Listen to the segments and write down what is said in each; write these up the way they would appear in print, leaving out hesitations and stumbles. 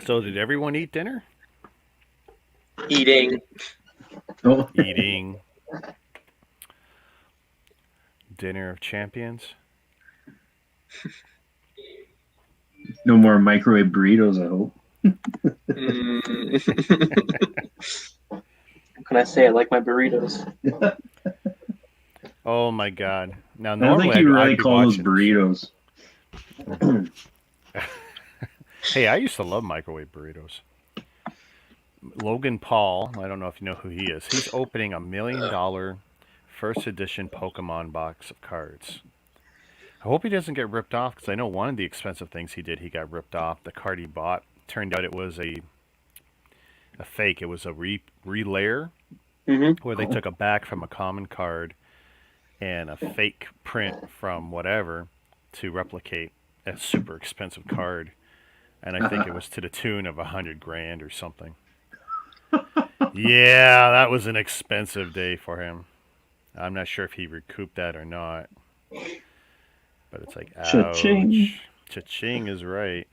So did everyone eat dinner? Eating. Oh, Eating dinner of champions. no more microwave burritos, I hope. What can I say? I like my burritos. Oh my God! Now I don't normally think you I'd really be call those watching this. burritos. Hey, I used to love microwave burritos. Logan Paul, I don't know if you know who he is. He's opening $1 million first edition Pokemon box of cards. I hope he doesn't get ripped off because I know one of the expensive things he did, he got ripped off. The card he bought turned out it was a fake. It was a relayer where they Oh. took a back from a common card and a fake print from whatever to replicate a super expensive card. And I think it was to the tune of 100 grand or something. Yeah, that was an expensive day for him. I'm not sure if he recouped that or not. But it's like, Cha-ching. ouch. Cha-ching is right.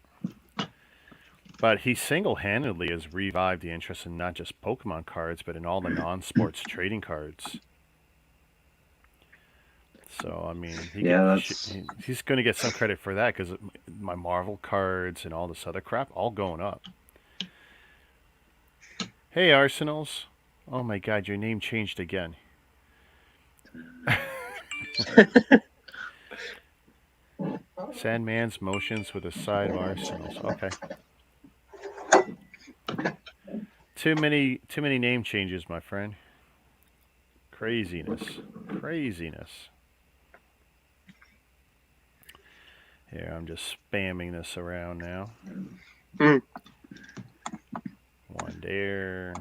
But he single-handedly has revived the interest in not just Pokemon cards, but in all the non-sports trading cards. So I mean, Yeah, that's he's going to get some credit for that because my Marvel cards and all this other crap all going up. Hey, Arsenals! Oh my God, your name changed again. Sandman's motions with a side of Arsenals. Okay. Too many name changes, my friend. Craziness. Craziness. Here, I'm just spamming this around now. Mm. One there.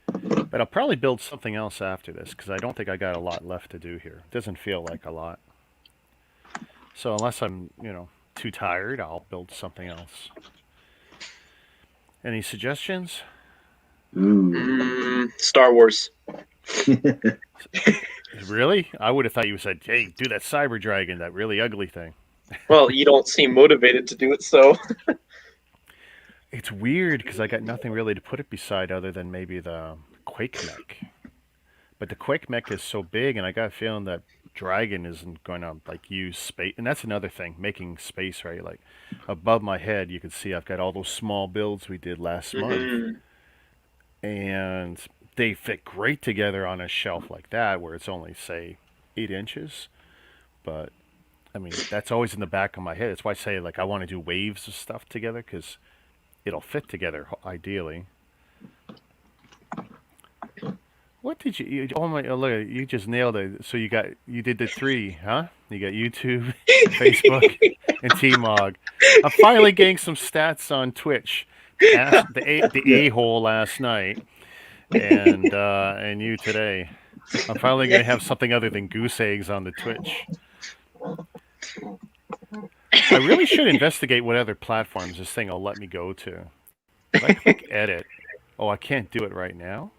But I'll probably build something else after this because I don't think I got a lot left to do here. It doesn't feel like a lot. So unless I'm, too tired, I'll build something else. Any suggestions? ooh. Star Wars. Really? I would have thought you said, "Hey, do that Cyber Dragon, that really ugly thing." Well, you don't seem motivated to do it, so. It's weird because I got nothing really to put it beside other than maybe the Quake mech. But the Quake mech is so big, and I got a feeling that Dragon isn't going to like use space. And that's another thing, making space, right? Like above my head, you can see I've got all those small builds we did last month, Mm-hmm. and they fit great together on a shelf like that, where it's only say 8 inches. But I mean, that's always in the back of my head. That's why I say like I want to do waves of stuff together because it'll fit together ideally. What did oh my, oh, look, you just nailed it. So you did the three, huh? You got YouTube, Facebook, and Tmog. I'm finally getting some stats on Twitch. Asked the Yeah. a hole last night, and you today. I'm finally gonna have something other than goose eggs on the Twitch. I really should investigate what other platforms this thing will let me go to. If I click edit, oh, I can't do it right now.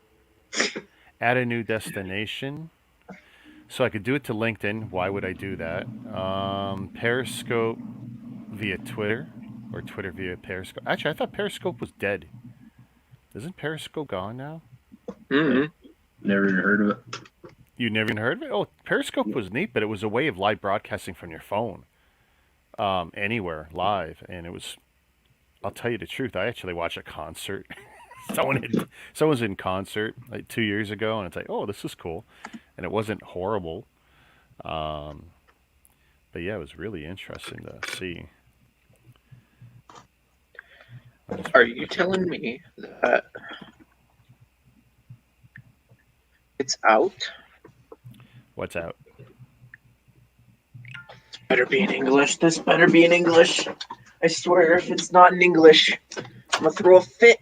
Add a new destination. So I could do it to LinkedIn. Why would I do that? Periscope via Twitter or Twitter via Periscope. Actually, I thought Periscope was dead. Isn't Periscope gone now? Mm-hmm. Never even heard of it. You never even heard of it? Oh, Periscope was neat, but it was a way of live broadcasting from your phone, anywhere live, and it was. I'll tell you the truth. I actually watched a concert. Someone's in concert like 2 years ago, and it's like, oh, this is cool, and it wasn't horrible. Um, but yeah, it was really interesting to see. Are you telling me that it's out? What's out? Better be in English. This better be in English. I swear, if it's not in English, I'm gonna throw a fit.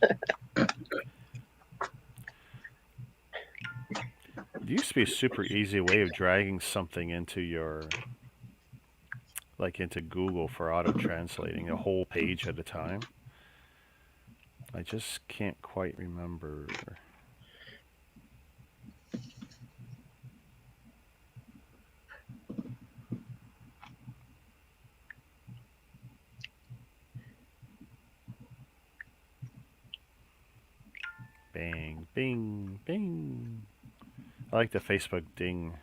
It used to be a super easy way of dragging something into into Google for auto translating a whole page at a time. I just can't quite remember. Bing, bing. I like the Facebook ding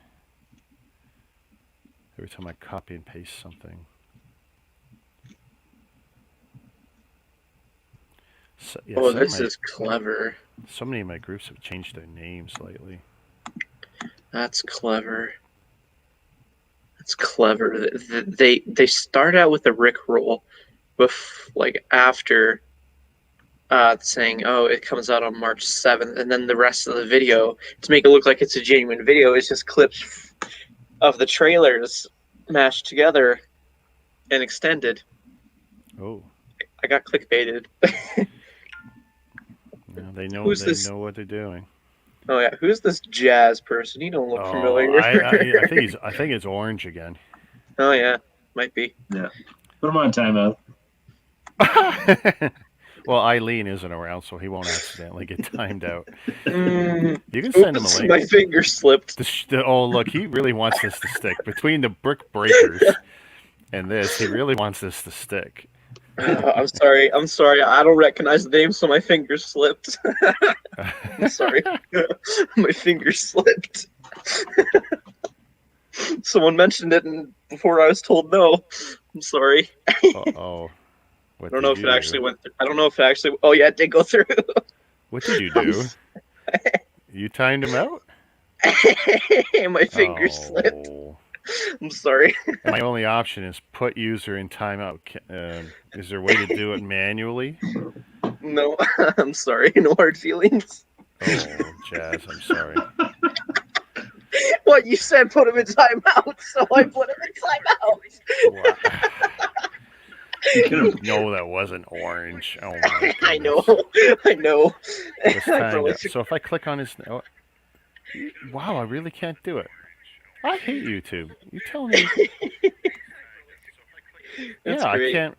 every time I copy and paste something. So, yeah, Oh, this is clever. so many of my groups have changed their names lately. That's clever. That's clever. They start out with a Rickroll, like after saying, "Oh, it comes out on March 7th," and then the rest of the video, to make it look like it's a genuine video, is just clips of the trailers mashed together and extended. Oh, I got clickbaited. no, they know Who's they this? know what they're doing. Oh yeah, who's this jazz person? You don't look Oh, familiar. I think it's orange again. Oh yeah, might be. Yeah. Put him on timeout. Well, Eileen isn't around, so he won't accidentally get timed out. Mm, You can send him a oops, link. my finger slipped. Oh, look, he really wants this to stick. Between the brick breakers and this, he really wants this to stick. I'm sorry. I don't recognize the name, so my finger slipped. I'm sorry. My finger slipped. Someone mentioned it, and before I was told no. I'm sorry. Oh, I don't know if it actually went through. I don't know if it actually. Oh yeah, it did go through. What did you do? You timed him out? My finger slipped. I'm sorry. My only option is put user in timeout. Is there a way to do it manually? No, I'm sorry. No hard feelings. Oh, Jazz, I'm sorry. What you said? Put him in timeout, so I put him in timeout. Wow. No, that wasn't orange. Oh my goodness. I know. So if I click on his, wow, I really can't do it. I hate YouTube. You tell me. That's yeah, great. I can't.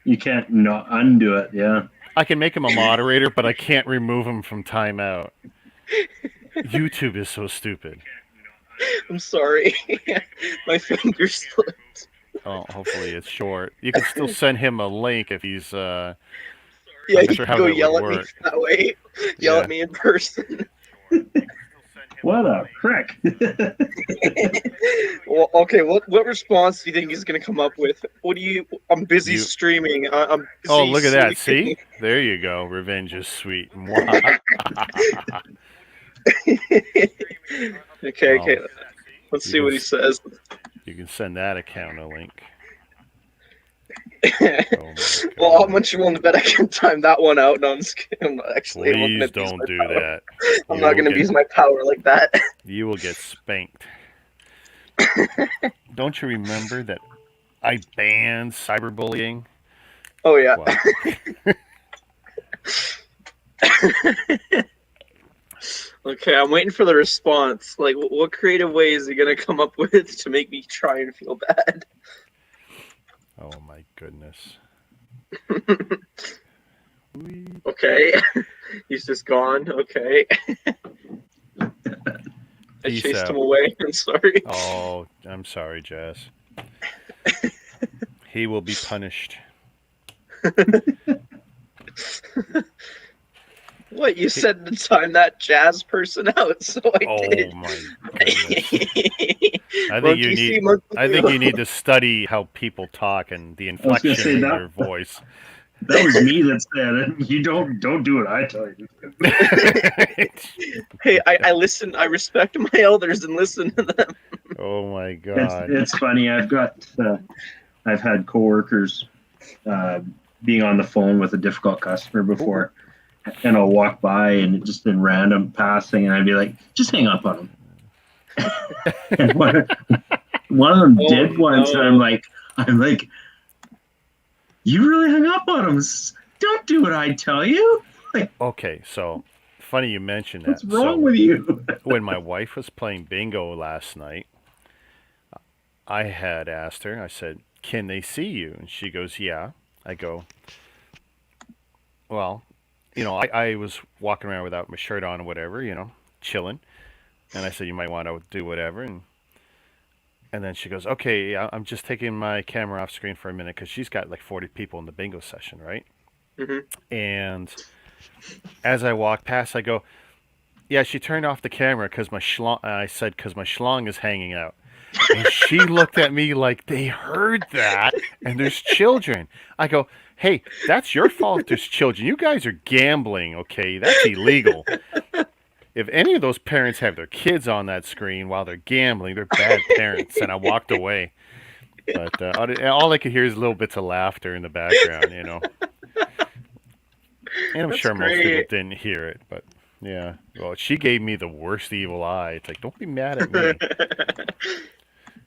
You can't not undo it. Yeah. I can make him a moderator, but I can't remove him from timeout. YouTube is so stupid. I'm sorry. My finger slipped. Oh, hopefully it's short. You can still send him a link if he's. Yeah, I'm you sure can how go that yell would at me work. that way. Yell at me in person. What a prick. Well, okay. What response do you think he's gonna come up with? I'm busy streaming. I'm busy. Oh, look at that! sleeping. See, there you go. Revenge is sweet. Okay. Let's see what he says. You can send that account a link. Well, how much you want to bet I can time that one out? No, I'm just kidding. Please don't do that. I'm not going to use my power like that. You will get spanked. Don't you remember that I banned cyberbullying? Oh, yeah. Wow. Okay, I'm waiting for the response. Like, what creative way is he going to come up with to make me try and feel bad? Oh, my goodness. Okay. He's just gone. Okay. I Peace chased out. him away. I'm sorry. Oh, I'm sorry, Jazz. He will be punished. What, you said to time that jazz person out, so I did. Oh my goodness! I think you need to study how people talk and the inflection in their voice. That was me that said it. You don't do what I tell you. Hey, I listen. I respect my elders and listen to them. Oh my god! It's funny. I've had coworkers being on the phone with a difficult customer before, and I'll walk by and just in random passing, and I'd be like, "Just hang up on them." And one of them did once, and I'm like, "You really hung up on him? Don't do what I tell you." Like, okay, so funny you mentioned that. What's wrong with you? When my wife was playing bingo last night, I had asked her. I said, "Can they see you?" And she goes, "Yeah." I go, "Well, I was walking around without my shirt on or whatever, chilling." And I said, "You might want to do whatever." And then she goes, "Okay, I'm just taking my camera off screen for a minute," because she's got like 40 people in the bingo session, right? Mm-hmm. And as I walk past, I go, Yeah, she turned off the camera because my schlong. I said because my schlong is hanging out, and she looked at me like they heard that, and there's children. I go, hey, that's your fault. If there's children. You guys are gambling. Okay, that's illegal. If any of those parents have their kids on that screen while they're gambling, they're bad parents. And I walked away. But all I could hear is little bits of laughter in the background, you know. And I'm That's sure most people great. didn't hear it, but yeah. Well, she gave me the worst evil eye. It's like, don't be mad at me.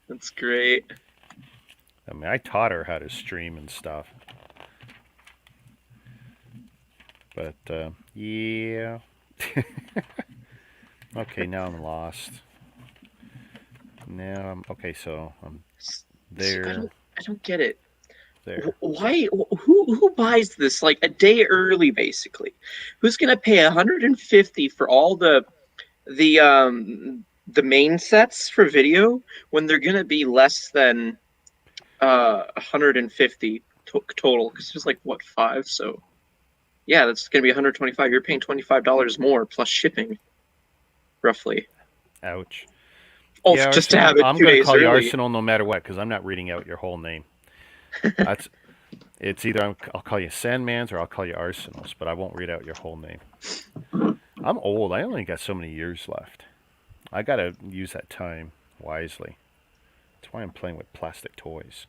That's great. I mean, I taught her how to stream and stuff. But yeah. Okay, now I'm lost. Now I'm okay. So I'm there. I don't get it. There. Why? Who buys this like a day early? Basically, who's gonna pay 150 for all the main sets for video when they're gonna be less than 150 total? Because there's like what, 5? So yeah, that's gonna be 125. You're paying $25 more plus shipping, roughly. Ouch. Oh, Yeah, just to Arsenal. have it I'm 2 gonna days call you early. Arsenal no matter what because I'm not reading out your whole name. That's. It's either I'll call you Sandmans or I'll call you Arsenals, but I won't read out your whole name. I'm old. I only got so many years left. I gotta use that time wisely. That's why I'm playing with plastic toys.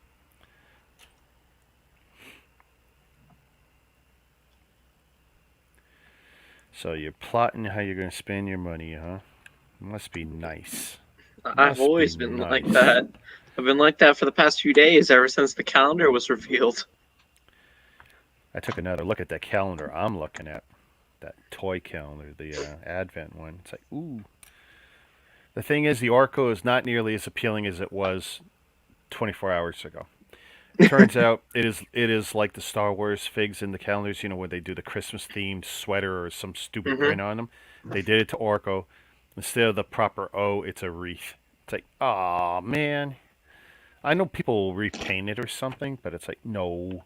So you're plotting how you're gonna spend your money, huh? Must be nice. I've Must be always been like nice. that. I've been like that for the past few days, ever since the calendar was revealed. I took another look at that calendar I'm looking at. That toy calendar, the Advent one. It's like, ooh. The thing is, the Orco is not nearly as appealing as it was 24 hours ago. Turns out it is like the Star Wars figs in the calendars, you know, where they do the Christmas themed sweater or some stupid Hmm. print on them. They did it to Orko. Instead of the proper O, it's a wreath. It's like, oh man. I know people will repaint it or something, but it's like, no.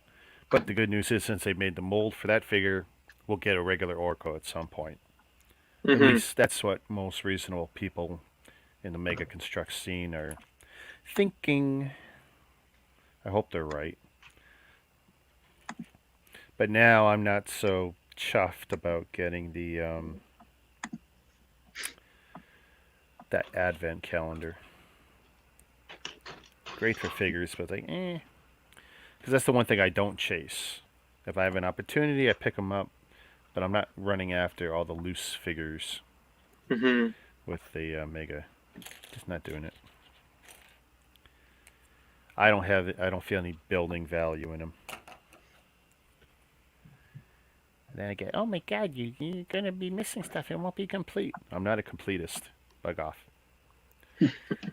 But the good news is, since they made the mold for that figure, we'll get a regular Orko at some point. At Hmm. least that's what most reasonable people in the Mega Construct scene are thinking. I hope they're right. But now I'm not so chuffed about getting the that Advent calendar. Great for figures, but like, because that's the one thing I don't chase. If I have an opportunity, I pick them up, but I'm not running after all the loose figures Hmm. with the Mega. Just not doing it. I don't feel any building value in them. Then I get, oh my god, you're gonna be missing stuff. It won't be complete. I'm not a completist. Bug off.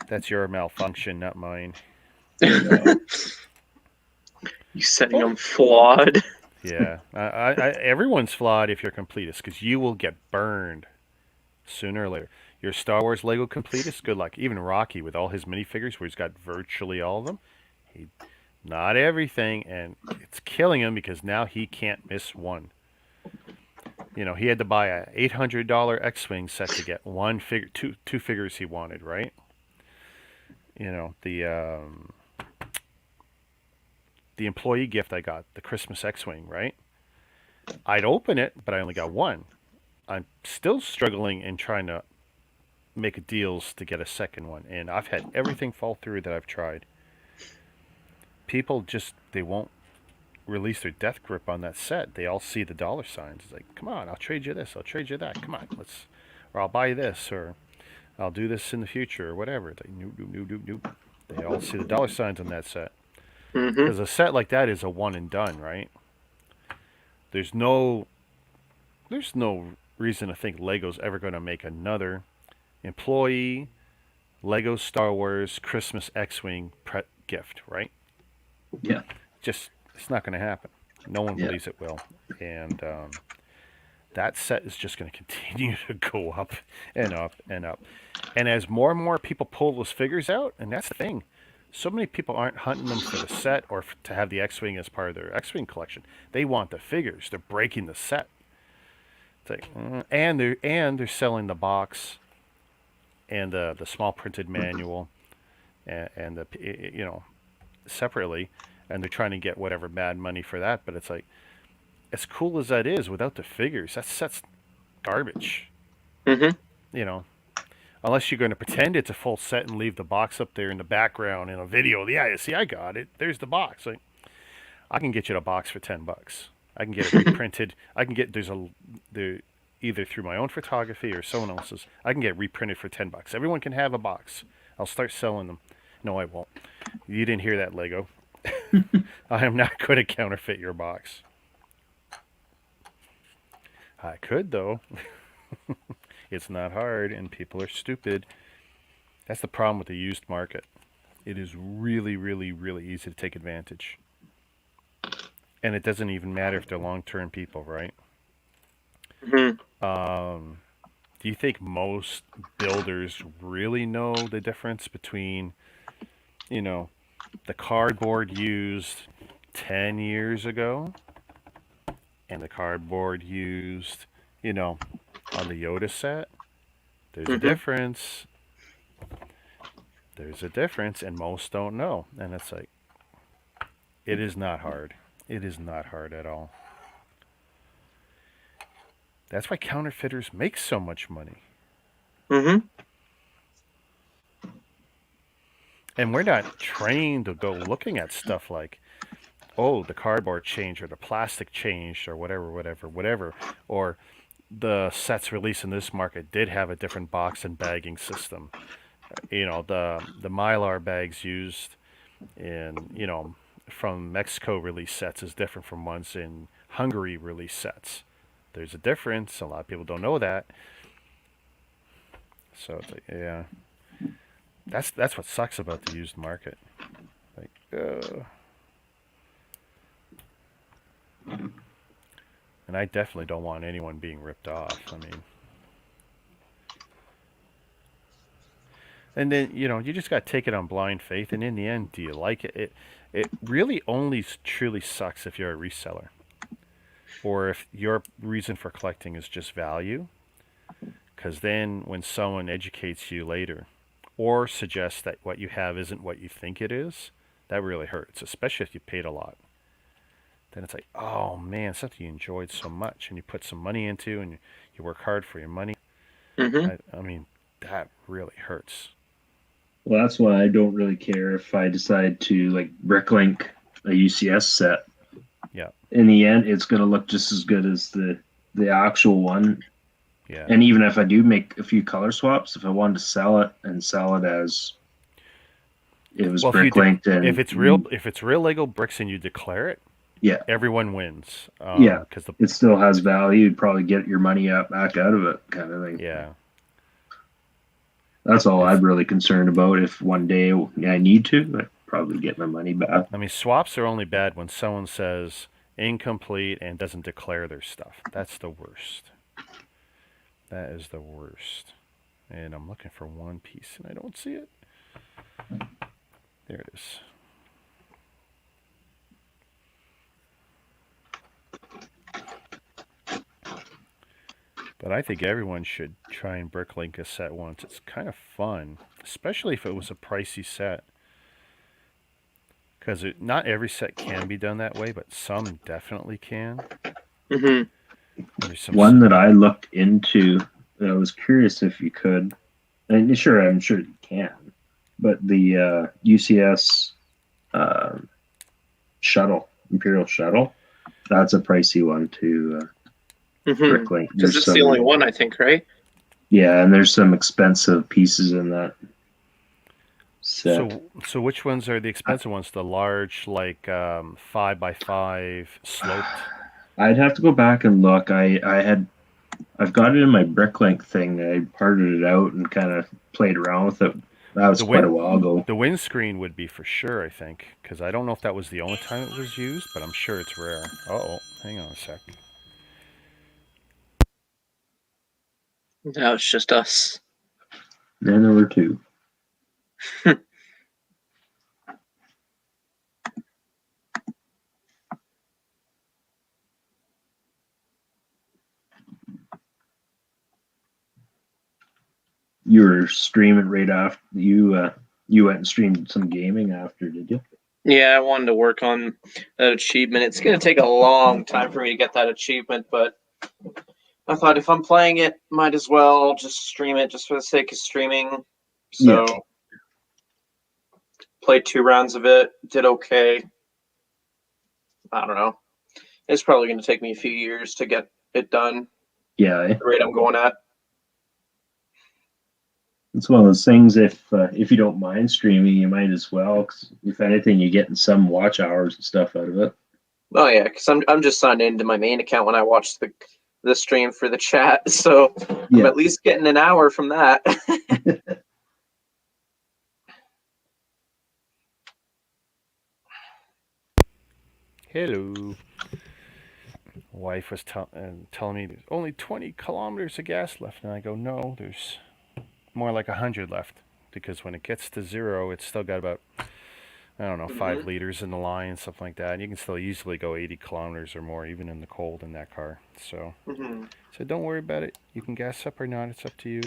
That's your malfunction, not mine. You setting Oh. them flawed. Yeah, everyone's flawed if you're a completist, because you will get burned sooner or later. You're a Star Wars Lego completist. Good luck. Even Rocky with all his minifigures, where he's got virtually all of them, he, not everything, and it's killing him because now he can't miss one. You know, he had to buy a $800 X-wing set to get one figure, two figures he wanted, right? You know, the employee gift I got, the Christmas X-wing, right? I'd open it, but I only got one. I'm still struggling in trying to make deals to get a second one, and I've had everything fall through that I've tried. People just they won't release their death grip on that set. They all see the dollar signs. It's like, come on, I'll trade you this, I'll trade you that. Come on, let's, or I'll buy this, or I'll do this in the future, or whatever. It's like, nope, nope, nope, nope, nope. They all see the dollar signs on that set. Hmm. Because a set like that is a one and done, right? There's no reason to think Lego's ever going to make another employee Lego Star Wars Christmas X-wing gift, right? Yeah. Just it's not going to happen. No one Yeah. believes it will, and that set is just going to continue to go up and up and up. And as more and more people pull those figures out, and that's the thing, so many people aren't hunting them for the set or to have the X-wing as part of their X-wing collection. They want the figures. They're breaking the set. It's like, and they're selling the box and the small printed manual and the separately, and they're trying to get whatever bad money for that. But it's like, as cool as that is, without the figures, that's garbage. Mm-hmm. You know, unless you're going to pretend it's a full set and leave the box up there in the background in a video. Yeah, you see, I got it. There's the box. Like, I can get you the box for $10. I can get it reprinted. I can get the either through my own photography or someone else's. I can get it reprinted for $10. Everyone can have a box. I'll start selling them. No, I won't. You didn't hear that, Lego. I am not going to counterfeit your box. I could, though. It's not hard, and people are stupid. That's the problem with the used market. It is really, really, really easy to take advantage. And it doesn't even matter if they're long-term people, right? Mm-hmm. Do you think most builders really know the difference between, the cardboard used 10 years ago and the cardboard used, on the Yoda set? There's a Mm-hmm. difference. There's a difference, and most don't know. And it's like, it is not hard. It is not hard at all. That's why counterfeiters make so much money. Mm-hmm. And we're not trained to go looking at stuff like, oh, the cardboard changed or the plastic changed or whatever. Or the sets released in this market did have a different box and bagging system. The Mylar bags used in, from Mexico release sets is different from ones in Hungary release sets. There's a difference. A lot of people don't know that. So it's like, yeah, that's what sucks about the used market. Like, and I definitely don't want anyone being ripped off. I mean, and then you just got to take it on blind faith. And in the end, do you like it? It really only truly sucks if you're a reseller, or if your reason for collecting is just value. Because then when someone educates you later, or suggests that what you have isn't what you think it is, that really hurts, especially if you paid a lot. Then it's like, oh man, something you enjoyed so much and you put some money into and you work hard for your money. Mm-hmm. I mean, that really hurts. Well, that's why I don't really care if I decide to like bricklink a UCS set. Yeah, In the end, it's going to look just as good as the actual one. yeah. And even if I do make a few color swaps, if I wanted to sell it and sell it as it was Well, bricklinked if and it's real Lego bricks and you declare it, yeah, everyone wins. yeah, Because it still has value. You'd probably get your money back out of it, kind of thing. yeah, That's all it's I'm really concerned about. If one day I need to, I'd probably get my money back. I mean, swaps are only bad when someone says incomplete and doesn't declare their stuff. That's the worst. That is the worst. And I'm looking for one piece and I don't see it. There it is. But I think everyone should try and bricklink a set once. It's kind of fun, especially if it was a pricey set. Because not every set can be done that way, but some definitely can. Mm-hmm. There's some One that I looked into, that I was curious if you could, and I'm sure you can, but the UCS shuttle, Imperial shuttle, that's a pricey one to Mm-hmm. bricklink. Because it's the only one, I think, right? Yeah, and there's some expensive pieces in that set. So which ones are the expensive ones? The large, like 5x5 sloped. I'd have to go back and look. I've got it in my bricklink thing. I parted it out and kind of played around with it. That was quite a while ago. The windscreen would be for sure, I think, because I don't know if that was the only time it was used, but I'm sure it's rare. Oh, hang on a sec. Now it's just us. And there were two. you were streaming right after you went and streamed some gaming after, did you? Yeah, I wanted to work on that achievement. It's going to take a long time for me to get that achievement, but I thought if I'm playing it, might as well just stream it just for the sake of streaming. So, played 2 rounds of it, did okay. I don't know. It's probably going to take me a few years to get it done. Yeah. The rate I'm going at. It's one of those things. If you don't mind streaming, you might as well. 'Cause if anything, you're getting some watch hours and stuff out of it. Oh yeah, because I'm just signed into my main account when I watch the stream for the chat, so I'm at least getting an hour from that. Hello. Wife was telling me there's only 20 kilometers of gas left, and I go, no, there's more like 100 left, because when it gets to 0, it's still got about, I don't know, 5 liters in the line and stuff like that. And you can still easily go 80 kilometers or more, even in the cold in that car. So, so don't worry about it. You can gas up or not. It's up to you.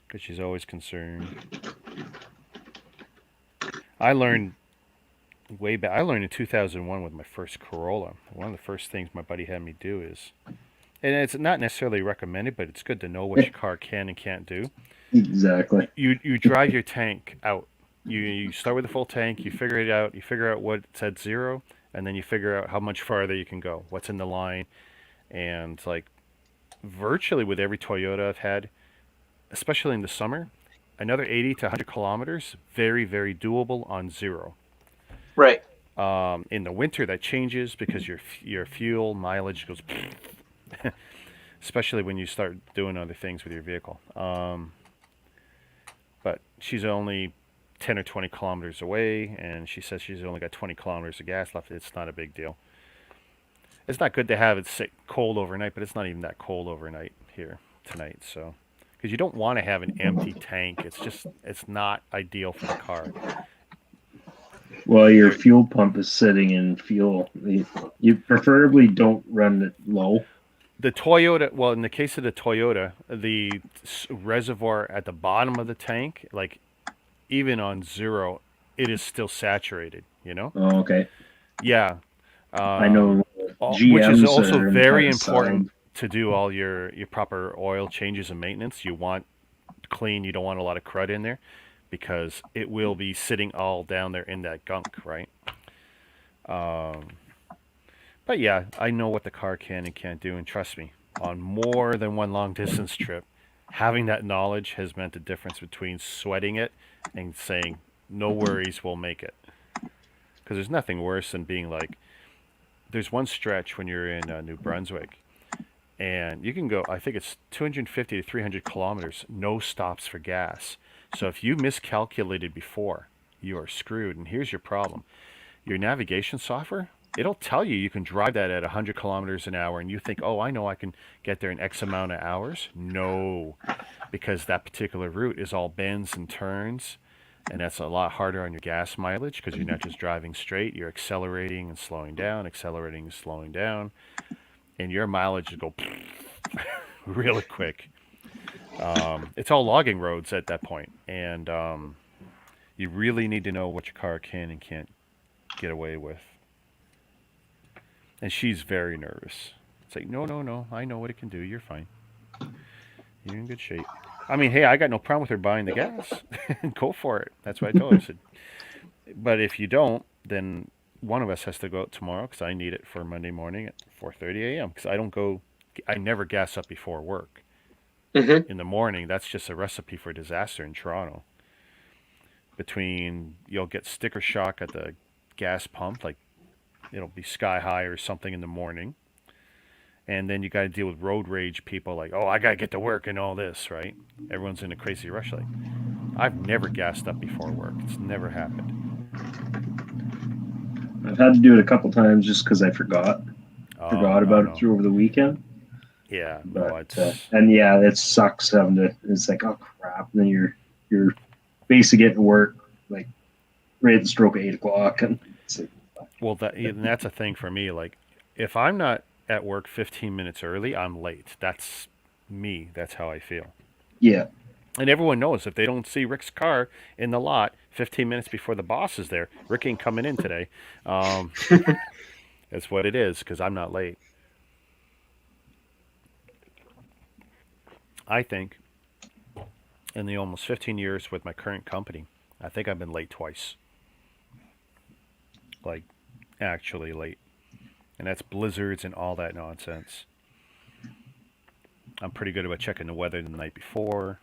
Because she's always concerned. I learned way back. I learned in 2001 with my first Corolla. One of the first things my buddy had me do is, and it's not necessarily recommended, but it's good to know what your car can and can't do. Exactly. You drive your tank out. You start with a full tank. You figure it out. You figure out what's at 0, and then you figure out how much farther you can go. What's in the line, and like virtually with every Toyota I've had, especially in the summer, another 80 to 100 kilometers, very, very doable on 0. Right. In the winter, that changes because your fuel mileage goes, especially when you start doing other things with your vehicle. But she's only 10 or 20 kilometers away, and she says she's only got 20 kilometers of gas left. It's not a big deal. It's not good to have it sit cold overnight, but it's not even that cold overnight here tonight. So, because you don't want to have an empty tank. It's not ideal for the car. Well, your fuel pump is sitting in fuel. You preferably don't run it low. The Toyota, well, in the case of the Toyota, the reservoir at the bottom of the tank, like even on 0, it is still saturated, you know? Oh, okay. Yeah. I know GMs which is also are very inside. important to do all your proper oil changes and maintenance. You want clean, you don't want a lot of crud in there, because it will be sitting all down there in that gunk, right? But yeah, I know what the car can and can't do, and trust me, on more than one long distance trip, having that knowledge has meant the difference between sweating it and saying, no worries, we'll make it. Because there's nothing worse than being like, there's one stretch when you're in New Brunswick, and you can go, I think it's 250 to 300 kilometers, no stops for gas. So if you miscalculated before, you are screwed. And here's your problem. Your navigation software, it'll tell you can drive that at 100 kilometers an hour, and you think, oh, I know I can get there in X amount of hours. No, because that particular route is all bends and turns, and that's a lot harder on your gas mileage because you're not just driving straight. You're accelerating and slowing down, accelerating and slowing down, and your mileage will go really quick. It's all logging roads at that point, and you really need to know what your car can and can't get away with. And she's very nervous. It's like, no, I know what it can do. You're fine. You're in good shape. I mean, hey, I got no problem with her buying the gas. Go for it. That's what I told her. I said, but if you don't, then one of us has to go out tomorrow because I need it for Monday morning at 4:30 a.m. Because I never gas up before work. In the morning, that's just a recipe for disaster in Toronto. You'll get sticker shock at the gas pump, like it'll be sky high or something in the morning. And then you got to deal with road rage people like, oh, I got to get to work and all this, right? Everyone's in a crazy rush. Like, I've never gassed up before work. It's never happened. I've had to do it a couple times just because I forgot about it through over the weekend. Yeah, but and yeah, it sucks having to. It's like, oh crap, and then you're basically getting to work like right at the stroke of 8 o'clock, and it's like, well, and that's a thing for me. Like, if I'm not at work 15 minutes early, I'm late. That's me. That's how I feel. Yeah. And everyone knows if they don't see Rick's car in the lot 15 minutes before the boss is there, Rick ain't coming in today. Um, that's what it is because I'm not late. I think in the almost 15 years with my current company, I think I've been late twice. Like, actually late. And that's blizzards and all that nonsense. I'm pretty good about checking the weather the night before.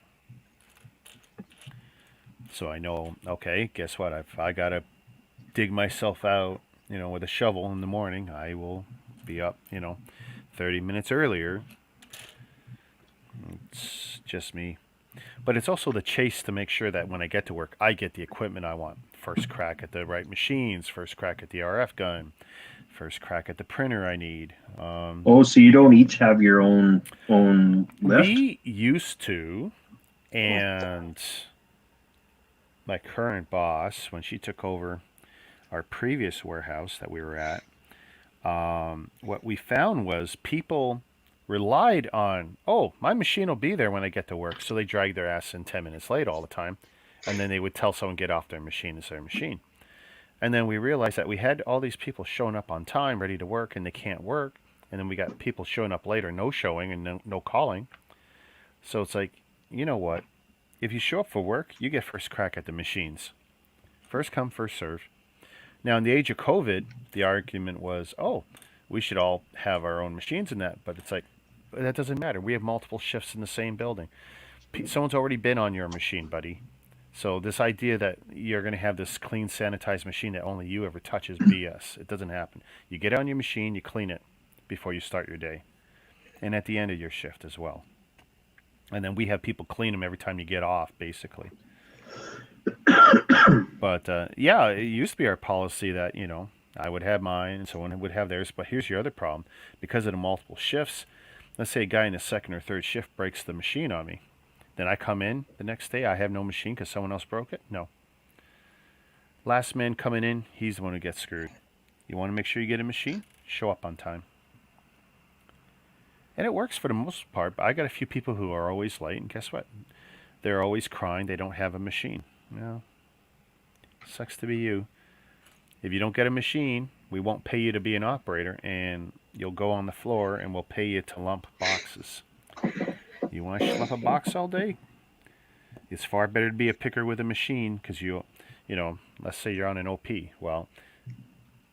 So I know, okay, guess what? If I got to dig myself out, with a shovel in the morning, I will be up, 30 minutes earlier. It's just me. But it's also the chase to make sure that when I get to work, I get the equipment I want. First crack at the right machines, first crack at the RF gun, first crack at the printer I need. So you don't each have your own lift? We used to, and my current boss, when she took over our previous warehouse that we were at, what we found was people relied on, oh, my machine will be there when I get to work. So they dragged their ass in 10 minutes late all the time. And then they would tell someone get off their machine as their machine. And then we realized that we had all these people showing up on time, ready to work, and they can't work. And then we got people showing up later, no showing and no calling. So it's like, you know what? If you show up for work, you get first crack at the machines. First come, first serve. Now, in the age of COVID, the argument was, oh, we should all have our own machines in that. But it's like, that doesn't matter. We have multiple shifts in the same building. Someone's already been on your machine, buddy. So this idea that you're going to have this clean, sanitized machine that only you ever touch is BS. It doesn't happen. You get on your machine, you clean it before you start your day. And at the end of your shift as well. And then we have people clean them every time you get off, basically. But yeah, it used to be our policy that, I would have mine and someone would have theirs. But here's your other problem. Because of the multiple shifts, let's say a guy in the second or third shift breaks the machine on me. Then I come in the next day, I have no machine because someone else broke it? No. Last man coming in, he's the one who gets screwed. You want to make sure you get a machine? Show up on time. And it works for the most part, but I got a few people who are always late, and guess what? They're always crying they don't have a machine. Sucks to be you. If you don't get a machine, we won't pay you to be an operator, and you'll go on the floor and we'll pay you to lump boxes. You want to schlep a box all day? It's far better to be a picker with a machine because let's say you're on an OP. Well,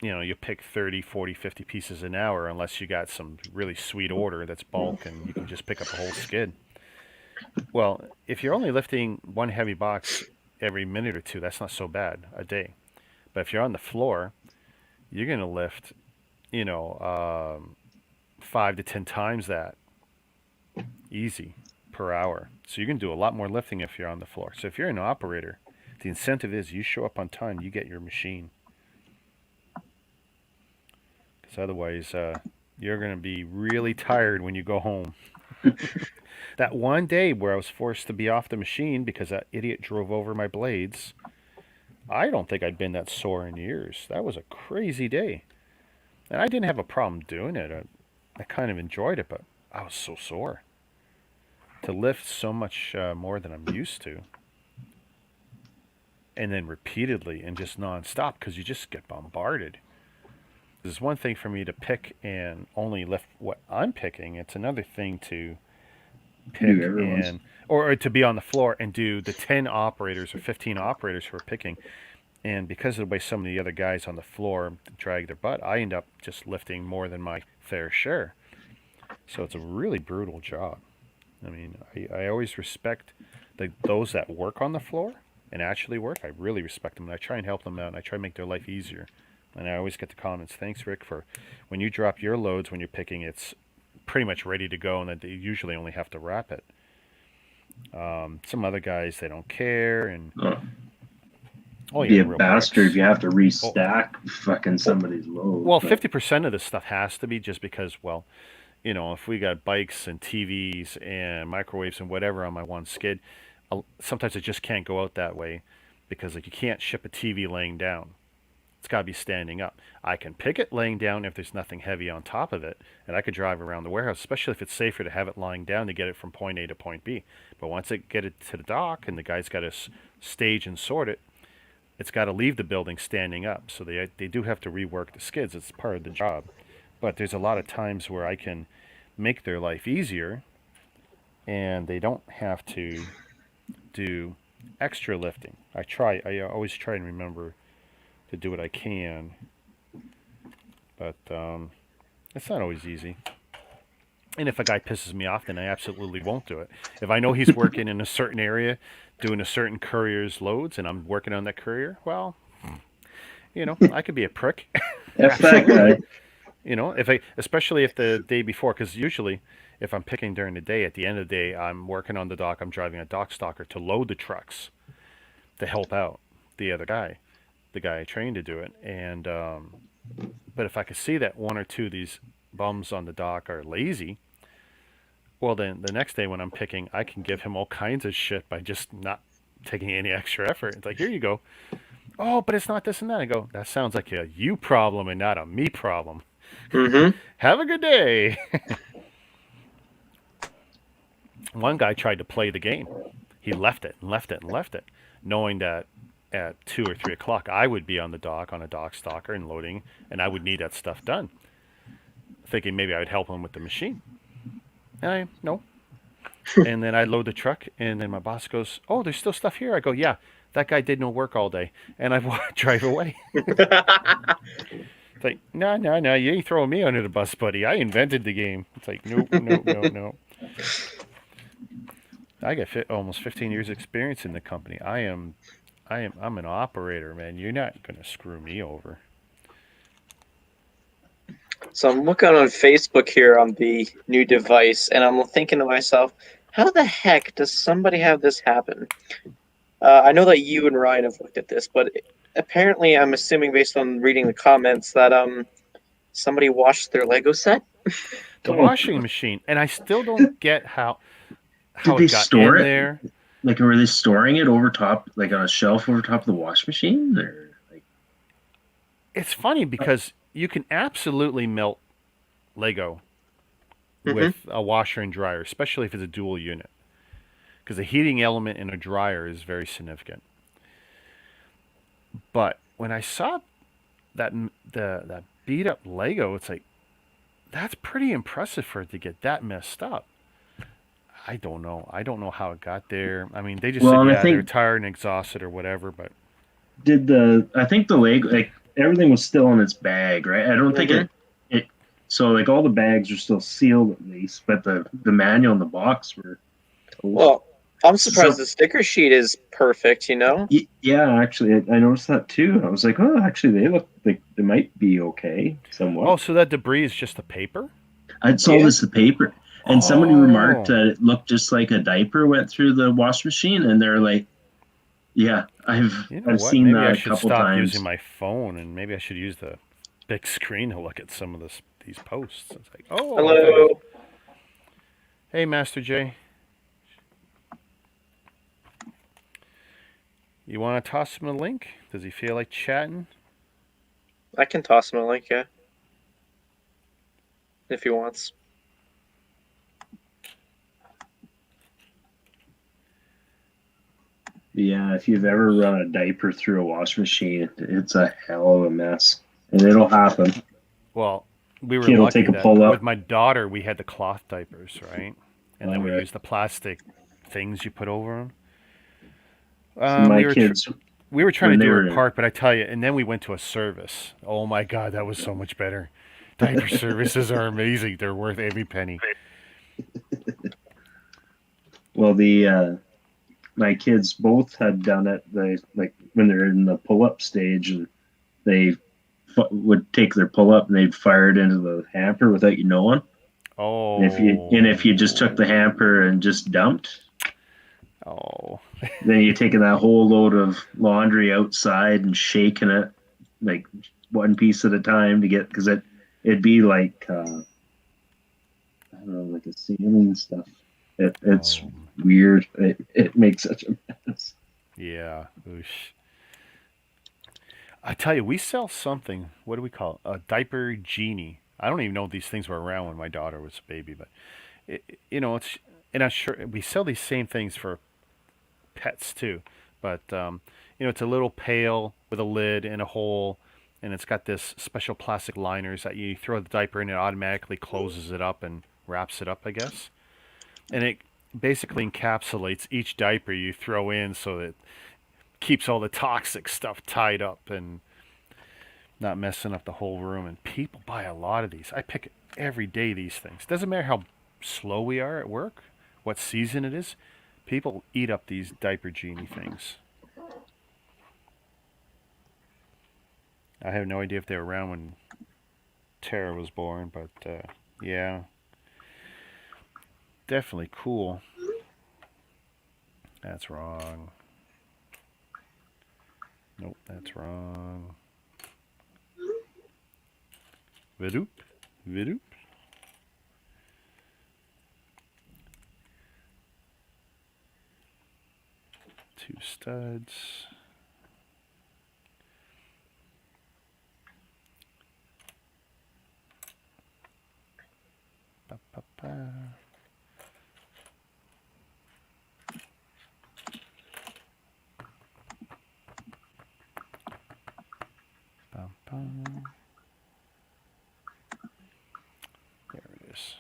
you pick 30, 40, 50 pieces an hour unless you got some really sweet order that's bulk and you can just pick up a whole skid. Well, if you're only lifting one heavy box every minute or two, that's not so bad a day. But if you're on the floor, you're going to lift, 5 to 10 times that easy per hour. So you can do a lot more lifting if you're on the floor. So if you're an operator, the incentive is you show up on time, you get your machine. Because otherwise, you're going to be really tired when you go home. That one day where I was forced to be off the machine because that idiot drove over my blades, I don't think I'd been that sore in years. That was a crazy day. And I didn't have a problem doing it. I kind of enjoyed it, but I was so sore. To lift so much more than I'm used to. And then repeatedly and just nonstop because you just get bombarded. It's one thing for me to pick and only lift what I'm picking. It's another thing to pick or to be on the floor and do the 10 operators or 15 operators who are picking. And because of the way some of the other guys on the floor drag their butt, I end up just lifting more than my fair share. So it's a really brutal job. I mean, I always respect those that work on the floor and actually work. I really respect them, and I try and help them out, and I try to make their life easier. And I always get the comments, thanks, Rick, for when you drop your loads when you're picking, it's pretty much ready to go, and that they usually only have to wrap it. Some other guys, they don't care, and be a bastard if you have to restack fucking somebody's load. Well, 50% of this stuff has to be just because, well, if we got bikes and TVs and microwaves and whatever on my one skid, sometimes I just can't go out that way because you can't ship a TV laying down. It's got to be standing up. I can pick it laying down if there's nothing heavy on top of it, and I could drive around the warehouse, especially if it's safer to have it lying down to get it from point A to point B. But once I get it to the dock and the guy's got to stage and sort it, it's got to leave the building standing up. So they do have to rework the skids. It's part of the job. But there's a lot of times where I can make their life easier, and they don't have to do extra lifting. I always try and remember to do what I can, but it's not always easy. And if a guy pisses me off, then I absolutely won't do it. If I know he's working in a certain area, doing a certain courier's loads, and I'm working on that courier, well, I could be a prick. F that guy. Especially if the day before, because usually if I'm picking during the day, at the end of the day, I'm working on the dock. I'm driving a dock stalker to load the trucks to help out the other guy, the guy I trained to do it. And but if I could see that one or two of these bums on the dock are lazy, well, then the next day when I'm picking, I can give him all kinds of shit by just not taking any extra effort. It's like, here you go. Oh, but it's not this and that. I go, that sounds like a you problem and not a me problem. Mm-hmm. Have a good day. One guy tried to play the game. He left it and left it and left it, knowing that at 2 or 3 o'clock I would be on the dock on a dock stalker and loading, and I would need that stuff done. Thinking maybe I would help him with the machine. And no. And then I load the truck, and then my boss goes, "Oh, there's still stuff here." I go, "Yeah, that guy did no work all day," and I drive away. It's like, no, you ain't throwing me under the bus, buddy. I invented the game. It's like, no. I got almost 15 years experience in the company. I'm an operator, man. You're not gonna screw me over. So I'm looking on Facebook here on the new device, and I'm thinking to myself, how the heck does somebody have this happen? I know that you and Ryan have looked at this, but apparently I'm assuming based on reading the comments that somebody washed their Lego set. The washing machine, and I still don't get how Did they it got store in it? there. Like, were they storing it over top, like on a shelf over top of the wash machine, or like? It's funny because you can absolutely melt Lego with a washer and dryer, especially if it's a dual unit, because the heating element in a dryer is very significant. But when I saw that beat up Lego, it's like, that's pretty impressive for it to get that messed up. I don't know. I don't know how it got there. I mean, they just said, yeah, they're tired and exhausted or whatever. But I think the Lego, like, everything was still in its bag, right? I don't think it. So like all the bags are still sealed at least, but the manual and the box were toast. Well, I'm surprised the sticker sheet is perfect, Yeah, actually, I noticed that too. I was like, oh, actually, they look like they might be okay somewhat. Oh, so that debris is just the paper? I saw this the paper, and somebody remarked that it looked just like a diaper went through the wash machine, and they're like, yeah, I've seen maybe that I a should couple stop times. using my phone, and maybe I should use the big screen to look at some of these posts. It's like, oh, hello. Hey, Master J. You want to toss him a link? Does he feel like chatting? I can toss him a link, yeah, if he wants. Yeah, if you've ever run a diaper through a wash machine, it's a hell of a mess, and it'll happen. Well, we were Kid will lucky take a that pull up. with my daughter, we had the cloth diapers, right? And then we used the plastic things you put over them. We were trying to do our part, but I tell you, and then we went to a service. Oh my God, that was so much better. Diaper services are amazing. They're worth every penny. Well, my kids both had done it. They like when they're in the pull-up stage, and they would take their pull-up and they'd fire it into the hamper without you knowing. Oh. And if you just took the hamper and just dumped, then you're taking that whole load of laundry outside and shaking it like one piece at a time to get, because it'd be like I don't know, like a ceiling stuff. It's weird. It makes such a mess. Yeah. Oosh. I tell you, we sell something. What do we call it? A diaper genie. I don't even know if these things were around when my daughter was a baby, but it's. And I'm sure we sell these same things for pets too. But it's a little pail with a lid and a hole, and it's got this special plastic liners that you throw the diaper in, it automatically closes it up and wraps it up, I guess. And it basically encapsulates each diaper you throw in, so that it keeps all the toxic stuff tied up and not messing up the whole room. And people buy a lot of these. I pick every day these things. Doesn't matter how slow we are at work, what season it is. People eat up these diaper genie things. I have no idea if they were around when Tara was born, but yeah, definitely cool. That's wrong. Nope, that's wrong. Vidoop, vidoop. Two studs. Ba, ba, ba. Bum, bum. There it is.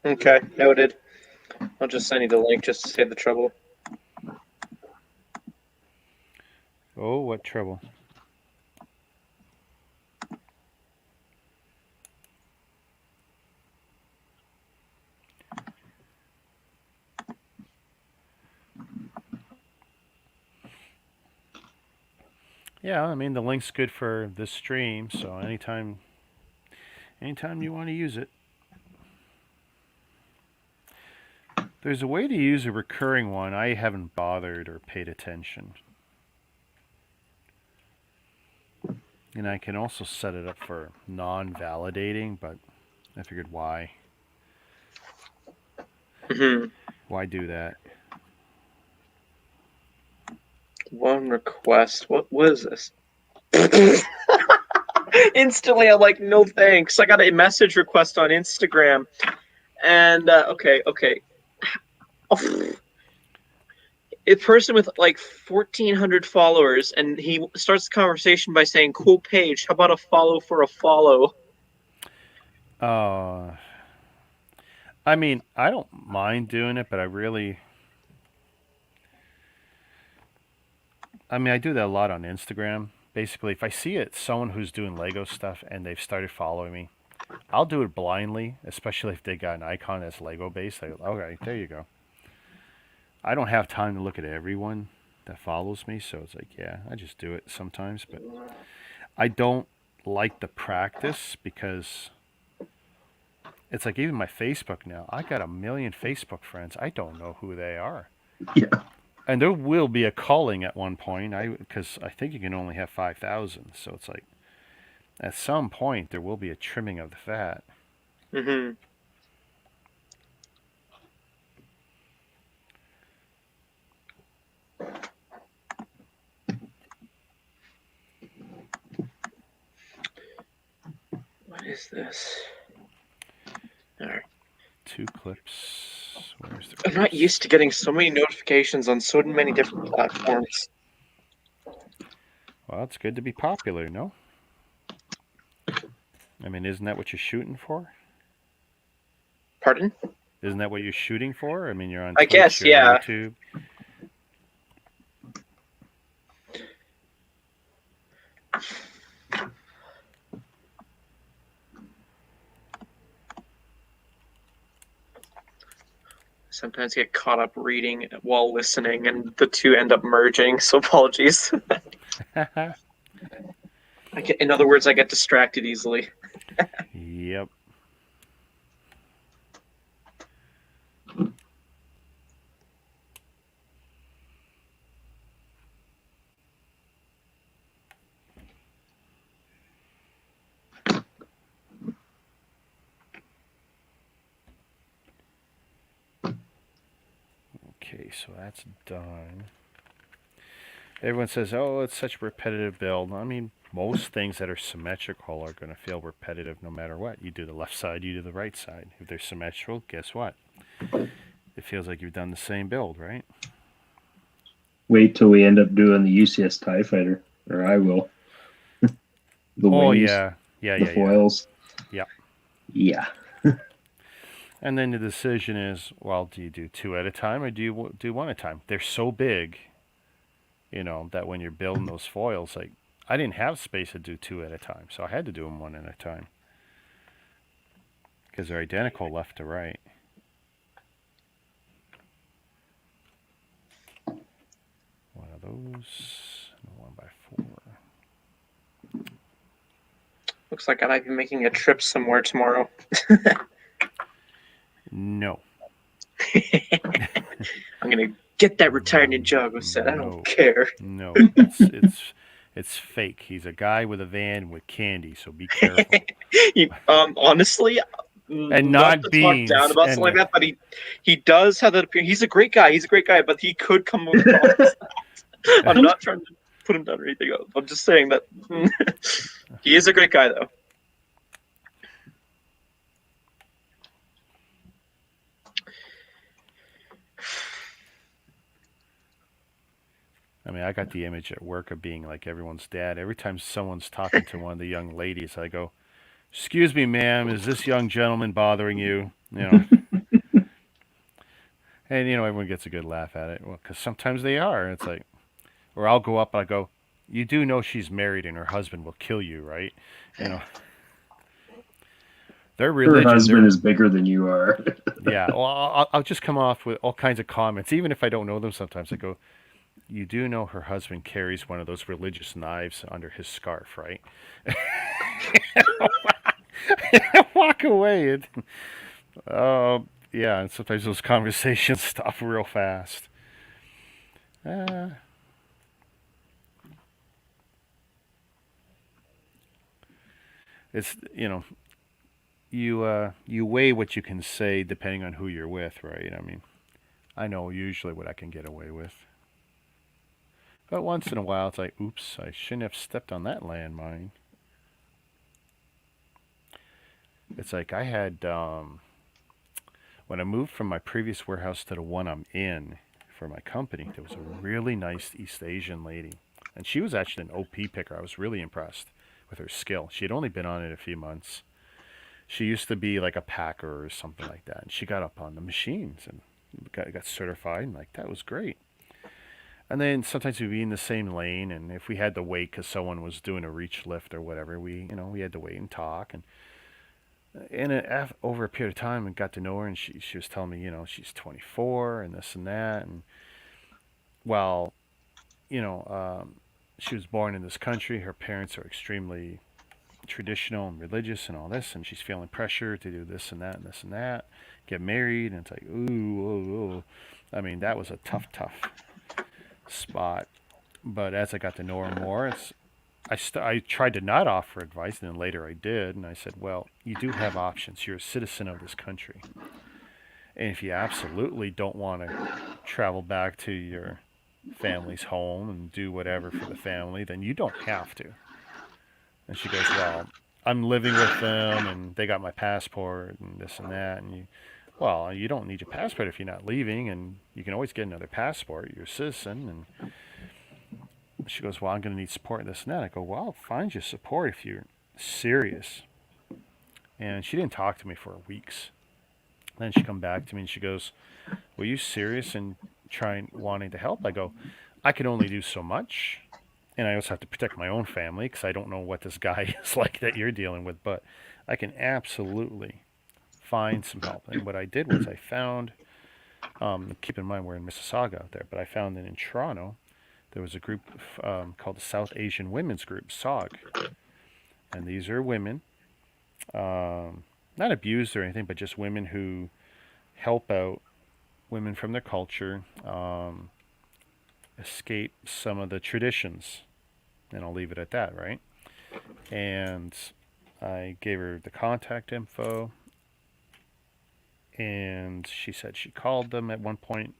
Okay, noted. I'll just send you the link just to save the trouble. Oh, what trouble. Yeah, I mean the link's good for this stream, so anytime you want to use it. There's a way to use a recurring one. I haven't bothered or paid attention. And I can also set it up for non-validating, but I figured why? Mm-hmm. Why do that? One request. What was this? Instantly, I'm like, no thanks. I got a message request on Instagram, and okay. Oh, a person with like 1,400 followers, and he starts the conversation by saying, "Cool page. How about a follow for a follow?" I mean, I don't mind doing it, but I do that a lot on Instagram. Basically, if I see it, someone who's doing Lego stuff and they've started following me, I'll do it blindly, especially if they got an icon that's Lego based. Okay, there you go. I don't have time to look at everyone that follows me, so it's like, yeah, I just do it sometimes. But I don't like the practice because it's like even my Facebook now. I got 1 million Facebook friends. I don't know who they are. Yeah. And there will be a culling at one point. Because I think you can only have 5,000. So it's like at some point there will be a trimming of the fat. Mm-hmm. What is this? All right. 2 clips. Where's the I'm not used to getting so many notifications on so many different platforms. Well, it's good to be popular, no? I mean, isn't that what you're shooting for? Pardon? Isn't that what you're shooting for? I mean, you're on I Twitch, guess, you're on yeah. YouTube. Sometimes get caught up reading while listening, and the two end up merging. So apologies. In other words, I get distracted easily. Yep. Okay, so that's done. Everyone says, oh, it's such a repetitive build. I mean, most things that are symmetrical are going to feel repetitive no matter what. You do the left side, you do the right side. If they're symmetrical, guess what? It feels like you've done the same build, right? Wait till we end up doing the UCS TIE Fighter, or I will. The Oh, wings, yeah. foils. Yeah. Yeah. And then the decision is, well, do you do two at a time or do you do one at a time? They're so big, that when you're building those foils, like, I didn't have space to do two at a time, so I had to do them one at a time. Because they're identical left to right. One of those, and 1x4. Looks like I might be making a trip somewhere tomorrow. No. I'm gonna get that retired Ninjago set. I don't care. No, it's fake. He's a guy with a van with candy, so be careful. Honestly, And not not to beans. talk down about something like that, but he does have that appearance. He's a great guy. But he could come across. I'm not trying to put him down or anything else. I'm just saying that he is a great guy, though. I mean, I got the image at work of being like everyone's dad. Every time someone's talking to one of the young ladies, I go, "Excuse me, ma'am, is this young gentleman bothering you?" And everyone gets a good laugh at it. Well, because sometimes they are. It's like, or I'll go up and I go, "You do know she's married and her husband will kill you, right?" Their religion. Her husband is bigger than you are. Yeah. Well, I'll just come off with all kinds of comments, even if I don't know them. Sometimes I go, "You do know her husband carries one of those religious knives under his scarf, right?" Walk away. Yeah, and sometimes those conversations stop real fast. It's you weigh what you can say depending on who you're with, right? I mean, I know usually what I can get away with. But once in a while, it's like, oops, I shouldn't have stepped on that landmine. It's like I had, when I moved from my previous warehouse to the one I'm in for my company, there was a really nice East Asian lady. And she was actually an OP picker. I was really impressed with her skill. She had only been on it a few months. She used to be like a packer or something like that. And she got up on the machines and got certified. And like, that was great. And then sometimes we'd be in the same lane, and if we had to wait because someone was doing a reach lift or whatever, we had to wait and talk. And over a period of time, I got to know her, and she was telling me, she's 24 and this and that, and well, she was born in this country. Her parents are extremely traditional and religious and all this, and she's feeling pressure to do this and that and this and that, get married, and it's like, ooh. I mean, that was a tough spot. But as I got to know her more, I tried to not offer advice, and then later I did, and I said, well, you do have options. You're a citizen of this country. And if you absolutely don't want to travel back to your family's home and do whatever for the family, then you don't have to. And she goes, well, I'm living with them, and they got my passport and this and that. And you don't need your passport if you're not leaving, and you can always get another passport. You're a citizen. And she goes, well, I'm going to need support in this and that. I go, well, I'll find you support if you're serious. And she didn't talk to me for weeks. Then she come back to me and she goes, were you serious in wanting to help? I go, I can only do so much. And I also have to protect my own family because I don't know what this guy is like that you're dealing with. But I can absolutely find some help. And what I did was I found, keep in mind we're in Mississauga out there, but I found that in Toronto, there was a group called the South Asian Women's Group, SOG. And these are women, not abused or anything, but just women who help out women from their culture, escape some of the traditions. And I'll leave it at that, right? And I gave her the contact info, and she said she called them at one point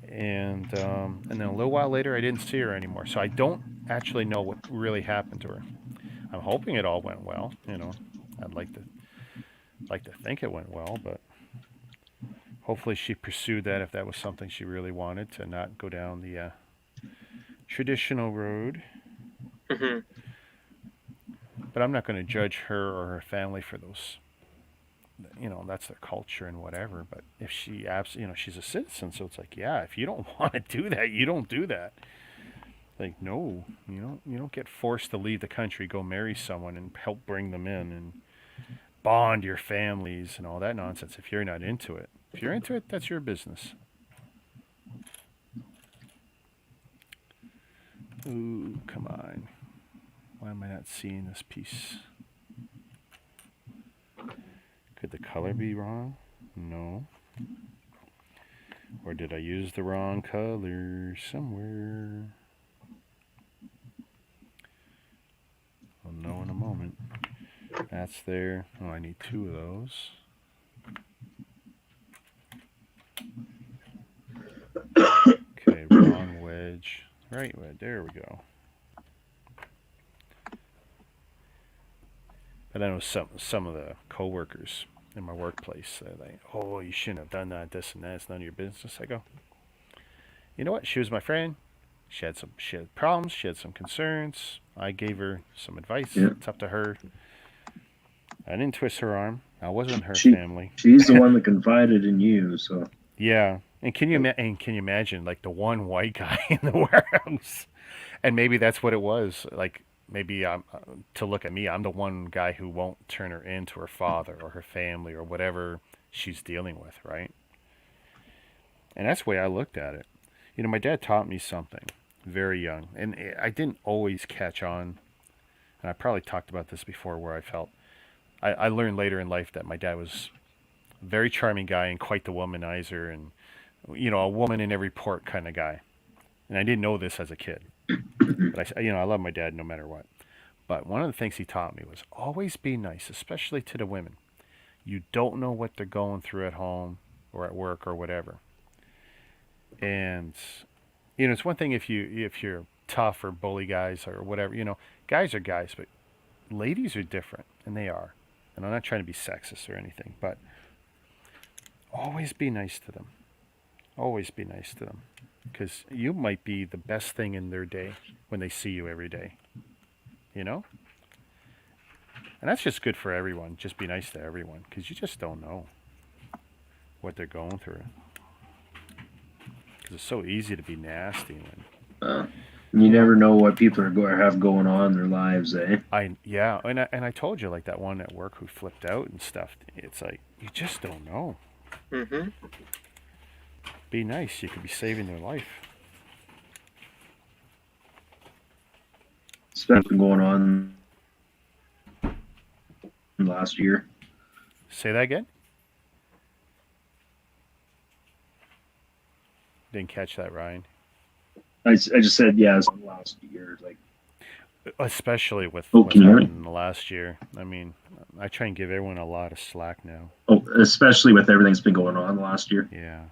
and then a little while later, I didn't see her anymore. So I don't actually know what really happened to her. I'm hoping it all went well. I'd like to think it went well, but hopefully she pursued that if that was something she really wanted, to not go down the traditional road. Hmm. But I'm not going to judge her or her family for those. That's their culture and whatever. But if she's a citizen, so it's like, yeah, if you don't want to do that, you don't do that. Like, no, you don't get forced to leave the country, go marry someone, and help bring them in, and bond your families and all that nonsense. If you're not into it, if you're into it, that's your business. Ooh, come on. Why am I not seeing this piece? Could the color be wrong? No. Or did I use the wrong color somewhere? I'll know in a moment. That's there. Oh, I need 2 of those. Okay, wrong wedge. Right wedge. There we go. But I know some of the coworkers in my workplace, they're like, "Oh, you shouldn't have done that. This and that. It's none of your business." I go, "You know what? She was my friend. She had problems. She had some concerns. I gave her some advice. Yeah. It's up to her. I didn't twist her arm. I wasn't her She family." she's the one that confided in you, so Yeah, and can you imagine, like, the one white guy in the warehouse, and maybe that's what it was. Like, maybe to look at me, I'm the one guy who won't turn her in to her father or her family or whatever she's dealing with, right? And that's the way I looked at it. My dad taught me something very young, and I didn't always catch on. And I probably talked about this before, where I felt I learned later in life that my dad was a very charming guy and quite the womanizer, and a woman in every port kind of guy. And I didn't know this as a kid, but I love my dad no matter what. But one of the things he taught me was always be nice, especially to the women. You don't know what they're going through at home or at work or whatever. And it's one thing if you're tough or bully guys or whatever. Guys are guys, but ladies are different, and they are. And I'm not trying to be sexist or anything, but always be nice to them. Always be nice to them, because you might be the best thing in their day when they see you every day. You know? And that's just good for everyone. Just be nice to everyone, because you just don't know what they're going through. Because it's so easy to be nasty when you never know what people are going to have going on in their lives, eh? and I told you, like, that one at work who flipped out and stuff. It's like, you just don't know. Hmm. Be nice. You could be saving their life. Stuff been going on last year. Say that again? Didn't catch that, Ryan. I just said, yeah, it's last year. Like, Especially with oh, what's can you hear me? happened in the last year. I mean, I try and give everyone a lot of slack now. Oh, especially with everything that's been going on last year. Yeah.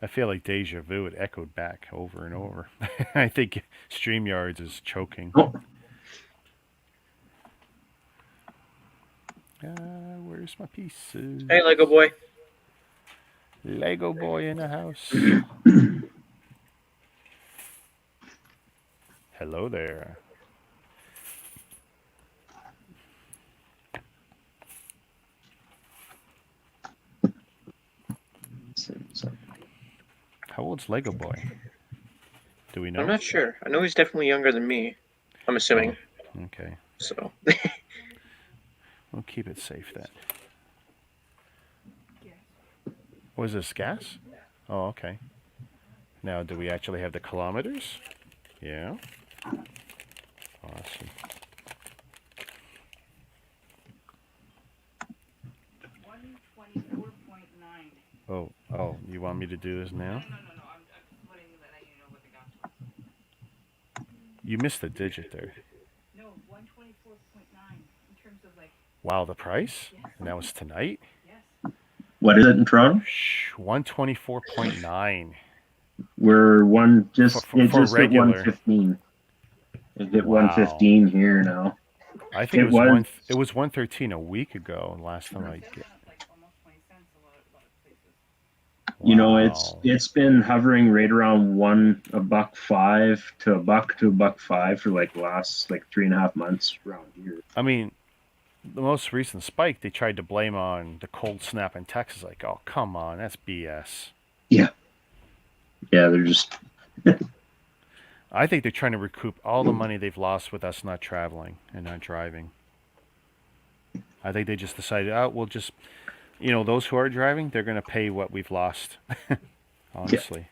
I feel like deja vu. It echoed back over and over. I think StreamYards is choking. Oh, Where's my pieces? Hey, Lego boy. Lego boy in the house. Hello there. How old's Lego boy? Do we know? I'm not sure. I know he's definitely younger than me. I'm assuming. Oh, okay. So. We'll keep it safe then. Was this gas? Oh, okay. Now, do we actually have the kilometers? Yeah. Awesome. 124.9. Oh, you want me to do this now? No. I'm just letting you know what the gas was. You missed a digit there. No, 124.9 in terms of, like. Wow, the price? Yes. And that was tonight? Yes. What is it in Toronto? 124.9 We're one just for it just hit regular. 115. It hit Wow. 115 here now. I think it was 113 a week ago. Last time I get. Like almost 20 cents a lot of places. You know, Wow. it's been hovering right around $1.05 to $1.05 for like the last like 3.5 months around here. I mean, the most recent spike they tried to blame on the cold snap in Texas. Like, oh come on, that's BS. Yeah, they're just I think they're trying to recoup all the money they've lost with us not traveling and not driving. I think they just decided, oh, we'll just, those who are driving, they're going to pay what we've lost. Honestly.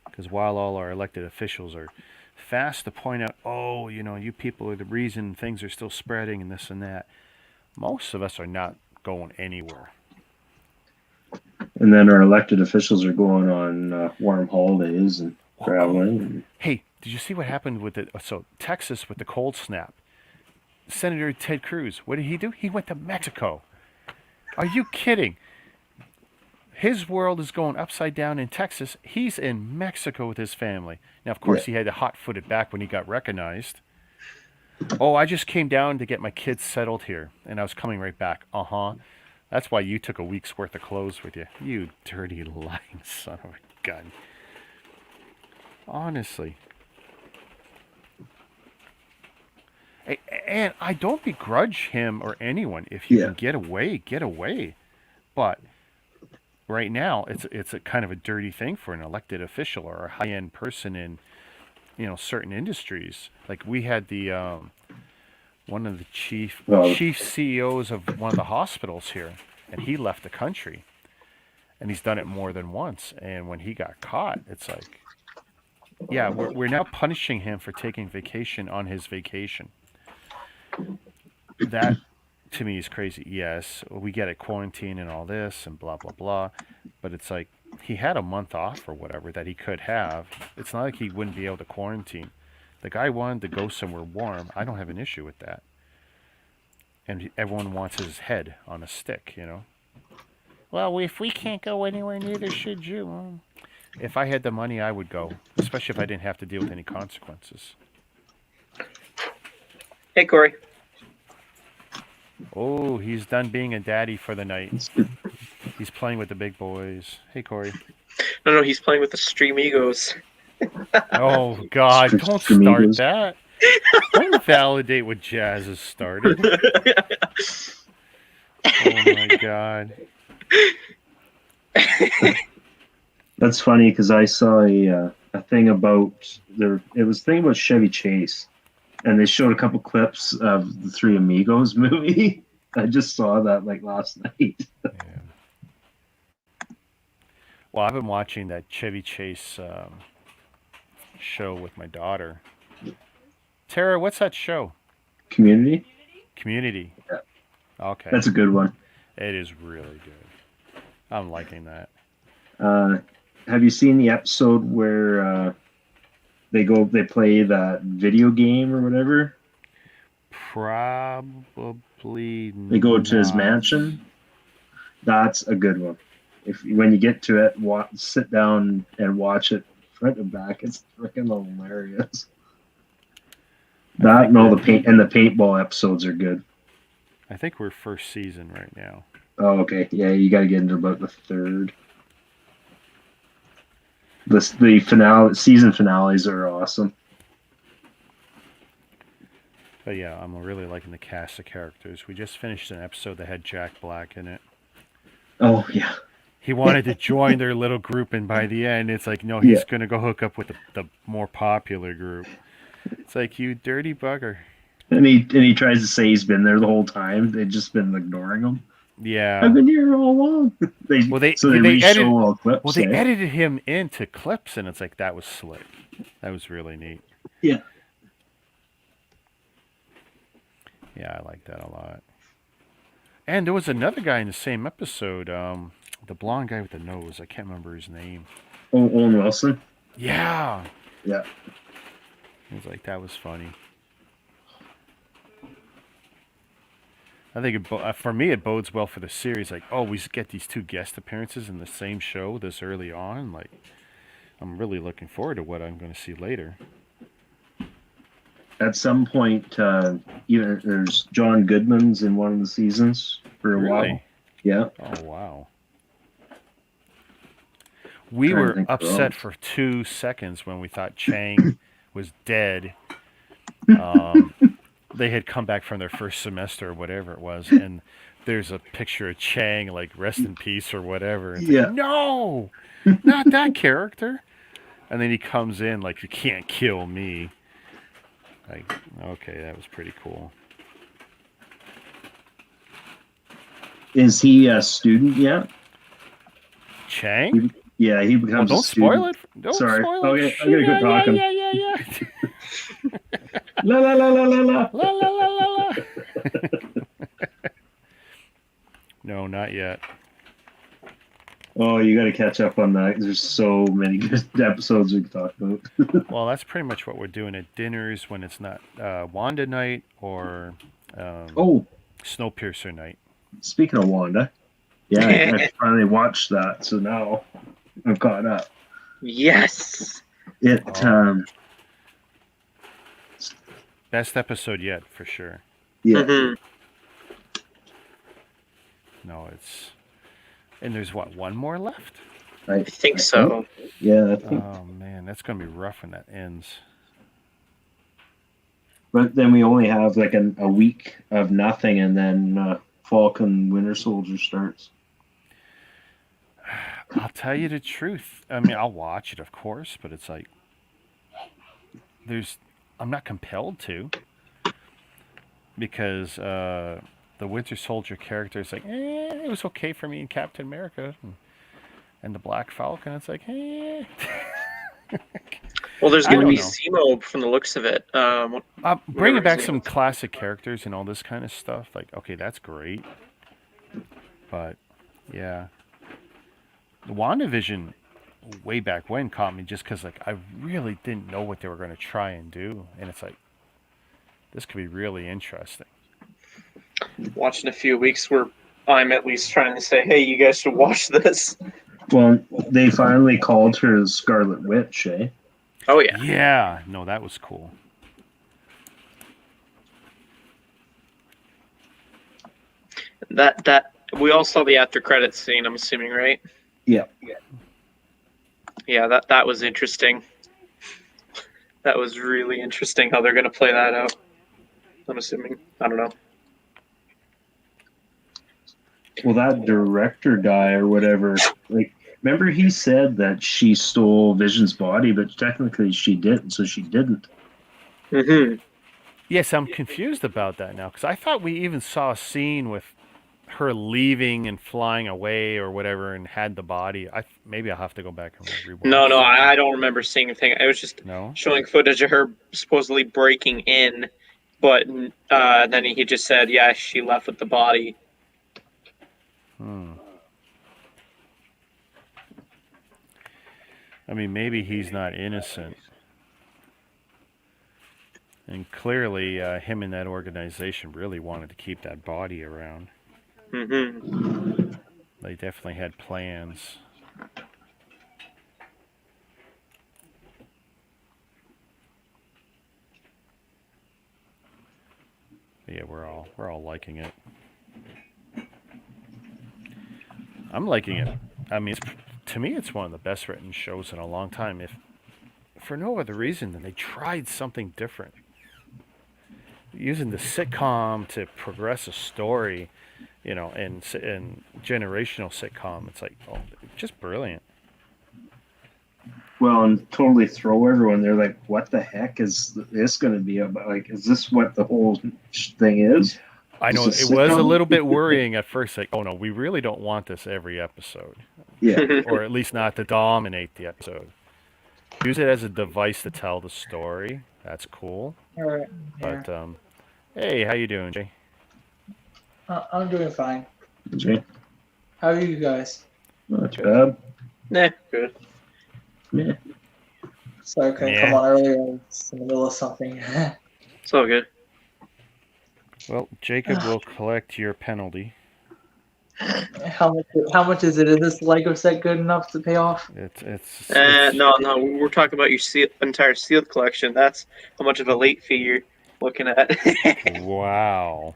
Because while all our elected officials are fast to point out, oh, you people are the reason things are still spreading and this and that, most of us are not going anywhere. and then our elected officials are going on warm holidays and traveling. Hey, did you see what happened with Texas with the cold snap? Senator Ted Cruz, what did he do? He went to Mexico. Are you kidding? His world is going upside down in Texas. He's in Mexico with his family. Now, of course, he had to hot-foot it back when he got recognized. Oh, I just came down to get my kids settled here, and I was coming right back. That's why you took a week's worth of clothes with you. You dirty, lying son of a gun. Honestly. And I don't begrudge him or anyone. If you can get away. But right now, it's a kind of a dirty thing for an elected official or a high-end person in, certain industries. Like we had the one of the chief CEOs of one of the hospitals here, and he left the country, and he's done it more than once. And when he got caught, it's like, yeah, we're now punishing him for taking vacation on his vacation. That to me is crazy. Yes, we get it, quarantine and all this and blah blah blah, but it's like he had a month off or whatever that he could have. It's not like he wouldn't be able to quarantine. The guy wanted to go somewhere warm. I don't have an issue with that. And everyone wants his head on a stick, Well, if we can't go anywhere, neither should you. If I had the money, I would go, especially if I didn't have to deal with any consequences. Hey, Corey. Oh, he's done being a daddy for the night. He's playing with the big boys. Hey, Corey. No, he's playing with the Stream Egos. Oh, God, don't start that. Don't validate what Jazz has started. Oh, my God. That's funny because I saw a thing about it was a thing about Chevy Chase, and they showed a couple clips of the Three Amigos movie. I just saw that like last night. Yeah. Well, I've been watching that Chevy Chase show with my daughter. Tara, what's that show? Community? Community. Yeah. Okay. That's a good one. It is really good. I'm liking that. Have you seen the episode where they play that video game or whatever? Probably. They go to his mansion. That's a good one. When you get to it, sit down and watch it front and back. It's freaking hilarious. That and all the paintball episodes are good. I think we're first season right now. Oh, okay. Yeah, you got to get into about the third. The season finales are awesome. But yeah, I'm really liking the cast of characters. We just finished an episode that had Jack Black in it. Oh, yeah. He wanted to join their little group, and by the end, it's like, no, he's going to go hook up with the more popular group. It's like, you dirty bugger. And he tries to say he's been there the whole time. They've just been ignoring him. Yeah. I've been here all along. They edited him into clips, and it's like, that was slick. That was really neat. Yeah. Yeah, I like that a lot. And there was another guy in the same episode, the blonde guy with the nose. I can't remember his name. Oh, Owen Wilson? Yeah. Yeah. It was like, that was funny. I think for me it bodes well for the series. Like, oh, we get these 2 guest appearances in the same show this early on. Like, I'm really looking forward to what I'm going to see later. At some point, there's John Goodman's in one of the seasons for a while. Really? Yeah. Oh wow. We Trying to were think of upset those. for 2 seconds when we thought Chang was dead. They had come back from their first semester or whatever it was, and there's a picture of Chang, like, rest in peace or whatever. It's Yeah. like, no, not that character. And then he comes in like, you can't kill me. Like, okay, that was pretty cool. Is he a student yet? Chang? Yeah, he Well, becomes don't a student. spoil it. Don't Sorry. spoil Okay, it. I'm gonna quit talking. Yeah. La la la la la la. La la la la la. No, not yet. Oh, you got to catch up on that. There's so many good episodes we can talk about. Well, that's pretty much what we're doing at dinners when it's not Wanda night or Oh, Snowpiercer night. speaking of Wanda, yeah, I finally watched that, so now I'm caught up. Yes. It Best episode yet, for sure. yeah. Mhm. No, it's... And there's, what, 1 more left? I think so. Yeah, I think. Oh, man, that's going to be rough when that ends. But then we only have like a week of nothing, and then Falcon Winter Soldier starts. I'll tell you the truth. I mean, I'll watch it, of course, but it's like... I'm not compelled to. Because the Winter Soldier character is like, it was okay for me in Captain America. And the Black Falcon, it's like, Well, there's I going to don't be know. Zemo from the looks of it. Bringing back Zemo. some classic characters and all this kind of stuff, like, okay, that's great. But, yeah. The WandaVision, way back when, caught me just because, like, I really didn't know what they were going to try and do. And it's like, this could be really interesting. Watch in a few weeks where I'm at least trying to say, hey, you guys should watch this. Well, they finally called her Scarlet Witch, eh? Oh, yeah. Yeah, no, that was cool. That we all saw the after credits scene, I'm assuming, right? Yeah. Yeah, that was interesting. That was really interesting how they're going to play that out. I'm assuming. I don't know. Well, that director guy or whatever, like, remember he said that she stole Vision's body, but technically she didn't, so she didn't. Mm-hmm. Yes, I'm confused about that now, because I thought we even saw a scene with her leaving and flying away or whatever and had the body. Maybe I'll have to go back and rewatch. No, I don't remember seeing anything. It was just No? showing footage of her supposedly breaking in, but then he just said, yeah, she left with the body. I mean, maybe he's not innocent. And clearly, him and that organization really wanted to keep that body around. Mm-hmm. They definitely had plans. But yeah, we're all liking it. I'm liking it. I mean, to me, it's one of the best written shows in a long time. If for no other reason than they tried something different, using the sitcom to progress a story, you know, and generational sitcom. It's like, oh, just brilliant. Well, and totally throw everyone. They're like, what the heck is this going to be about? Like, is this what the whole thing is? I know it Is was this a a sitcom? little bit worrying at first, like, oh no, we really don't want this every episode. Yeah. Or at least not to dominate the episode. Use it as a device to tell the story. That's cool. All right. But hey, how you doing, Jay? I'm doing fine. Okay. How are you guys? Not too bad. Nah, good. Yeah. Sorry I couldn't Yeah. come on earlier. I was in the middle of something. It's all good. Well, Jacob will collect your penalty. How much is it? Is this Lego set good enough to pay off? It's No, we're talking about your entire sealed collection. That's how much of a late fee you're looking at. wow.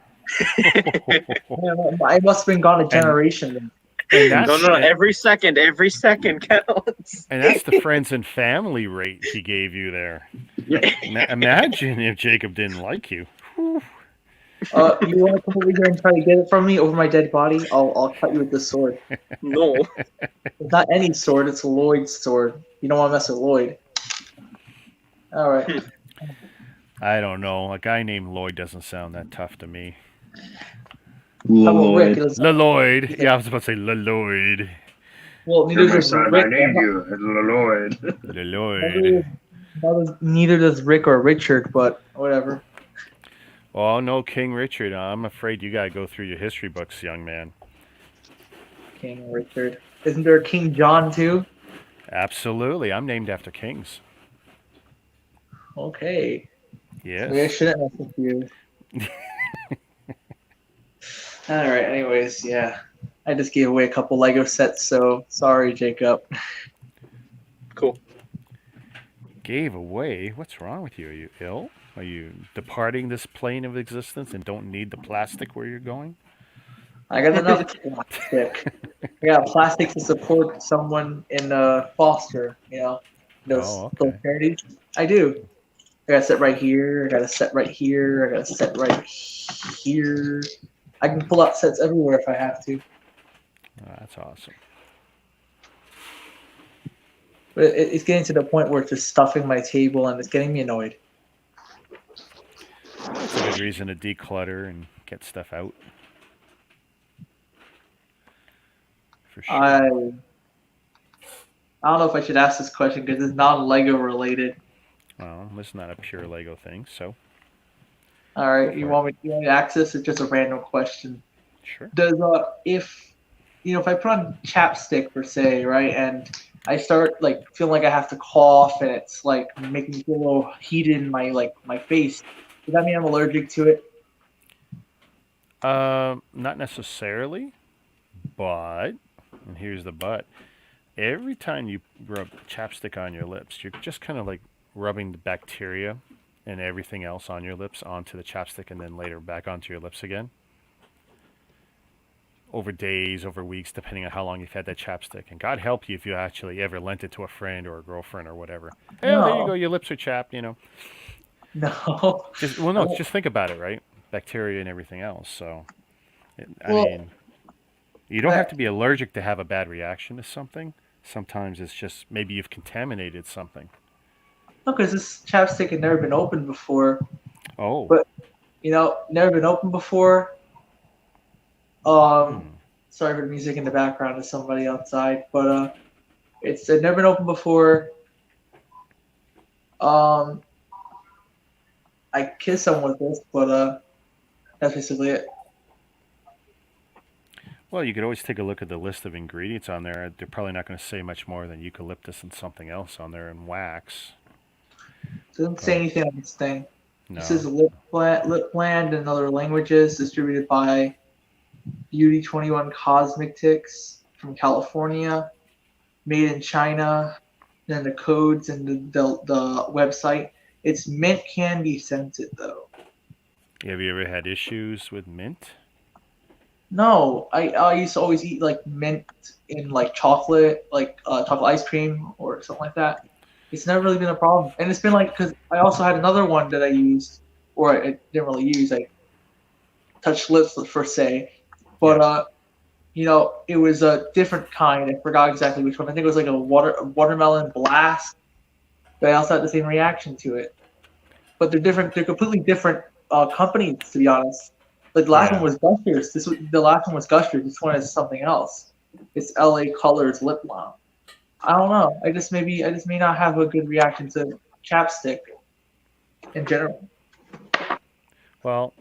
I must have been gone a generation. Then. And no, that's every second counts. and that's the friends and family rate he gave you there. Yeah. Imagine if Jacob didn't like you. Whew. You want to come over here and try to get it from me over my dead body? I'll cut you with this sword. No. It's not any sword. It's Lloyd's sword. You don't want to mess with Lloyd. All right. I don't know. A guy named Lloyd doesn't sound that tough to me. How about Rick? Lloyd. Yeah, I was about to say Lloyd. Well, neither You're my does son. Rick. I named you Lloyd. Lloyd. Neither does Rick or Richard, but whatever. Oh, no, King Richard. I'm afraid you gotta go through your history books, young man. King Richard. Isn't there a King John too? Absolutely. I'm named after kings. Okay. Yes. Maybe I shouldn't mess with you. All right. Anyways, yeah. I just gave away a couple Lego sets, so sorry, Jacob. Cool. Gave away? What's wrong with you? Are you ill? Are you departing this plane of existence and don't need the plastic where you're going? I got enough plastic. I got plastic to support someone in foster, those charities. I do. I got a set right here. I got a set right here. I got a set right here. I can pull out sets everywhere if I have to. Oh, that's awesome. But it's getting to the point where it's just stuffing my table and it's getting me annoyed. That's a good reason to declutter and get stuff out. For sure. I don't know if I should ask this question because it's non-Lego related. Well, this is not a pure Lego thing, so. All right, you want me to ask this or just a random question? Sure. Does if I put on chapstick per se, right, and I start like feeling like I have to cough and it's like making me feel a little heated in my face, does that mean I'm allergic to it? Not necessarily, but, and here's the but, every time you rub chapstick on your lips, you're just kind of like rubbing the bacteria and everything else on your lips onto the chapstick and then later back onto your lips again. Over days, over weeks, depending on how long you've had that chapstick. And God help you if you actually ever lent it to a friend or a girlfriend or whatever. Hey, No. there you go, your lips are chapped, No. Just think about it, right? Bacteria and everything else. So, I mean, you don't have to be allergic to have a bad reaction to something. Sometimes it's just maybe you've contaminated something. No, because this chapstick had never been opened before. Oh. But, never been opened before. Sorry for the music in the background of somebody outside, but it's never been opened before. I kissed someone with this, but that's basically it. Well, you could always take a look at the list of ingredients on there. They're probably not going to say much more than eucalyptus and something else on there and wax. Doesn't say anything on this thing. No. This is lip land in other languages, distributed by Beauty21 Cosmetics from California, made in China. Then the codes and the website. It's mint candy scented though. Have you ever had issues with mint? No, I used to always eat like mint in like chocolate, like chocolate ice cream or something like that. It's never really been a problem, and it's been like because I also had another one that I used, or I didn't really use. I touched lips per se, but it was a different kind. I forgot exactly which one. I think it was like a watermelon blast. But I also had the same reaction to it. But they're different. They're completely different companies, to be honest. Like the last one was Gushers. The last one was Gushers. This one is something else. It's LA Colors Lip Balm. I don't know. I just may not have a good reaction to chapstick in general. Well,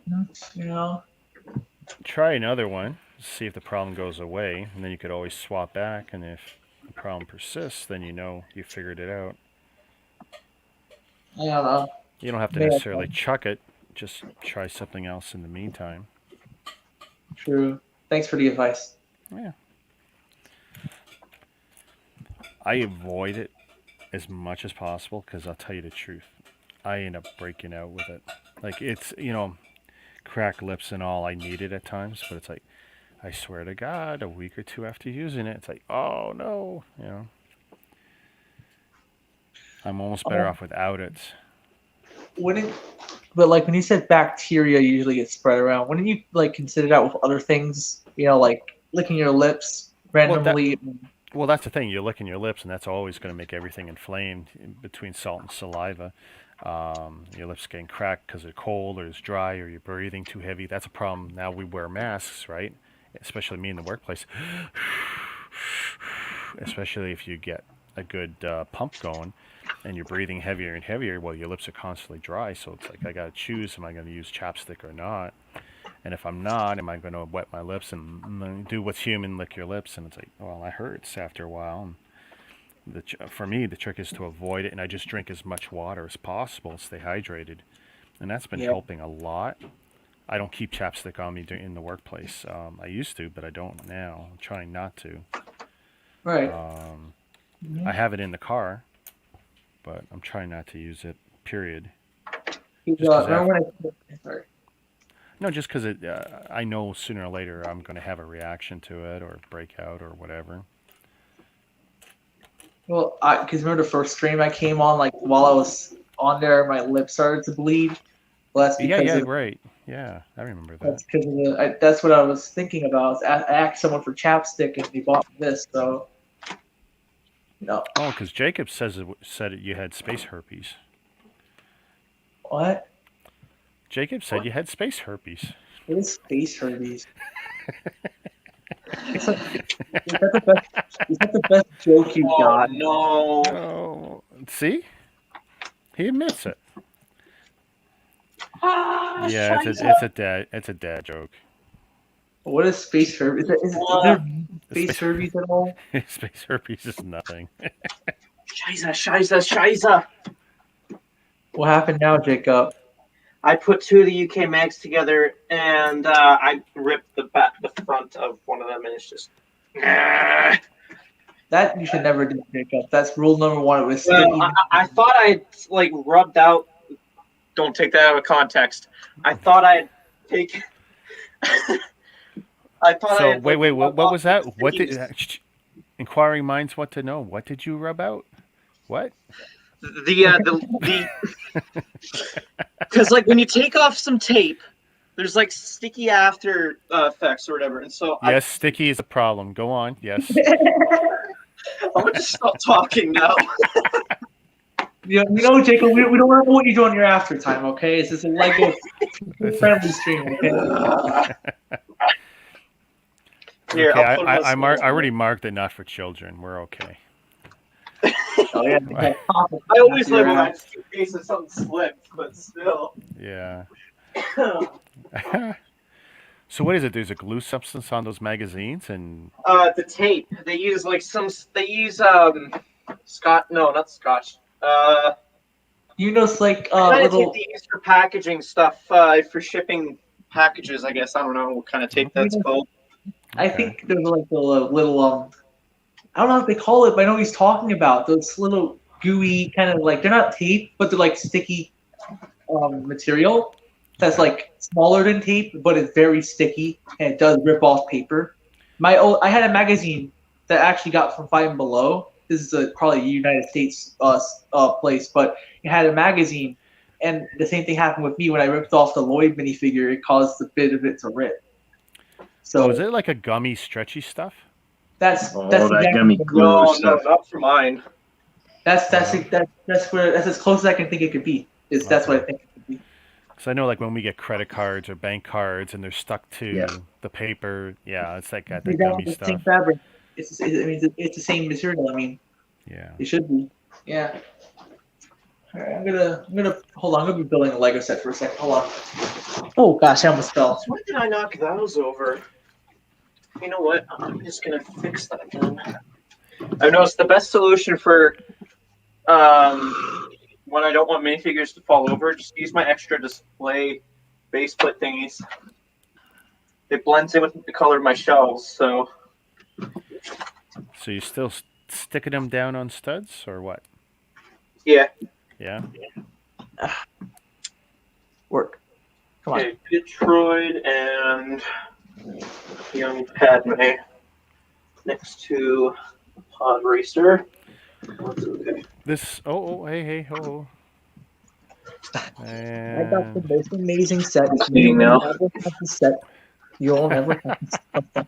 try another one. See if the problem goes away, and then you could always swap back. And if the problem persists, then you figured it out. I don't know. You don't have to necessarily chuck it. just try something else in the meantime. True. Thanks for the advice. Yeah. I avoid it as much as possible because I'll tell you the truth. I end up breaking out with it. Like it's, cracked lips and all. I need it at times, but it's like, I swear to God, a week or two after using it, it's like, oh no, I'm almost better off without it. Wouldn't, but like when you said bacteria usually get spread around, wouldn't you like consider that with other things? Like licking your lips randomly. Well, that's the thing. You're licking your lips, and that's always going to make everything inflamed between salt and saliva. Your lips getting cracked because they're cold or it's dry or you're breathing too heavy. That's a problem. Now we wear masks, right? Especially me in the workplace. Especially if you get a good pump going and you're breathing heavier and heavier, well, your lips are constantly dry. So it's like I got to choose, am I going to use chapstick or not? And if I'm not, am I going to wet my lips and do what's human, lick your lips? And it's like, well, that hurts after a while. And for me, the trick is to avoid it, and I just drink as much water as possible, stay hydrated. And that's been helping a lot. I don't keep chapstick on me in the workplace. I used to, but I don't now. I'm trying not to. Right. I have it in the car, but I'm trying not to use it, period. Sorry. No, just because I know sooner or later I'm going to have a reaction to it or break out or whatever. Well, because remember the first stream I came on, like while I was on there, my lips started to bleed. Well, that's because right. Yeah, I remember that. That's because that's what I was thinking about. I asked someone for chapstick and they bought this, so no. Oh, because Jacob said you had space herpes. What? Jacob said you had space herpes. What is space herpes? Is that the best joke you got? No. Oh, see? He admits it. Yeah, it's a dad joke. What is space herpes? Is there space herpes at all? Space herpes is nothing. Shiza. What happened now, Jacob? I put two of the UK mags together, and I ripped the front of one of them, and it's just. That you should never do, Jacob. That's rule number one. It was I thought I'd rubbed out. Don't take that out of context. I thought I'd take. I thought. So wait. What was that? What did inquiring minds want to know? What did you rub out? What? The because when you take off some tape, there's sticky after effects or whatever, and so yes, sticky is a problem. Go on. Yes. I'm gonna just stop talking now. Jacob, we don't know what you do on your after time, okay? It's just a Lego friendly stream, okay? Here, okay, I already marked it not for children. We're okay. Oh, yeah. I always label that just in case if something slipped, but still. Yeah. So what is it? There's a glue substance on those magazines, and the tape. They use Scotch. No, not Scotch. It's like little. Tape they use for packaging stuff for shipping packages. I guess I don't know what kind of tape that's called. I think there's the little I don't know what they call it, but I know what he's talking about. Those little gooey kind of they're not tape, but they're sticky material that's smaller than tape, but it's very sticky and it does rip off paper. I had a magazine that I actually got from Five and Below. This is probably a United States place, but it had a magazine, and the same thing happened with me when I ripped off the Lloyd minifigure. It caused a bit of it to rip. So is it like a gummy, stretchy stuff? That's that gummy glue no, stuff. No, not for mine. That's as close as I can think it could be. That's what I think it could be. So I know when we get credit cards or bank cards and they're stuck to the paper, it's that gummy stuff. Same fabric. It's the same material. It should be. Yeah. All right, I'm gonna hold on. I'm gonna be building a Lego set for a second. Hold on. Oh gosh, I almost fell. Why did I knock those over? You know what? I'm just gonna fix that again. I've noticed the best solution for when I don't want minifigures to fall over, just use my extra display base plate thingies. It blends in with the color of my shelves, so So you still sticking them down on studs or what? yeah. Yeah. Work. Come on. Okay, Detroit and young Padme next to Pod Racer. Okay. This. Oh. Hey. Oh. I got the And most amazing set. Eating You now. will never have the set. You'll never have the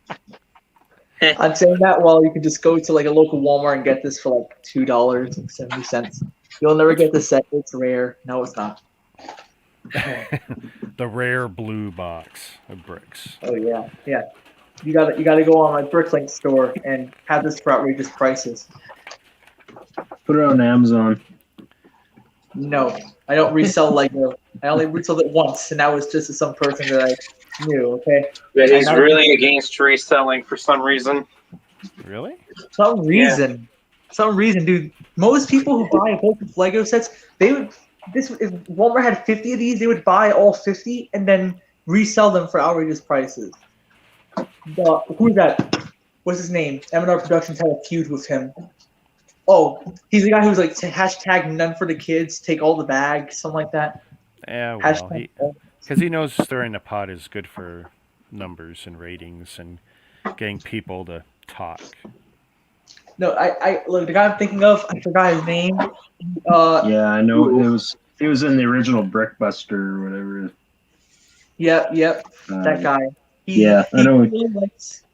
set. I'm saying that while you can just go to like a local Walmart and get this for like $2.70. You'll never get the set. It's rare. No, it's not. the rare blue box of bricks. Oh yeah, yeah. You gotta go on my Bricklink store and have this for outrageous prices. Put it on Amazon. No, I don't resell Lego. I only resold it once, and that was just to some person that I knew. Okay. Yeah, he's And I- really against reselling for some reason. Really? Some reason, dude. Most people who buy a bulk of Lego sets, they would. This if Walmart had 50 of these, they would buy all 50 and then resell them for outrageous prices. Who's that? What's his name? M&R Productions had a feud with him. Oh, he's the guy who's like hashtag none for the kids, take all the bags, something like that. Yeah. Well, Hashtag. because he knows stirring the pot is good for numbers and ratings and getting people to talk. No, I look, the guy I'm thinking of, I forgot his name. Yeah, I know he was in the original Brickbuster or whatever. Yep, that guy. Yeah, I know.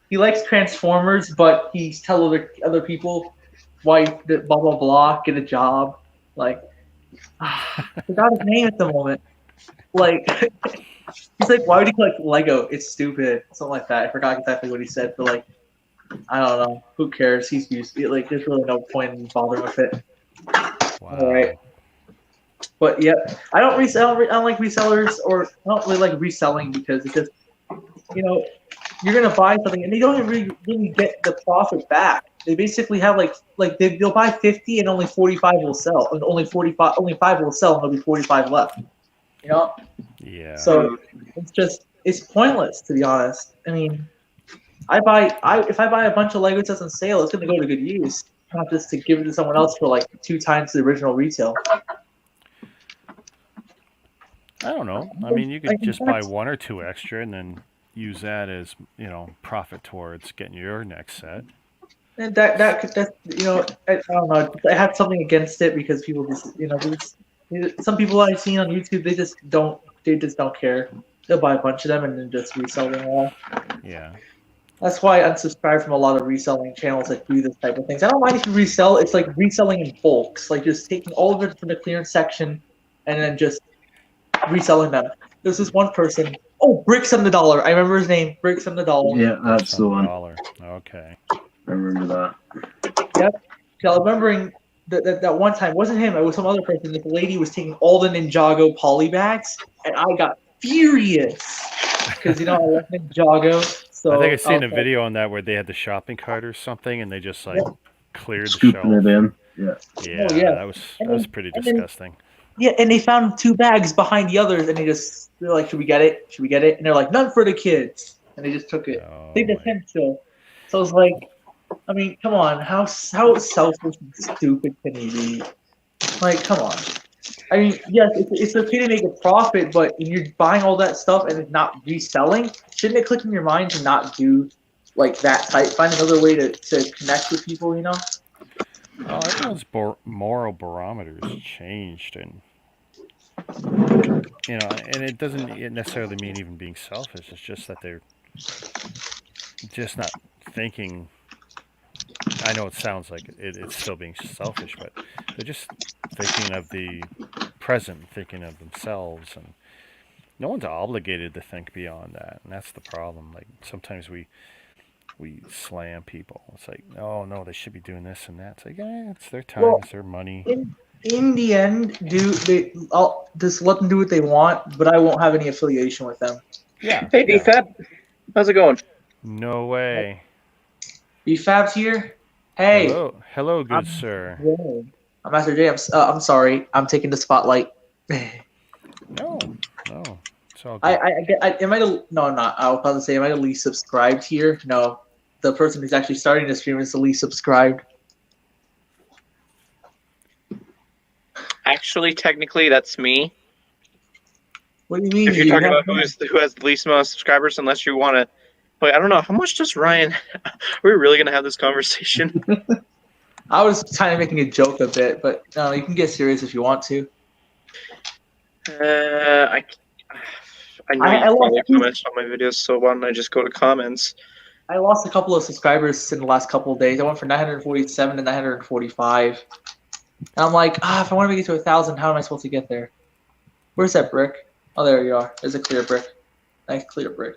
He likes Transformers, but he's tell other people why blah blah blah, get a job. Like, I forgot his name at the moment. Like, he's like, why would he collect Lego? It's stupid, something like that. I forgot exactly what he said, but like, I don't know. Who cares? He's used. Like, there's really no point in bothering with it. Wow. All right. But yeah, I don't like resellers, or I don't really like reselling because it's just, you're gonna buy something and they don't even really get the profit back. They basically have they'll buy 50 and only 45 will sell, and only 5 will sell, and there'll be 45 left. Yeah. So it's pointless, to be honest. I mean, if I buy a bunch of Lego sets on sale, it's gonna go to good use, not just to give it to someone else for like 2 times the original retail. I don't know. I mean, you could just buy 1 or 2 extra and then use that as profit towards getting your next set. And that's I don't know. I have something against it because people just some people I've seen on YouTube, they just don't care. They'll buy a bunch of them and then just resell them all. Yeah. That's why I unsubscribe from a lot of reselling channels that do this type of things. I don't mind if you resell. It's like reselling in bulks, like just taking all of it from the clearance section and then just reselling them. There's this one person. Oh, Bricks on the Dollar. I remember his name. Bricks on the Dollar. Yeah, that's the one. $1. Okay. I remember that. Yep. So I'm remembering that one time, it wasn't him, it was some other person. This lady was taking all the Ninjago poly bags, and I got furious because I love Ninjago. So I think I've seen a video on that where they had the shopping cart or something, and they just cleared the Scooping shelf. it in. Yeah. Yeah, Oh, yeah. that was pretty disgusting. Yeah, and they found 2 bags behind the others, and they're like, "Should we get it? Should we get it?" And they're like, "None for the kids," and they just took it. Oh, I think that's him still. So I was like, I mean, come on, how selfish and stupid can he be? Like, come on. I mean, yes, it's okay to make a profit, but when you're buying all that stuff and it's not reselling, shouldn't it click in your mind to not do like that type? Find another way to connect with people, Well, everyone's moral barometers changed, and and it doesn't necessarily mean even being selfish. It's just that they're just not thinking. I know it sounds like it's still being selfish, but they're just thinking of the present, thinking of themselves, and no one's obligated to think beyond that, and that's the problem. Like sometimes we slam people. It's like, oh no, they should be doing this and that. It's like, it's their time, it's their money. In the end, I'll just let them do what they want, but I won't have any affiliation with them. Yeah. Hey, DFAB. How's it going? No way. BFab's here. Hey. Hello, good sir. Good. Master J, I'm sorry. I'm taking the spotlight. No, no, it's all good. Am I the, no, I'm not. I was about to say, am I the least subscribed here? No. The person who's actually starting the stream is the least subscribed. Actually, technically, that's me. What do you mean? If you're talking about who has the least amount of subscribers, unless you want to. Wait, I don't know. How much does Ryan. Are we really going to have this conversation? I was kind of making a joke a bit, but no, you can get serious if you want to. I know I you probably lost- comments on my videos, so why don't I just go to comments? I lost a couple of subscribers in the last couple of days. I went from 947 to 945. And I'm like, if I want to make it to 1,000, how am I supposed to get there? Where's that brick? Oh, there you are. There's a clear brick. Nice clear brick.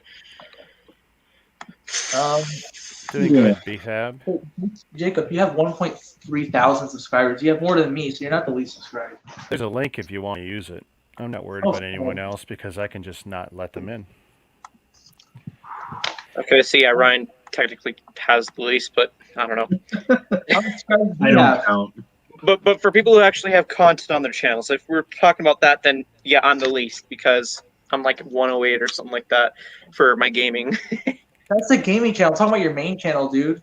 Doing good, BFab. Jacob, you have 1.3 thousand subscribers. You have more than me, so you're not the least subscribed. There's a link if you want to use it. I'm not worried about anyone else because I can just not let them in. Okay, so yeah, Ryan technically has the least, but I don't know. How many subscribers do I you don't have? count. But for people who actually have content on their channels, if we're talking about that, then yeah, I'm the least because I'm like 108 or something like that for my gaming. That's the gaming channel. I'm talking about your main channel, dude.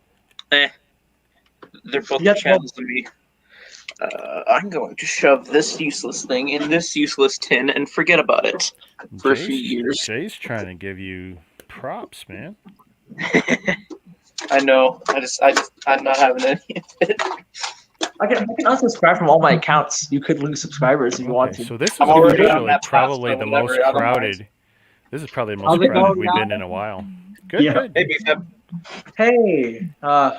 They're both Yeah, channels to me. I'm going to shove this useless thing in this useless tin and forget about it for a few years. Jay's trying to give you props, man. I know. I'm not having any of it. I can unsubscribe from all my accounts. You could lose subscribers if you want to. So this is I'm already on officially that path, probably so the whatever, most I don't mind. crowded. This is probably the How's most it crowded going, we've been guys? in a while. Good, Yeah. good. Maybe Feb. Hey, I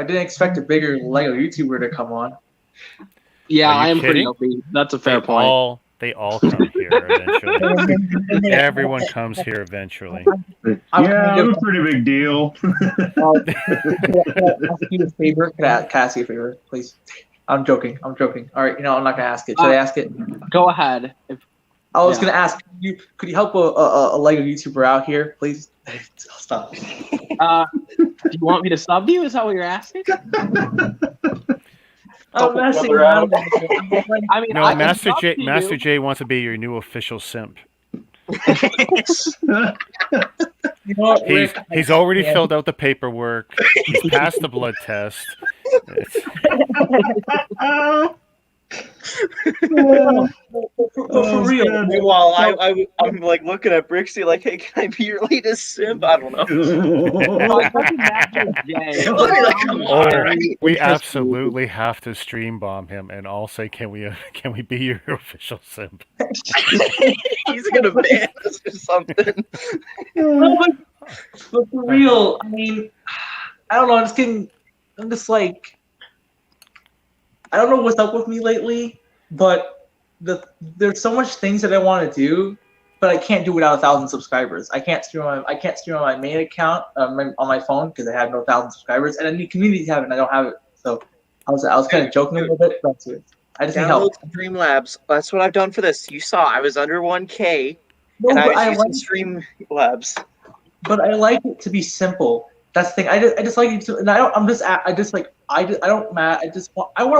didn't expect a bigger Lego YouTuber to come on. Yeah, Are you I am pretty kidding? OP. That's a fair They point. they all come here eventually. Everyone comes here eventually. Yeah, I'm a pretty big deal. Can I ask you a favor? Can I ask you a favor, please? I'm joking. All right, I'm not gonna ask it. Should I ask it? Go ahead. I was Yeah. gonna ask you. Could you help a Lego YouTuber out here, please? Stop. Do you want me to sub you? Is that what you're asking? I'm messing brother around. I mean, No, I can Master sub J. to Master you. J wants to be your new official simp. You know what, He's Rick? he's already Yeah. filled out the paperwork. He's passed the blood test. For real. God. Meanwhile, I'm like looking at Brixie like, hey, can I be your latest simp? I don't know. It doesn't matter, Jay. Like, come Oh, on, right? we absolutely have to stream bomb him and all say, can we be your official simp? He's gonna ban us or something. No, but for real, I mean, I don't know. I'm just like, I don't know what's up with me lately, but there's so much things that I want to do, but I can't do without 1,000 subscribers. I can't stream on my main account on my phone because I have no 1,000 subscribers, and I need community tab and I don't have it. So I was kind of joking a little bit, but I just need help. Download Streamlabs. That's what I've done for this. You saw I was under 1K, No, and I but I was using Streamlabs. But I like it to be simple. That's the thing. I just like it to, and I don't want a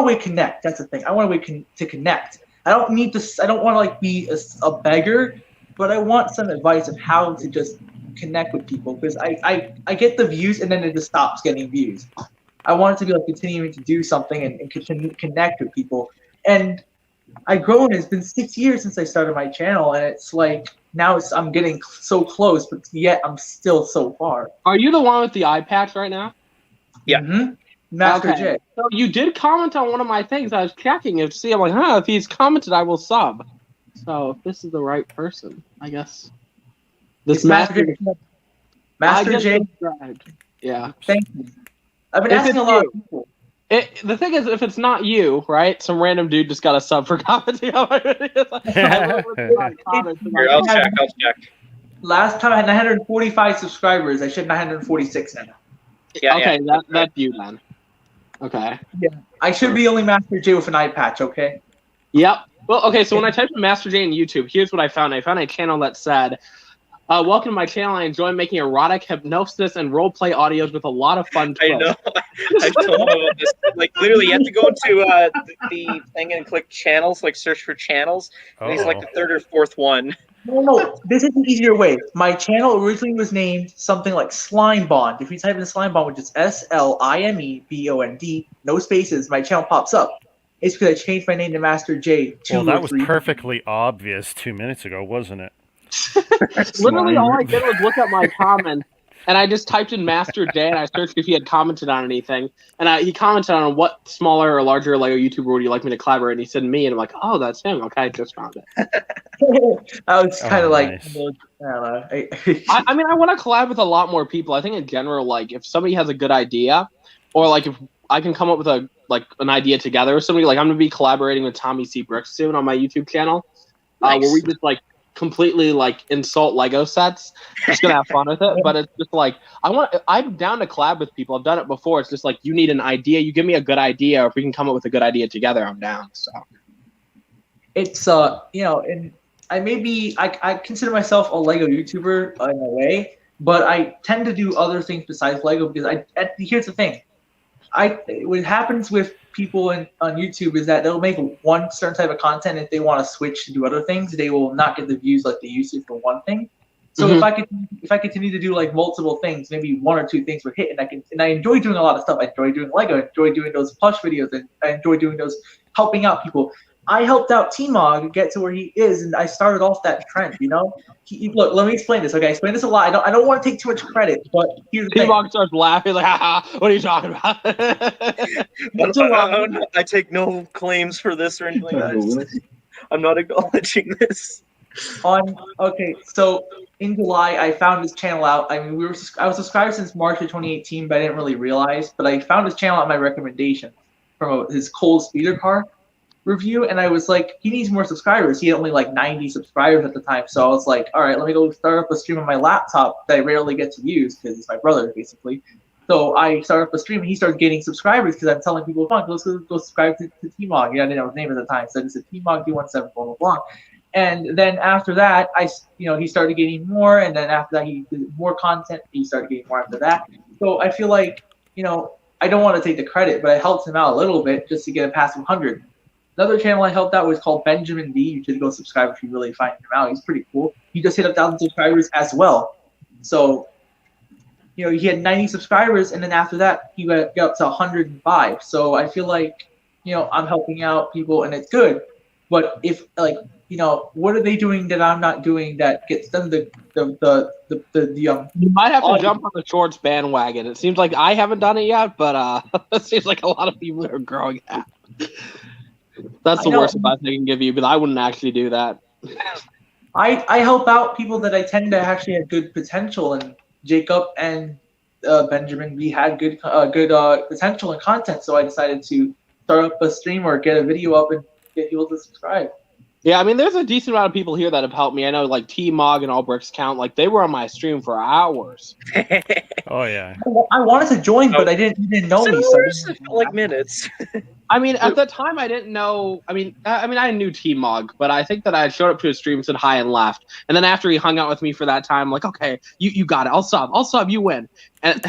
way to connect. That's the thing. I want a way to connect. I don't want to like be a beggar, but I want some advice of how to just connect with people because I get the views and then it just stops getting views. I want it to be like continuing to do something and connect with people. And I've grown. It's been 6 years since I started my channel, and it's like now I'm getting so close, but yet I'm still so far. Are you the one with the eye patch right now? Yeah. Mm-hmm. Master Okay. J. So you did comment on one of my things. I was checking it to see. I'm like, if he's commented, I will sub. So if this is the right person, I guess. This It's Master J. I Master just J. subscribed. Yeah. Thank you. I've been If asking a it's lot you. of people. The thing is, if it's not you, right? Some random dude just got a sub for commenting on my videos. Here, I'll check. Last time I had 945 subscribers. I should have 946 now. Yeah, Okay, yeah. that's you then. Okay. I should be only Master J with an eye patch, okay? Yep. Well, okay, so when I typed in Master J in YouTube, here's what I found. I found a channel that said, Welcome to my channel. I enjoy making erotic hypnosis and roleplay audios with a lot of fun I twists. know. I told him about this. Like, literally, you have to go to the thing and click channels, like search for channels. And he's like Uh-oh. the third or fourth one. No, this is an easier way. My channel originally was named something like Slime Bond. If you type in Slime Bond, which is SLIMEBOND, no spaces, my channel pops up. It's because I changed my name to Master J 2 Well, that or was 3. perfectly obvious 2 minutes ago, wasn't it? Literally, all I did was look at my comments, and I just typed in Master J, and I searched if he had commented on anything. And he commented on what smaller or larger Lego YouTuber would you like me to collaborate, and he said me, and I'm like, oh, that's him. Okay, I just found it. I was kind of like, nice. I don't know. I mean, I want to collab with a lot more people. I think in general, like, if somebody has a good idea, or like if I can come up with an idea together with somebody, like I'm gonna be collaborating with Tommy C. Brooks soon on my YouTube channel, Nice. where we just like completely like insult Lego sets. Just gonna have fun with it, but it's just like I'm down to collab with people. I've done it before. It's just like you need an idea, you give me a good idea, or if we can come up with a good idea together, I'm down. So It's and I consider myself a Lego YouTuber in a way, but I tend to do other things besides Lego because here's the thing. What happens with people on YouTube is that they'll make one certain type of content. If they want to switch to do other things, they will not get the views like they used to for one thing. So if I continue to do like multiple things, maybe one or two things were hit, and I enjoy doing a lot of stuff. I enjoy doing Lego. I enjoy doing those plush videos, and I enjoy doing those helping out people. I helped out T-Mog get to where he is, and I started off that trend. Look, let me explain this. Okay, I explain this a lot. I don't want to take too much credit, but here's the thing. T-Mog starts laughing like, haha, what are you talking about? I take no claims for this or anything like that. I'm not acknowledging this. So in July, I found his channel out. I mean, I was subscribed since March of 2018, but I didn't really realize. But I found his channel at my recommendation from his Cold Speeder car review, and I was like, he needs more subscribers. He had only like 90 subscribers at the time, so I was like, all right, let me go start up a stream on my laptop that I rarely get to use because it's my brother basically. So I started up a stream, and he started getting subscribers because I'm telling people, come on, go subscribe to T-Mog. I didn't know his name at the time, so I just said T-Mog D17 blah blah blah. And then after that, he started getting more, and then after that, he did more content. He started getting more after that. So I feel like, I don't want to take the credit, but I helped him out a little bit just to get him past 100. Another channel I helped out was called Benjamin V. You should go subscribe if you really find him out. He's pretty cool. He just hit 1,000 subscribers as well. So, he had 90 subscribers, and then after that, he got up to 105. So I feel like, I'm helping out people, and it's good. But if what are they doing that I'm not doing that gets them the You might have to jump on the shorts bandwagon. It seems like I haven't done it yet, but it seems like a lot of people are growing up. That's the worst advice I can give you, but I wouldn't actually do that. I help out people that I tend to actually have good potential, and Jacob and Benjamin V had good potential and content, so I decided to start up a stream or get a video up and get people to subscribe. Yeah, I mean, there's a decent amount of people here that have helped me. I know, like, T-Mog and All Bricks Count, like, they were on my stream for hours. Oh, yeah. I wanted to join, but you didn't know me. So like minutes. I mean, at the time, I didn't know. I knew T-Mog, but I think that I showed up to his stream, said hi, and left. And then after he hung out with me for that time, like, okay, you got it. I'll sub, you win. And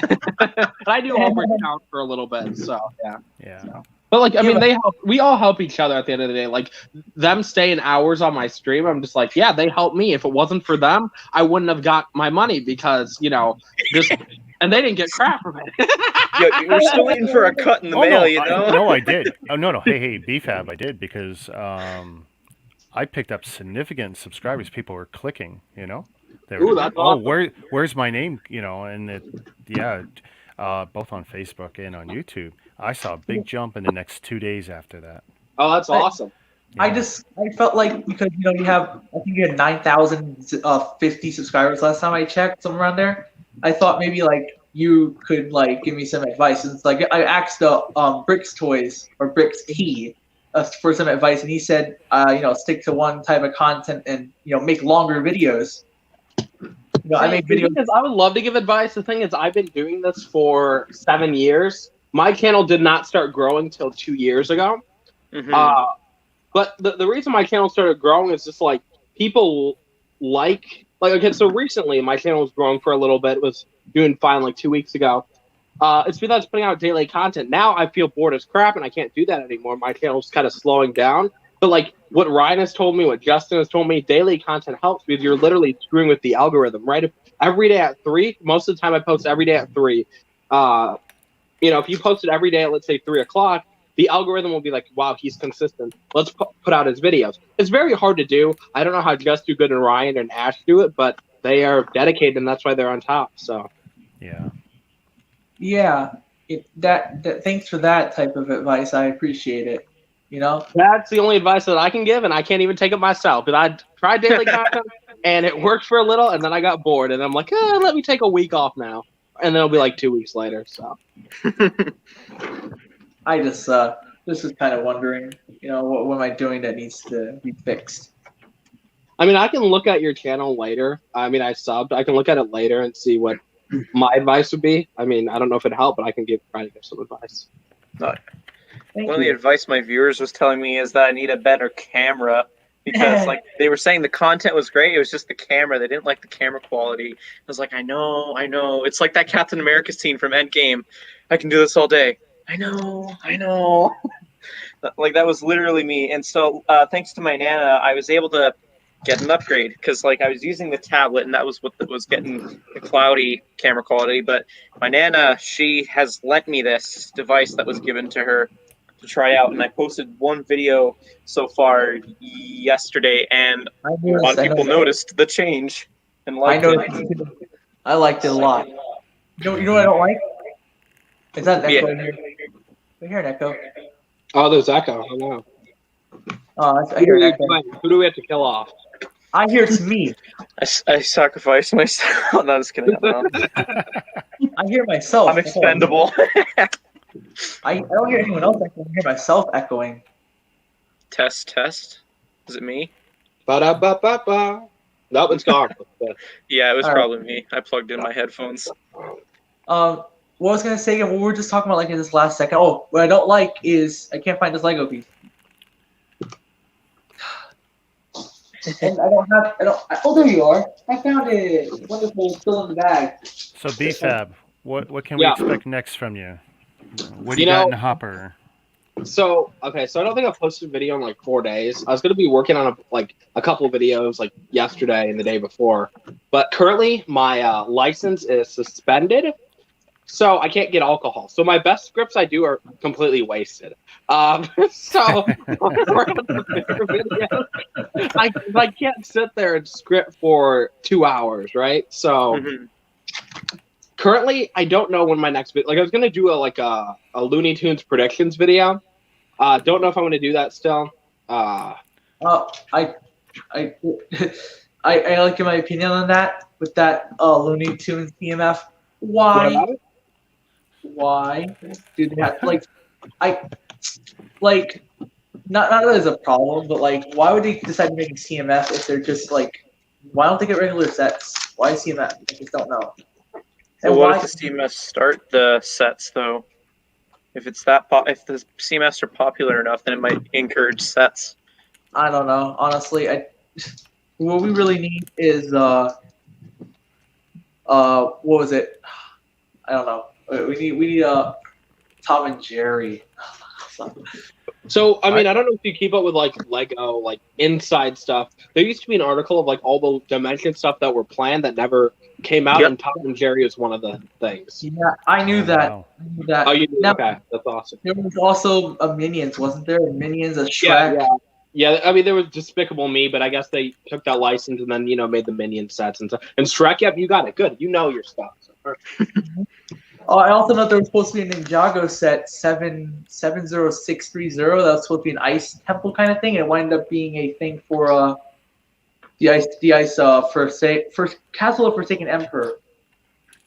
I knew All Bricks Count for a little bit, so, yeah. Yeah. So. But, like, I mean, we all help each other at the end of the day. Like, them staying hours on my stream, I'm just like, yeah, they helped me. If it wasn't for them, I wouldn't have got my money because, and they didn't get crap from it. You're still waiting for a cut in the mail, No, I did. Oh, no. Hey, BFAB, I did because I picked up significant subscribers. People were clicking, They were, Ooh, that's awesome. Where's my name, and both on Facebook and on YouTube. I saw a big jump in the next 2 days after that. Oh, that's awesome. Yeah. I felt like because you have, I think you had 9,050 subscribers last time I checked, somewhere around there. I thought maybe like you could like give me some advice. And it's like I asked Bricks Toys or Bricks T for some advice, and he said stick to one type of content and make longer videos. I make videos. I would love to give advice. The thing is, I've been doing this for 7 years. My channel did not start growing till 2 years ago. Mm-hmm. But the reason my channel started growing is just like people like like, okay, so recently my channel was growing for a little bit, was doing fine like 2 weeks ago. It's because I was putting out daily content. Now I feel bored as crap and I can't do that anymore. My channel's kind of slowing down. But like what Ryan has told me, what Justin has told me, daily content helps because you're literally screwing with the algorithm, right? If every day at 3, most of the time I post every day at 3. If you posted every day at, let's say, 3 o'clock, the algorithm will be like, wow, he's consistent. Let's put out his videos. It's very hard to do. I don't know how Just Do Good and Ryan and Ash do it, but they are dedicated, and that's why they're on top. So, Yeah. Yeah, thanks for that type of advice. I appreciate it. That's the only advice that I can give, and I can't even take it myself. Because I tried daily content, and it worked for a little, and then I got bored, and I'm like, let me take a week off now. And then it'll be like 2 weeks later. So I just was kind of wondering, what am I doing that needs to be fixed? I mean, I can look at your channel later. I mean, I subbed. I can look at it later and see what my advice would be. I mean, I don't know if it'd help, but I can try to give some advice. One of the advice my viewers was telling me is that I need a better camera because like they were saying the content was great. It was just the camera. They didn't like the camera quality. I was like, I know. It's like that Captain America scene from Endgame. I can do this all day. I know. Like that was literally me. And so thanks to my Nana, I was able to get an upgrade because like I was using the tablet and that was what was getting the cloudy camera quality. But my Nana, she has lent me this device that was given to her to try out, and I posted one video so far yesterday, and a lot of people noticed the change and liked it. I liked it a lot. You know what I don't like? Is that an echo in here? I hear an echo. Oh, there's echo. Oh, wow. I hear an echo. Who do we have to kill off? I hear it's me. I sacrificed myself. No, just kidding. I hear myself. I'm expendable. I don't hear anyone else echoing. I hear myself echoing. Test. Is it me? Ba-da-ba-ba-ba. Nope, it's gone. Yeah, it was probably me. I plugged in my headphones. What I was gonna say again, what we were just talking about like in this last second. Oh, what I don't like is I can't find this Lego piece. And oh, there you are. I found it. Wonderful, still in the bag. So BFAB, what can we expect next from you? What do you got in the hopper? So I don't think I've posted a video in like 4 days. I was going to be working on a couple of videos like yesterday and the day before, but currently my license is suspended, so I can't get alcohol. So my best scripts I do are completely wasted. So I can't sit there and script for 2 hours, right? So. Currently, I don't know when my next video. Like, I was gonna do a Looney Tunes predictions video. Don't know if I'm gonna do that still. I like my opinion on that with that Looney Tunes EMF. Why? Why do they have not that it's a problem, but like why would they decide to make a CMF if they're just like why don't they get regular sets? Why CMF? I just don't know. And what if the CMFs start the sets though? If it's if the CMFs are popular enough, then it might encourage sets. I don't know. Honestly, what we really need is what was it? I don't know. We need Tom and Jerry. So I mean, I don't know if you keep up with like Lego, like inside stuff. There used to be an article of like all the dimension stuff that were planned that never came out, and Tom and Jerry is one of the things. Yeah, I knew that. Wow. I knew that. Oh, you knew? Now, Okay, that's awesome. there was also a Minions, wasn't there? Minions, a Shrek. Yeah. I mean, there was Despicable Me, but I guess they took that license and then made the Minion sets and stuff. And Shrek, yep, you got it. Good, you know your stuff. Oh, I also know there was supposed to be a Ninjago set 70630. That was supposed to be an ice temple kind of thing. It wound up being a thing for the ice first Castle of Forsaken Emperor.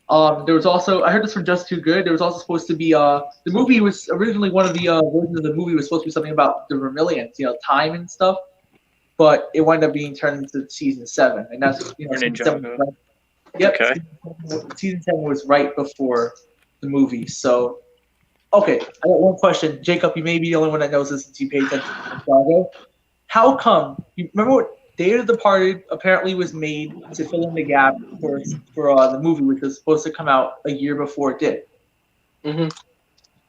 There was also, I heard this from Just Too Good. There was also supposed to be the movie was originally one of the versions of the movie was supposed to be something about the Vermilions, time and stuff, but it wound up being turned into season 7, and that's season 7. Yep. Okay. Season 7 was right before the movie. So, okay, I got one question. Jacob, you may be the only one that knows this since you paid attention to Chicago. How come, you remember what Day of the Departed apparently was made to fill in the gap for the movie, which was supposed to come out a year before it did. Mhm.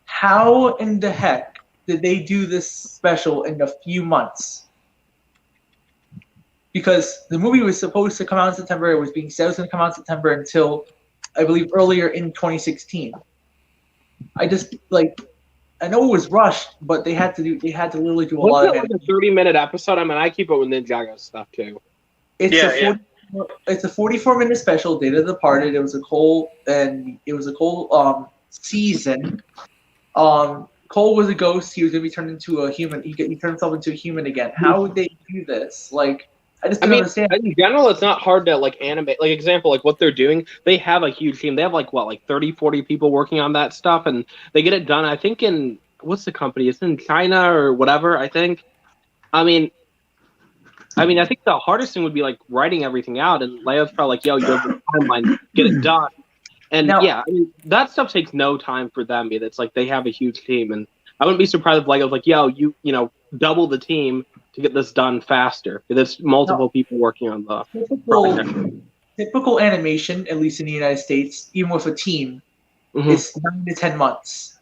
How in the heck did they do this special in a few months? Because the movie was supposed to come out in September. It was being said it was going to come out in September until, I believe, earlier in 2016. I know it was rushed, but they had to literally do a lot Wasn't of it like it. a 30-minute episode? I mean, I keep up with Ninjago stuff too. It's Yeah, it's a 44-minute special. Day of the Departed. It was a Cole season. Cole was a ghost. He was gonna be turned into a human. He turned himself into a human again. How would they do this? Like, I just I don't mean, understand. in general, it's not hard to like animate. Like example, like what they're doing, they have a huge team. They have like 30, 40 people working on that stuff, and they get it done. I think in what's the company? It's in China or whatever. I think. I mean, I think the hardest thing would be like writing everything out, and Leo's probably like, "Yo, you have the timeline, get it done." And Now- yeah, I mean, that stuff takes no time for them. It's like they have a huge team, and I wouldn't be surprised if Lego's like, "Yo, you double the team to get this done faster." There's multiple people working on the project. Typical animation, at least in the United States, even with a team, Mhm. is 9 to 10 months.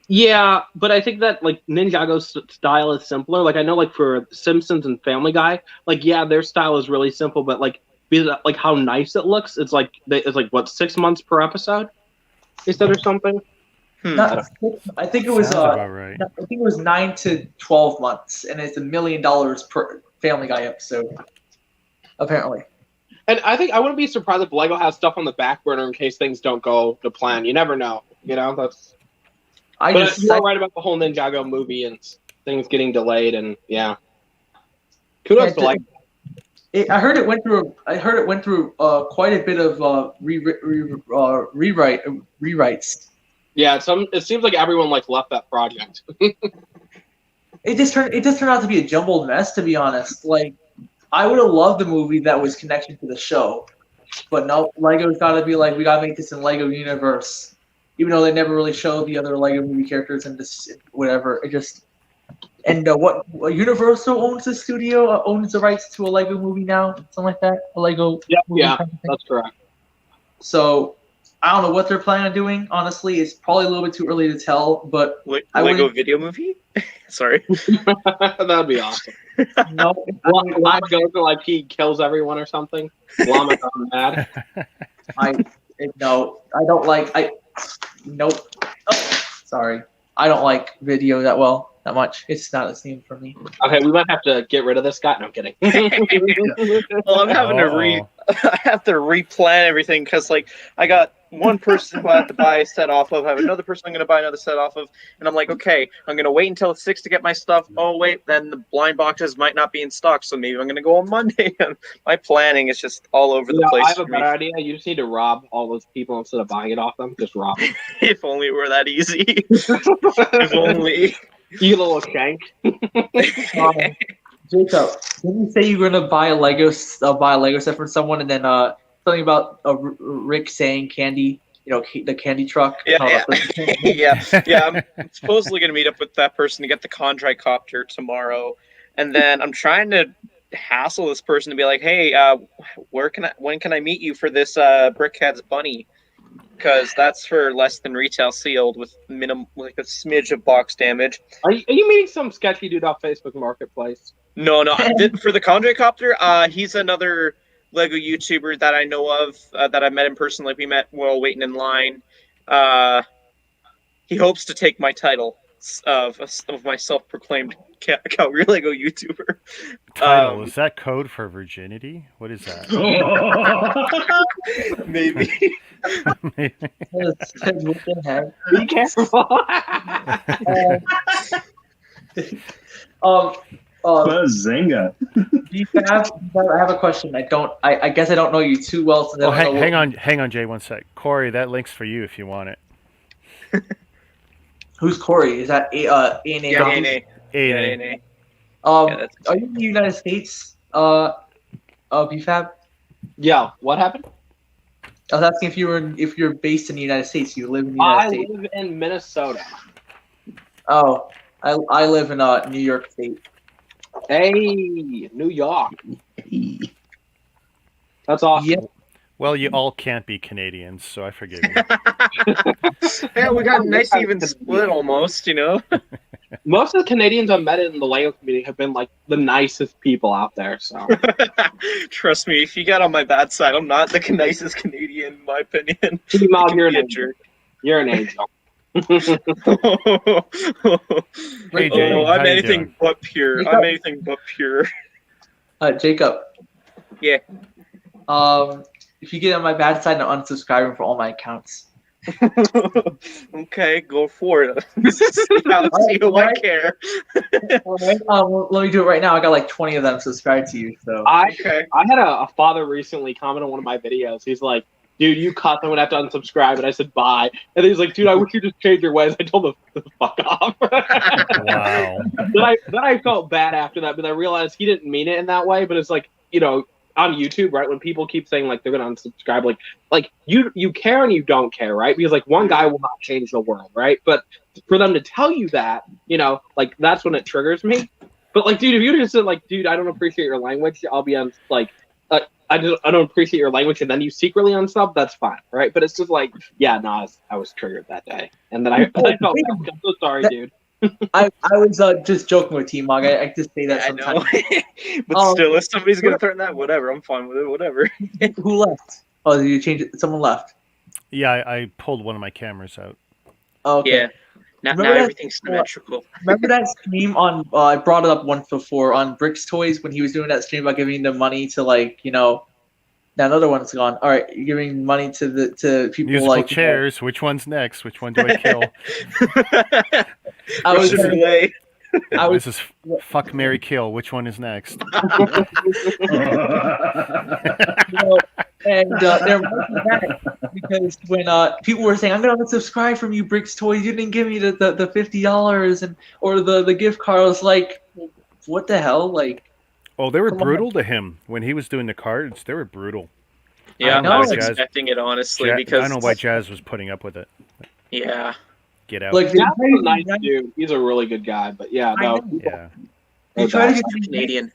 Yeah, but I think that like Ninjago's style is simpler. Like I know, like for Simpsons and Family Guy, like yeah, their style is really simple, but like like how nice it looks, it's like what 6 months per episode, they said or something. I think it was Sounds about right. I think it was 9 to 12 months, and it's $1 million per Family Guy episode, apparently. And I think I wouldn't be surprised if Lego has stuff on the back burner in case things don't go to plan. You never know, That's. But you're right about the whole Ninjago movie and things getting delayed, and yeah, kudos to Lego. I heard it went through. Quite a bit of rewrites. Yeah, it seems like everyone like left that project. It just turned out to be a jumbled mess, to be honest. Like, I would have loved the movie that was connected to the show, but no, Lego's got to be like, we got to make this in Lego universe, even though they never really show the other Lego movie characters and this whatever. It just what Universal owns the studio, owns the rights to a Lego movie now, something like that. A Lego movie Yeah, kind of thing. that's correct. So I don't know what they're planning on doing. Honestly, it's probably a little bit too early to tell. But Lego video movie? Sorry. That'd be awesome. No, Llama goes to like he kills everyone or something. Llama gone mad. No, I don't like. Nope. Oh, sorry, I don't like video that much. It's not the same for me. Okay, we might have to get rid of this guy. No, I'm kidding. Well, I'm having I have to replan everything because like I got one person who I have to buy a set off of. I have another person I'm going to buy another set off of, and I'm like, okay, I'm going to wait until it's 6 to get my stuff. Oh wait, then the blind boxes might not be in stock, so maybe I'm going to go on Monday. My planning is just all over the place. I have a better idea. You just need to rob all those people instead of buying it off them. Just rob them. If only it were that easy. If only. You little shank. Jacob, didn't you say you were gonna buy a Lego set from someone, and then something about Rick saying candy, the candy truck? Yeah. I'm supposedly gonna meet up with that person to get the Chondricopter tomorrow, and then I'm trying to hassle this person to be like, hey, when can I meet you for this Brickhead's bunny? Because that's for less than retail sealed with like a smidge of box damage. Are you meeting some sketchy dude off Facebook Marketplace? No. For the Chondricopter, he's another Lego YouTuber that I know of that I met in person. Like we met while waiting in line. He hopes to take my title of my self-proclaimed Calgary Lego YouTuber. Title, is that code for virginity? What is that? Maybe. Be careful. Bazinga. I have a question. I guess I don't know you too well. So hang on, Jay, one sec. Corey, that link's for you if you want it. Who's Corey? Is that A&A? Yeah, A&A. Are you in the United States, BFAB? Yeah. What happened? I was asking if you're based in the United States. You live in the United States. I live in Minnesota. Oh, I live in New York State. Hey, New York. That's awesome. Yeah. Well, you all can't be Canadians, so I forgive you. Yeah, we got a nice even split almost, you know? Most of the Canadians I've met in the Lego community have been like the nicest people out there. So Trust me, if you got on my bad side, I'm not the nicest Canadian, in my opinion. T-Mog, You you're can an be a angel. jerk. You're an angel. Hey, Jay, Oh, how I'm you anything doing? but pure. Jacob? I'm anything but pure. Jacob. Yeah. If you get on my bad side, I'm unsubscribing for all my accounts. Okay, go for it. See who I care. All right. Well, let me do it right now. I got like 20 of them subscribed to you. So Okay. I had a father recently comment on one of my videos. He's like, dude, you cuss, I'm gonna have to unsubscribe. And I said, bye. And then he's like, dude, I wish you just change your ways. I told him to fuck off. Wow. then I felt bad after that, but I realized he didn't mean it in that way. But it's like, you know, on YouTube, right? When people keep saying like they're gonna unsubscribe, like you care and you don't care, right? Because like one guy will not change the world, right? But for them to tell you that, you know, like that's when it triggers me. But like, dude, if you just said like, dude, I don't appreciate your language, I'll be on like, I don't appreciate your language, and then you secretly unsub, that's fine, right? But it's just like, yeah, no, I was triggered that day, and then I felt bad. I'm so sorry, dude. I was just joking with T-Mog. I just say that I know. sometimes. But still, if somebody's gonna threaten that, whatever. I'm fine with it. Whatever. Who left? Oh, did you change it? Someone left. Yeah, I pulled one of my cameras out. Oh, okay. Yeah. Now Remember that- everything's symmetrical. Remember that stream on? I brought it up once before on Bricks Toys when he was doing that stream about giving the money to like now another one's gone. All right, you're giving money to people Musical like chairs. Which one's next? Which one do I kill? I was Russian roulette. I was- This is fuck, Mary, kill. Which one is next? and they're making that because when people were saying, "I'm gonna unsubscribe from you, Bricks Toys. You didn't give me the $50 and or the gift card." I was like, "What the hell?" Like, Oh, they were Come on. brutal to him when he was doing the cards. They were brutal. Yeah, I I was know. expecting it honestly I because don't know why Jazz was putting up with it. yeah. Get out. like That's a nice dude. He's a really good guy, but yeah, I no. know. Yeah. You try to do I'm Canadian.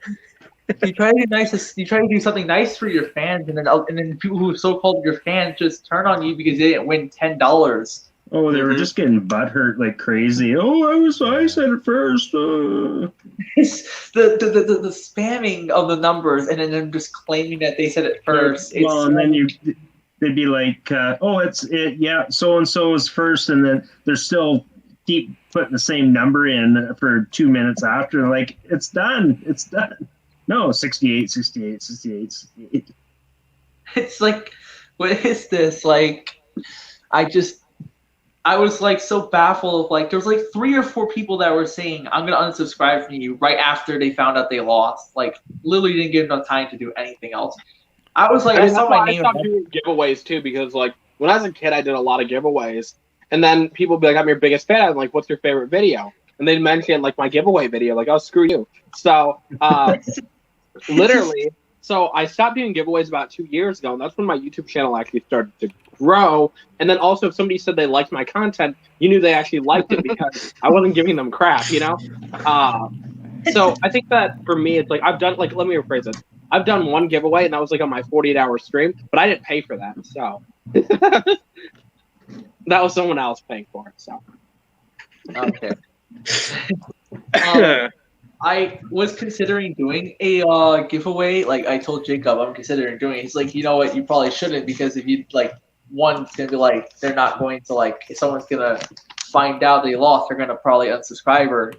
you try to do nice. You try to do something nice for your fans, and then people who so-called your fans just turn on you because they didn't win $10. Oh, they were just getting butthurt like crazy. Oh, I said it first. It's the spamming of the numbers, and then them just claiming that they said it first. Well, and then they'd be like, yeah, so and so is first, and then they're still keep putting the same number in for 2 minutes after. Like, it's done. No, 68, 68, 68, 68. It's like, what is this? Like, I was like so baffled of like there was like 3 or 4 people that were saying I'm gonna unsubscribe from you right after they found out they lost. Like literally didn't give enough time to do anything else. I was like, I saw my I name. stopped doing giveaways too because like when I was a kid, I did a lot of giveaways, and then people would be like, "I'm your biggest fan." I'm like, "What's your favorite video?" And they'd mention like my giveaway video, like, "Oh, screw you." So literally. So I stopped doing giveaways about 2 years ago, and that's when my YouTube channel actually started to grow. And then also, if somebody said they liked my content, you knew they actually liked it because I wasn't giving them crap, you know? So I think that for me, it's like I've done, like, let me rephrase it. I've done one giveaway, and that was like on my 48-hour stream, but I didn't pay for that. So that was someone else paying for it. So Okay. I was considering doing a giveaway. Like I told Jacob, I'm considering doing it. He's like, you know what, you probably shouldn't because if you like, one's gonna be like, they're not going to like, if someone's gonna find out they lost, they're gonna probably unsubscribe or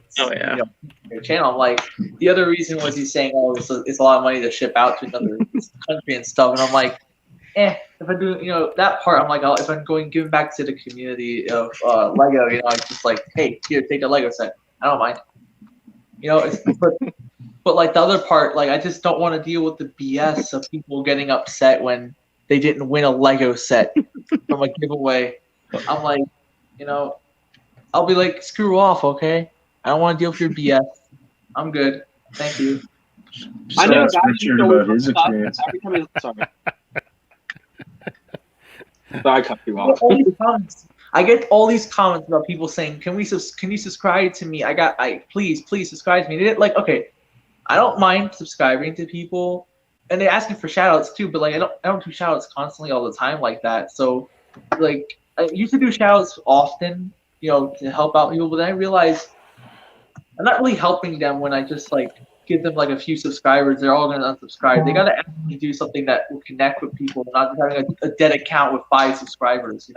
your channel. I'm like, the other reason was he's saying, oh, it's a lot of money to ship out to another country and stuff. And I'm like, if I do, that part, I'm like, if I'm going giving back to the community of Lego, I'm just like, hey, here, take a Lego set. I don't mind. But like the other part, like I just don't want to deal with the BS of people getting upset when they didn't win a Lego set from a giveaway. I'm like, I'll be like, screw off, okay? I don't want to deal with your BS. I'm good. Thank you. I know Ask Richard about his experience. every time sorry. So I cut you off. I get all these comments about people saying, "Can you subscribe to me? Please subscribe to me." They didn't like, okay, I don't mind subscribing to people, and they ask me for shoutouts too. But like, I don't do shoutouts constantly all the time like that. So, like, I used to do shoutouts often, to help out people. But then I realized I'm not really helping them when I just like give them like a few subscribers. They're all gonna unsubscribe. They gotta actually do something that will connect with people, not just having a dead account with 5 subscribers.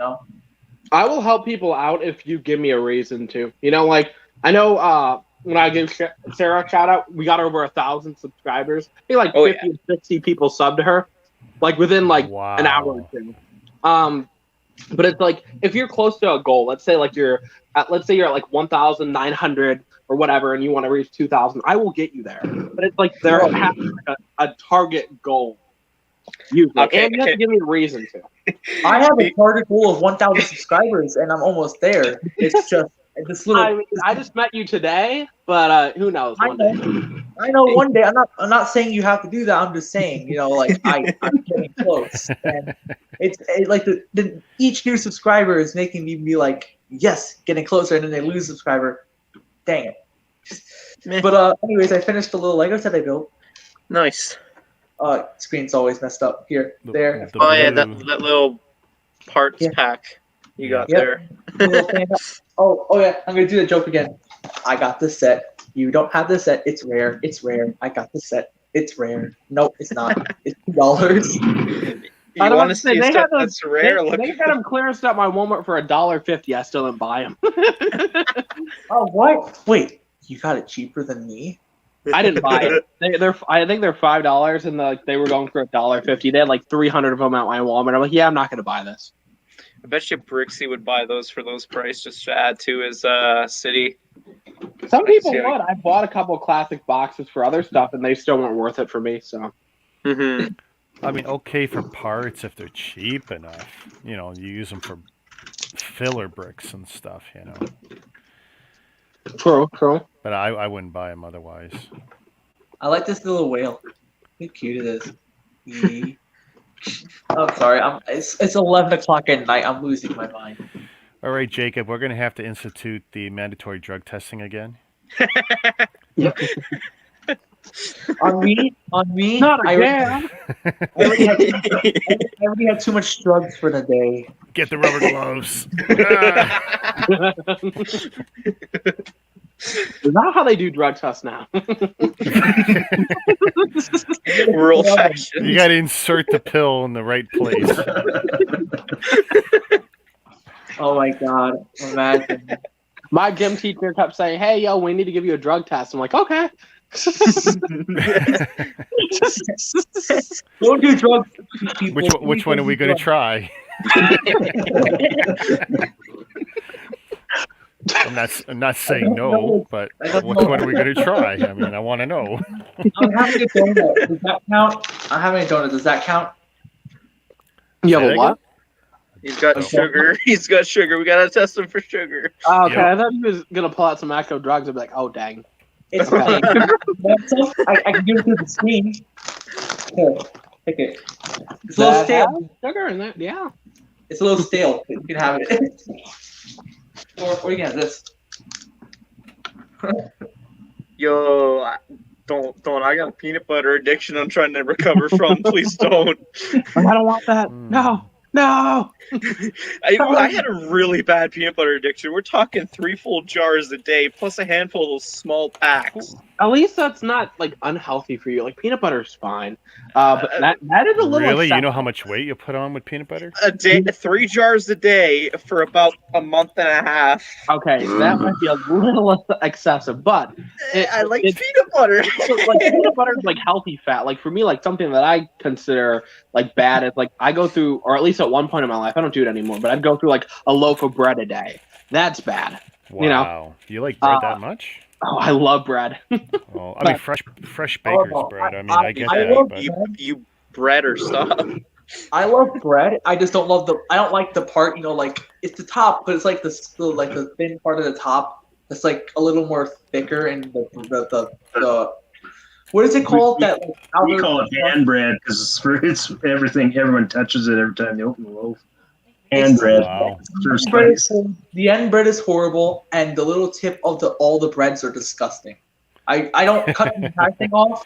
I will help people out if you give me a reason to. Like I know when I gave Sarah a shout out, we got over 1,000 subscribers. I think like 50 or 60 people subbed to her, like within like an hour or two. But it's like if you're close to a goal, let's say you're at like 1,900 or whatever, and you want to reach 2,000, I will get you there. But it's like there has to be a target goal. And you have to give me a reason to. I have a target goal of 1,000 subscribers, and I'm almost there. It's just this little. I just met you today, but who knows? I know one day. I'm not saying you have to do that. I'm just saying, like I'm getting close, and it's like the each new subscriber is making me be like, yes, getting closer, and then they lose a subscriber. Dang it. But anyways, I finished the little Lego set I built. Nice. Screen's always messed up here. There. Oh yeah, that little parts pack you got there. Oh yeah, I'm gonna do the joke again. I got the set. You don't have the set. It's rare. It's rare. I got the set. It's rare. Nope, it's not. It's $2. You want to see stuff that's rare? They got them clearanced at my Walmart for $1.50. I still didn't buy them. Oh what? Wait, you got it cheaper than me? I didn't buy it. I think they're $5, and they were going for $1.50. They had like 300 of them at my Walmart. I'm like, yeah, I'm not going to buy this. I bet you Brixie would buy those for those prices just to add to his city. Some people would. I bought a couple of classic boxes for other stuff, and they still weren't worth it for me. So, I mean, okay for parts if they're cheap enough. You use them for filler bricks and stuff. True. But I wouldn't buy them otherwise. I like this little whale. How cute it is. I'm sorry. It's 11 o'clock at night. I'm losing my mind. All right, Jacob, we're going to have to institute the mandatory drug testing again. On me. Not again. I already had too much drugs for the day. Get the rubber gloves. Is that how they do drug tests now? We're old fashioned. You got to insert the pill in the right place. Oh my god! Imagine. My gym teacher kept saying, "Hey, yo, we need to give you a drug test." I'm like, "Okay." Don't do drugs. People. Which one are we going to try? I'm not saying no, but which one are we going to try? I mean, I want to know. I'm having a donut. Does that count? I'm having a donut. Does that count? You have a what? He's got sugar. He's got sugar. We gotta test him for sugar. Oh, okay, I thought he was gonna pull out some Echo drugs. I'd be like, oh dang. It's okay. I can give it to the screen. Here, take it. It's a little stale. Sugar in there, yeah. It's a little stale. You can have it. Or you can have this. Yo, don't. I got a peanut butter addiction I'm trying to recover from. Please don't. I don't want that. No. I had a really bad peanut butter addiction. We're talking 3 full jars a day, plus a handful of those small packs. At least that's not like unhealthy for you. Like peanut butter is fine, but that is a little. Really, excessive. you know how much weight you put on with peanut butter? A day, 3 jars a day for about a month and a half. Okay, that might be a little excessive, but I like peanut butter. Like peanut butter is like healthy fat. Like for me, like something that I consider like bad is like I go through, or at least at one point in my life, I don't do it anymore, but I'd go through like a loaf of bread a day. That's bad. Wow. You like bread that much? Oh, I love bread. Well, I mean, fresh baker's bread. I mean, I get that. love But... You bread or stuff. I love bread. I just don't love I don't like the part. Like it's the top, but it's like the thin part of the top. It's like a little more thicker, and the what is it called? We call it hand bread because it's everything. Everyone touches it every time they open the loaf. Hand bread. Wow. The end bread is horrible, and the little tip of all the breads are disgusting. I don't cut the entire thing off.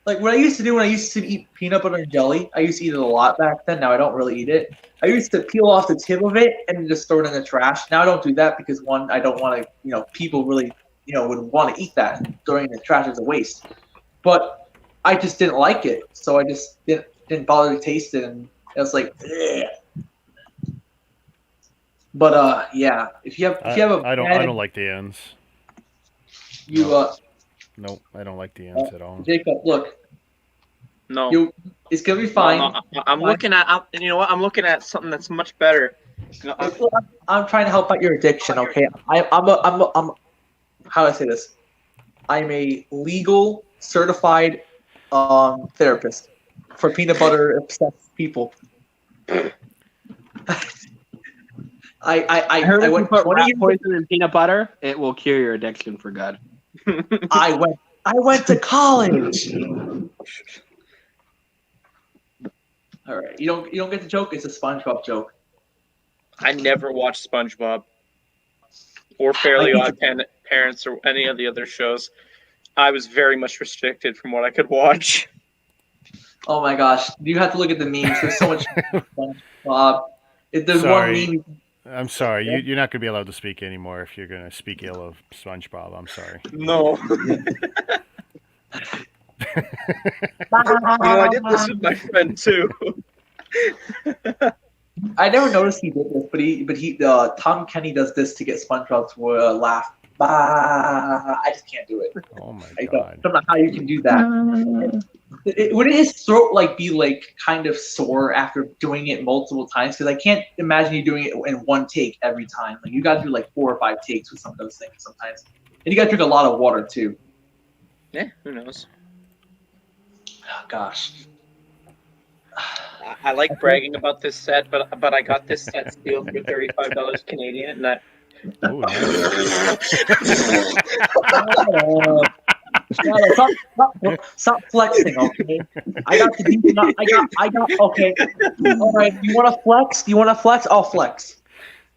Like what I used to do when I used to eat peanut butter and jelly, I used to eat it a lot back then. Now I don't really eat it. I used to peel off the tip of it and just throw it in the trash. Now I don't do that because one, I don't want to, people really, would want to eat that, and throwing it in the trash is a waste. But I just didn't like it, so I just didn't bother to taste it, and it was like, ugh. But yeah, if you have a I don't like the ends. No, I don't like the ends at all. Jacob, look, No. it's gonna be fine. No, I'm looking at. You know what? I'm looking at something that's much better. I'm trying to help out your addiction, okay? I'm how do I say this? I'm a legal certified therapist for peanut butter obsessed people. I heard if you went put 20 rat years. poison in peanut butter, it will cure your addiction for good. I went to college. All right, you don't get the joke. It's a SpongeBob joke. I never watched SpongeBob or Fairly Odd Parents or any of the other shows. I was very much restricted from what I could watch. Oh my gosh, you have to look at the memes. There's so much SpongeBob. If there's Sorry. one meme. I'm sorry. You're not going to be allowed to speak anymore if you're going to speak ill of SpongeBob. I'm sorry. No. I did this with my friend too. I never noticed he did this, but he Tom Kenny does this to get SpongeBob to laugh. I just can't do it. Oh my I god. don't know how you can do that. Wouldn't his throat be kind of sore after doing it multiple times? Because I can't imagine you doing it in one take every time. Like you got to do 4 or 5 takes with some of those things sometimes, and you got to drink a lot of water too. Yeah, who knows? Oh, gosh. I like bragging about this set, but I got this set sealed for $35 Canadian, and that. Ooh, nice. Stop flexing, okay? I got the decent. I got. Okay. All right. You want to flex? I'll flex.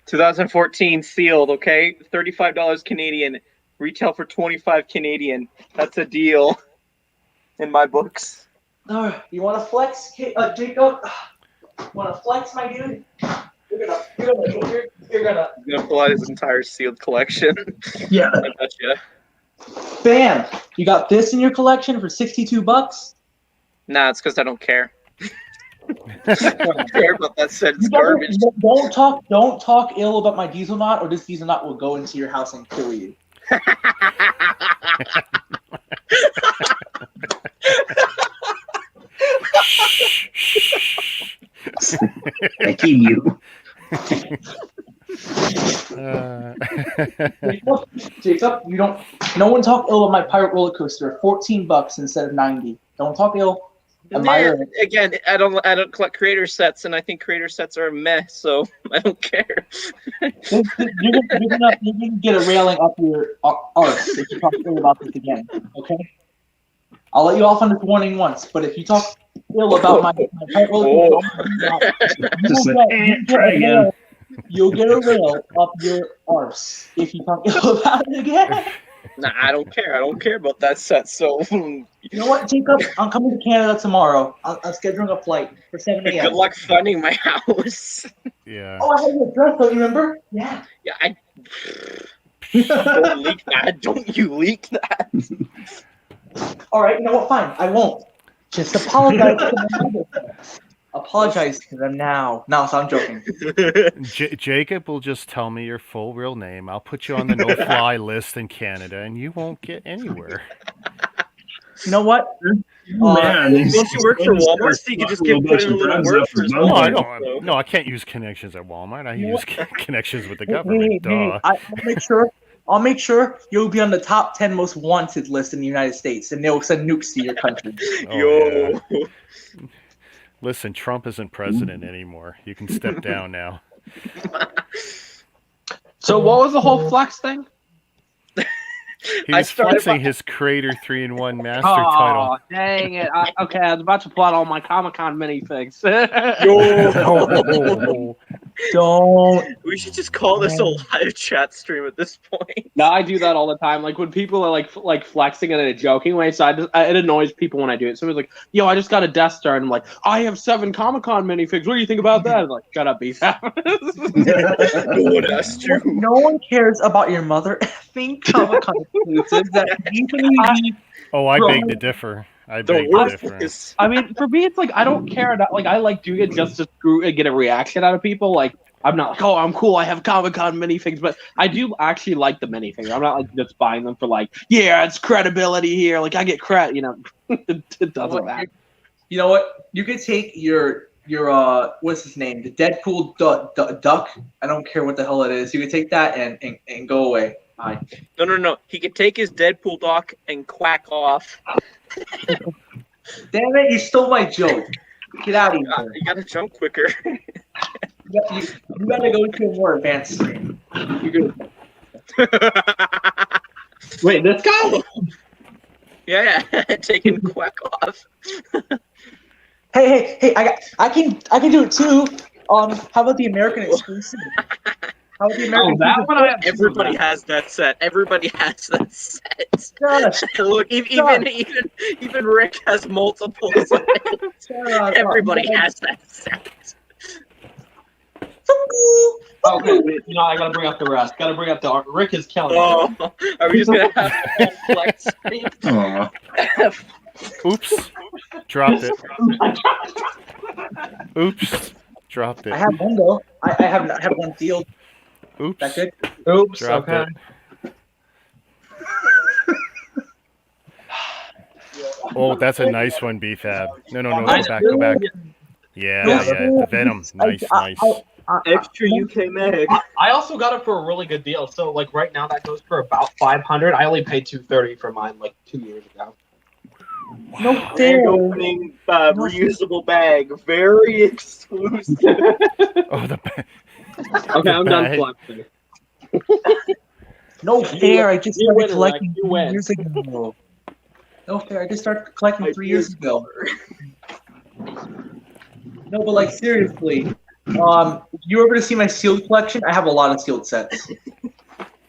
2014 sealed, okay? $35 Canadian, retail for 25 Canadian. That's a deal in my books. All right. You want to flex, Jacob? Want to flex, my dude? You're gonna pull out his entire sealed collection. Yeah. I betcha. Bam! You got this in your collection for $62? Nah, it's because I don't care. I don't care about that set. It's garbage. Don't talk ill about my diesel knot, or this diesel knot will go into your house and kill you. I kill you. Jacob, no one talk ill of my pirate roller coaster. $14 instead of 90. Don't talk ill. Again, I don't collect creator sets, and I think creator sets are a mess, so I don't care. You're gonna get a railing up your arse if you talk ill about this again. Okay? I'll let you off on this warning once, but if you talk ill about my pirate roller coaster, you'll get a rail up your arse if you talk ill about it again. Nah, I don't care. I don't care about that set. So you know what, Jacob? I'm coming to Canada tomorrow. I'm scheduling a flight for 7 a.m. Good luck finding my house. Yeah. Oh, I have your address. Don't you remember? Yeah. Yeah. Don't leak that. Don't you leak that. All right. You know what? Fine. I won't. Just apologize to them. Apologize to them now. No, so I'm joking. Jacob will just tell me your full real name. I'll put you on the no-fly list in Canada, and you won't get anywhere. You know what? Man, don't you work for Walmart, so you can just put in a little word for No, I don't. No, I can't use connections at Walmart. I use connections with the government. Duh. I'll make sure you'll be on the top 10 most wanted list in the United States, and they'll send nukes to your country. Yo. Yeah. Listen, Trump isn't president anymore. You can step down now. So what was the whole flex thing? He was flexing his Creator 3-in-1 Master title. Dang it. Okay, I was about to pull out all my Comic-Con minifigs. Yo. Don't. We should just call this a live chat stream at this point. No, I do that all the time. Like when people are like flexing in a joking way, so it annoys people when I do it. Someone's like, "Yo, I just got a Death Star," and I'm like, "I have 7 Comic-Con minifigs. What do you think about that?" I'm like, "Shut up, BFAP." No one asked you. No one cares about your mother effing Comic-Con exclusives that easily Oh, I Bro. beg to differ. I The beg to worst differ. is I mean, for me, it's like I don't care. Like I like doing it just to get a reaction out of people. Like I'm not like, oh, I'm cool. I have Comic-Con minifigs, but I do actually like the minifigs. I'm not like just buying them for like, yeah, it's credibility here. Like I get credit, you know. It doesn't matter. You know what? You could take your what's his name? The Deadpool duck. I don't care what the hell it is. You could take that and go away. Bye. no. He could take his Deadpool dock and quack off. Damn it! You stole my joke. Get out of here. You gotta jump quicker. You gotta go to a more advanced stream. You're good. Wait, this guy? Yeah, taking quack off. Hey! I can do it too. How about the American exclusive? How about the American? That one I have. Everybody has that set. Everybody has that set. Gosh, Look, even Rick has multiple sets. Everybody has that set. Okay, wait, you know, I gotta bring up the rest. Gotta bring up the art. Rick is killing. Oh, are we just gonna have a full flex screen? Aw. Oops. Dropped it. Oops. Dropped I it. have one though. I have one sealed. Oops. That's good. Oops. Dropped Okay. it. Oh, that's a nice one, BFAB. No, go back, go back. Yeah, the Venom. Nice. Extra UK mag. I also got it for a really good deal. So like right now that goes for about $500. I only paid $230 for mine like 2 years ago. No Bag fair. opening reusable bag. Very exclusive. Oh, the bag. Okay, I'm done bag. flexing. No fair. I just you started win, collecting Rex, you 3 win. years ago. No fair. I just started collecting 3 years ago. No, but like seriously, you ever to see my sealed collection? I have a lot of sealed sets.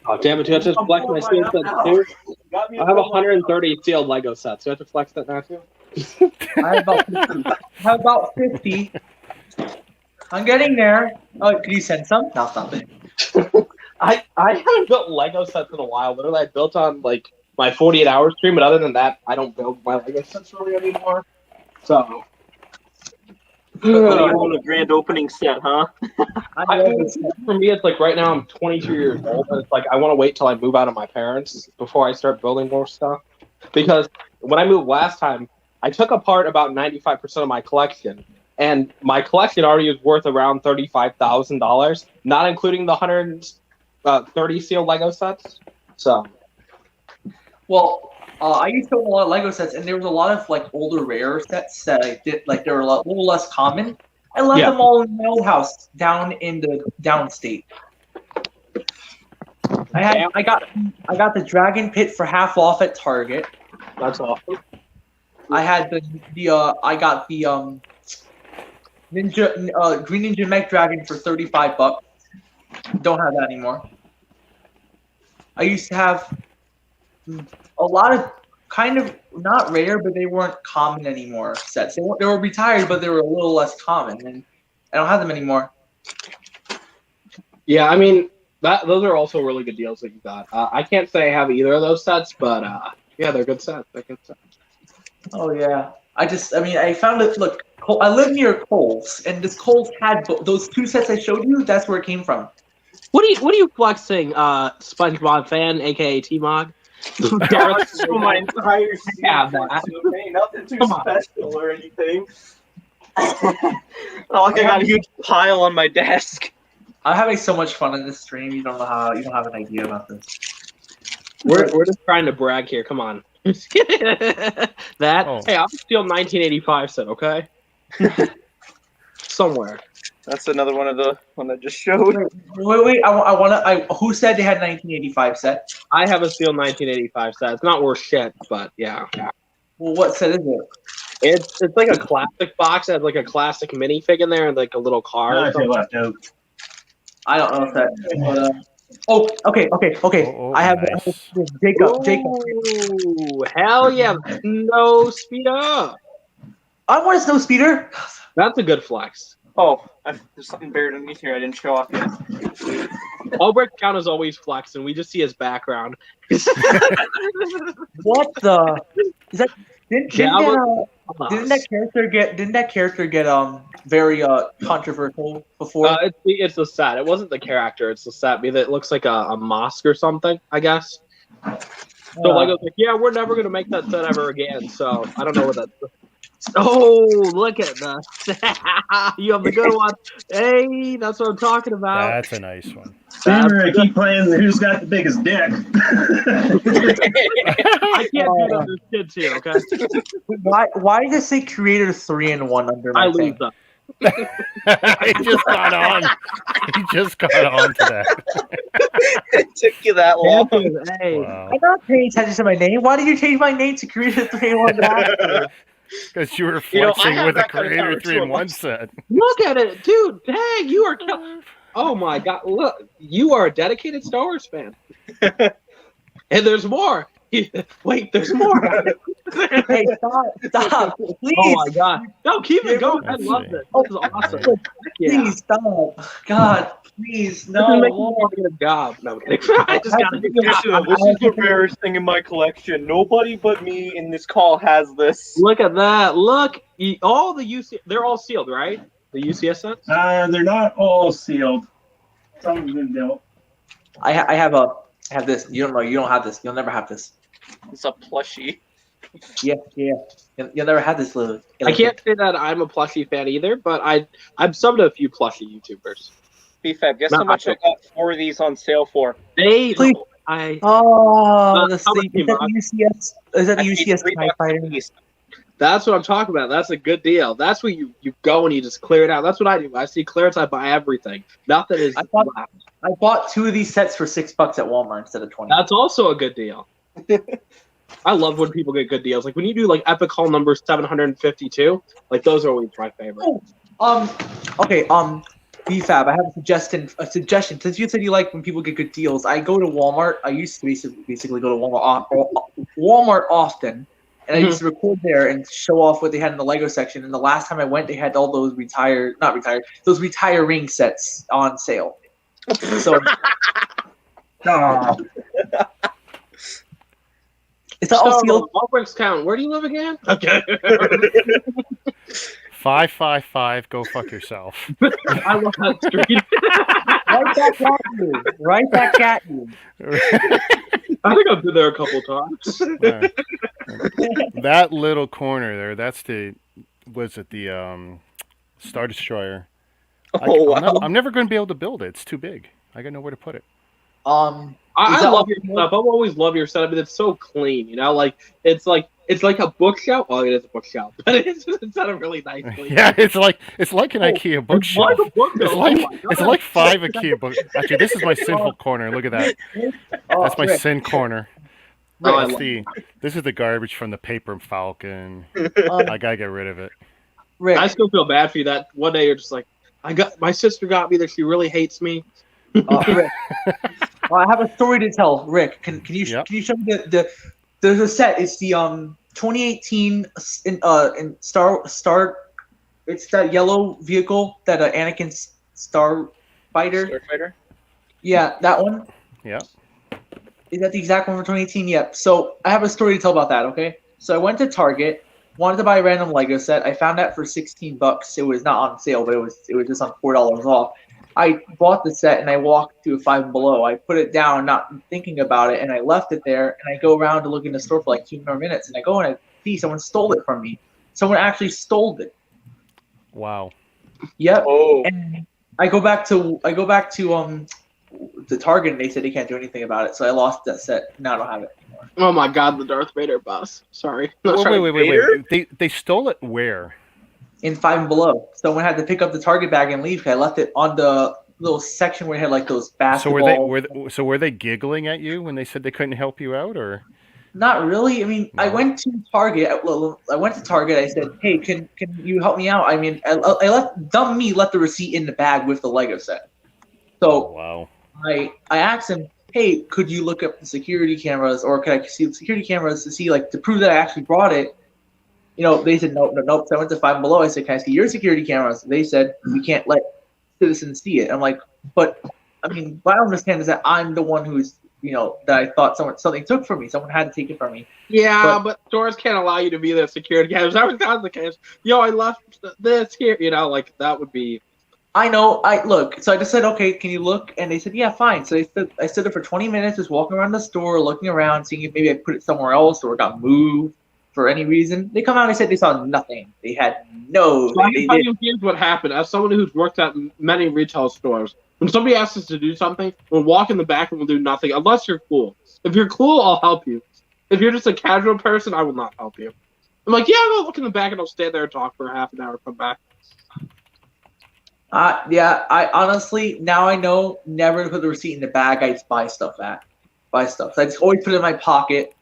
Oh damn it! Do I have to flex my sealed set too? I have 130 sealed Lego sets. Do I have to flex that now too? I have about 50. I'm getting there. Oh, can you send some? No, stop it. I haven't built Lego sets in a while. Literally, I built on like my 48-hour stream, but other than that, I don't build my Lego sets really anymore. So. You want a grand opening set, huh? I love this. For me, it's like right now I'm 22 years old, and it's like I want to wait till I move out of my parents before I start building more stuff. Because when I moved last time, I took apart about 95% of my collection, and my collection already is worth around $35,000, not including the 130 sealed Lego sets. So, Well, I used to own a lot of Lego sets, and there was a lot of like older rare sets that I did like they were a little less common. I left Yeah. them all in my old house down in the downstate. I got the Dragon Pit for half off at Target. that's awesome. I had I got the Ninja Green Ninja Mech Dragon for $35. Don't have that anymore. I used to have a lot of kind of not rare, but they weren't common anymore sets. They were retired, but they were a little less common, and I don't have them anymore. Yeah, I mean those are also really good deals that you got. I can't say I have either of those sets, but yeah, they're good sets. They're good sets. Oh yeah, I found it. Look, I live near Kohl's, and this Kohl's had those 2 sets I showed you. That's where it came from. What are you flexing, SpongeBob fan, aka T-Mog? That's for my entire have season. that. Okay, nothing too Come on. special or anything. Like I got a huge pile on my desk. I'm having so much fun in this stream. You don't have an idea about this. We're just trying to brag here. Come on. That Oh. hey, I'll steal 1985 set, okay? Somewhere. That's another one of the one I just showed. Wait. Who said they had 1985 set? I have a sealed 1985 set. It's not worth shit, but yeah. Well, what set is it? It's like a classic box that has like a classic minifig in there and like a little car. or I feel something. left out. I don't know if that. Okay. Oh, I have nice. Jacob. Ooh, hell yeah! No speed up. I want a snow speeder. That's a good flex. Oh, there's something buried underneath here I didn't show off yet. Albrecht count is always flexing. We just see his background. What the? Is that? Didn't Didn't that character get very controversial before? It's the set. It wasn't the character. It's the set. Because it looks like a mosque or something, I guess. So Lego's like, yeah, we're never gonna make that set ever again. So I don't know what that. Oh, look at that! You have the good one. Hey, that's what I'm talking about. That's a nice one. Remember, I keep playing who's got the biggest dick. I can't do that. There's kids here, okay? Why does it say creator 3-in-1 under my I lose thing? them. He just got on. He just got on to that. It took you that long. Hey, Wow. I'm not paying attention to my name. Why did you change my name to creator 3-in-1? Because you were You know, I flexing have with a that kind of Creator power too, 3-in-1 once. set. look at it, dude. Dang, you are. Oh my god, look, you are a dedicated Star Wars fan. And there's more. Wait, there's more. Hey, stop, please. Oh my god. No, keep it going. I Let's love see. this. This is awesome. Heck yeah. Please stop. God, please, This is making me no. want to get a job. No, I'm kidding. I just got This is the rarest thing in my collection. Nobody but me in this call has this. Look at that. Look. All the UC, they're all sealed, right? The UCS sets? They're not all sealed. Some have been built. I have this. You don't know. You don't have this. You'll never have this. It's a plushie. Yeah. You'll never have this, little. I can't say that I'm a plushie fan either, but I'm subbed to a few plushie YouTubers. BFAB, guess No, how much I got 4 of these on sale for? They, Please. I. Oh, the How much is that the UCS? Is that I the paid UCS $3 TIE Fighter? a piece. That's what I'm talking about. That's a good deal. That's where you go and you just clear it out. That's what I do. I see clearance, I buy everything. Nothing is I thought- left. I bought 2 of these sets for $6 at Walmart instead of 20. That's also a good deal. I love when people get good deals. Like when you do like Epic Haul number 752, like those are always my favorite. Okay, BFAB, I have a suggestion. Since you said you like when people get good deals, I go to Walmart. I used to basically go to Walmart often, and I used to record there and show off what they had in the Lego section. And the last time I went, they had all those those retiring sets on sale. So Oh, it's all sealed. Albrecht's count. Where do you live again? Okay. 555. Go fuck yourself. I love that street. Right back at you. I think I've been there a couple times. That little corner there. That's the Star Destroyer. Oh, wow. I'm never going to be able to build it. It's too big. I got nowhere to put it. I Is that love what- your stuff. I've always loved your setup. It's so clean, you know. Like it's like a bookshelf. Oh, it is a bookshelf, but it's set up really nicely. Yeah, it's like an IKEA bookshelf. It's like a bookshelf. It's like 5 IKEA books. Actually, this is my sinful corner. Look at that. That's my Rick, sin corner. Oh, I That's love this is the garbage from the Paper Falcon. I gotta get rid of it. Rick, I still feel bad for you. That one day you're just like, my sister got me that she really hates me. Rick. I have a story to tell. Rick, can you Yep. can you show me there's a set. It's the 2018 in Star. It's that yellow vehicle that Anakin's Starfighter. Starfighter? Yeah, that one. Yeah. Is that the exact one for 2018? Yep. So I have a story to tell about that. Okay. So I went to Target, wanted to buy a random Lego set. I found that for $16. It was not on sale, but it was just on $4 off. I bought the set and I walked to a Five Below. I put it down, not thinking about it, and I left it there. And I go around to look in the store for like 2 more minutes, and I go and I see someone stole it from me. Someone actually stole it. Wow. Yep. Oh, And I go back to the Target, and they said they can't do anything about it. So I lost that set. Now I don't have it anymore. Oh my god, the Darth Vader bus. Sorry. Wait. They stole it where? In Five Below, someone had to pick up the Target bag and leave. I left it on the little section where it had like those So basketball. were they giggling at you when they said they couldn't help you out, or? Not really. I mean, I No. went to Target. I went to Target. I said, "Hey, can you help me out?" I mean, I let the receipt in the bag with the Lego set. So Wow. I asked him, hey, could you look up the security cameras, or could I see the security cameras to see, like, to prove that I actually brought it? You know, they said nope, nope, nope. So I went to Five Below. I said, can I see your security cameras? They said we can't let citizens see it. I'm like, but I mean, what I understand is that I'm the one who's, you know, that I thought something took from me. Someone had to take it from me. Yeah, but stores can't allow you to be the security cameras. That was the case. Yo, I left this here. You know, like that would be. I know. I look. So I just said, okay, can you look? And they said, yeah, fine. So I stood there for 20 minutes, just walking around the store, looking around, seeing if maybe I put it somewhere else or it got moved for any reason. They come out and they said they saw nothing. They had no. So I They can tell did. you here's what happened. As someone who's worked at many retail stores, when somebody asks us to do something, we'll walk in the back and we'll do nothing unless you're cool. If you're cool, I'll help you. If you're just a casual person, I will not help you. I'm like, yeah, I'll go look in the back and I'll stand there and talk for half an hour, come back. Yeah. I honestly now I know never to put the receipt in the bag. I just buy stuff at. Buy stuff. So I just always put it in my pocket.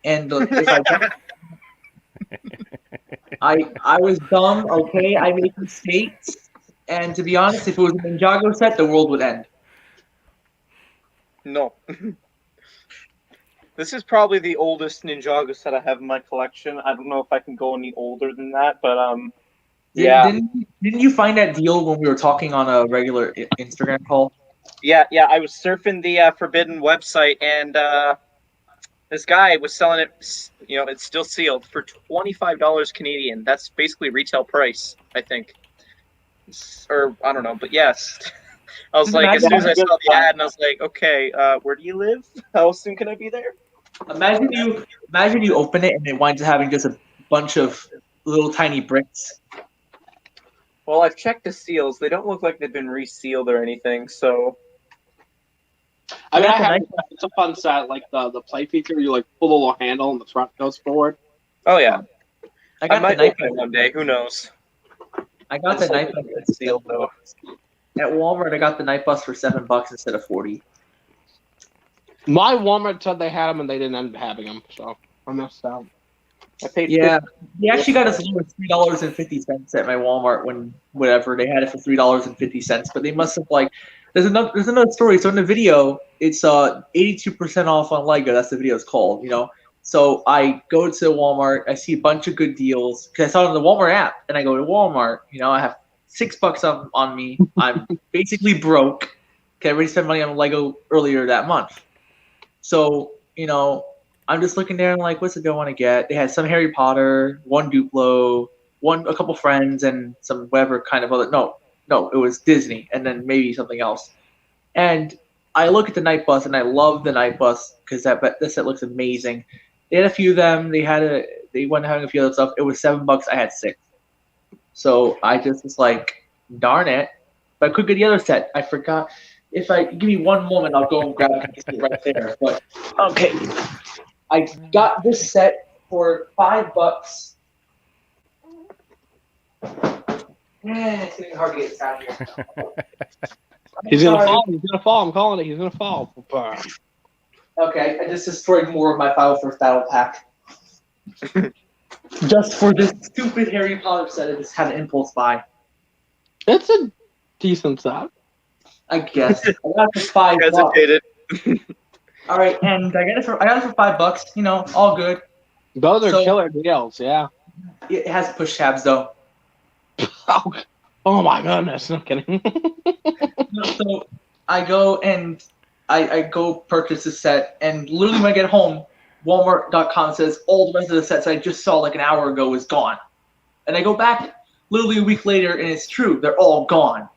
And if I don't, I was dumb. Okay, I made mistakes. And to be honest, if it was a Ninjago set, the world would end. No. This is probably the oldest Ninjago set I have in my collection. I don't know if I can go any older than that, but yeah. Didn't you find that deal when we were talking on a regular Instagram call? Yeah. I was surfing the Forbidden website, and this guy was selling it. You know, it's still sealed for $25 Canadian. That's basically retail price, I think. Or I don't know, but yes. I was like, as soon as I saw the ad, and I was like, okay, where do you live? How soon can I be there? Imagine you open it and it winds up having just a bunch of little tiny bricks. Well, I've checked the seals. They don't look like they've been resealed or anything, so. I mean, Yeah, it's a fun set, like the play feature where you like pull a little handle and the front goes forward. Oh yeah. I might knife open it one day. Who knows? I got the knife bus It's sealed though. at Walmart. I got the night bus for $7 instead of 40. My Walmart said they had them and they didn't end up having them, so I missed out. I paid Yeah, they actually got us low as $3.50 at my Walmart when whatever they had it for $3.50. But they must have like there's another story. So in the video, it's 82% off on Lego. That's the video is called. You know. So I go to Walmart. I see a bunch of good deals because I saw it on the Walmart app, and I go to Walmart. You know, I have $6 on me. I'm basically broke. Okay, I already spent money on Lego earlier that month. So you know. I'm just looking there and like, what's the deal I want to get? They had some Harry Potter, one Duplo, a couple friends, and some whatever kind of other. No, it was Disney, and then maybe something else. And I look at the night bus, and I love the night bus because this set looks amazing. They had a few of them. They went having a few other stuff. It was $7. I had 6, so I just was like, darn it! But I could get the other set. I forgot. If I give me one moment, I'll go and grab it right there. But okay. I got this set for $5. It's getting hard to get this out of here. He's gonna fall. He's gonna fall. I'm calling it. He's gonna fall. Okay, I just destroyed more of my 501st Battle Pack. Just for this stupid Harry Potter set, I just had an impulse buy. It's a decent set. I guess. I got it for $5. Hesitated. All right, and I got it for $5. You know, all good. Those are killer deals. Yeah. It has push tabs though. Oh my goodness! No kidding. So I go and I go purchase the set, and literally when I get home, Walmart.com says all the rest of the sets I just saw like an hour ago is gone. And I go back literally a week later, and it's true, they're all gone.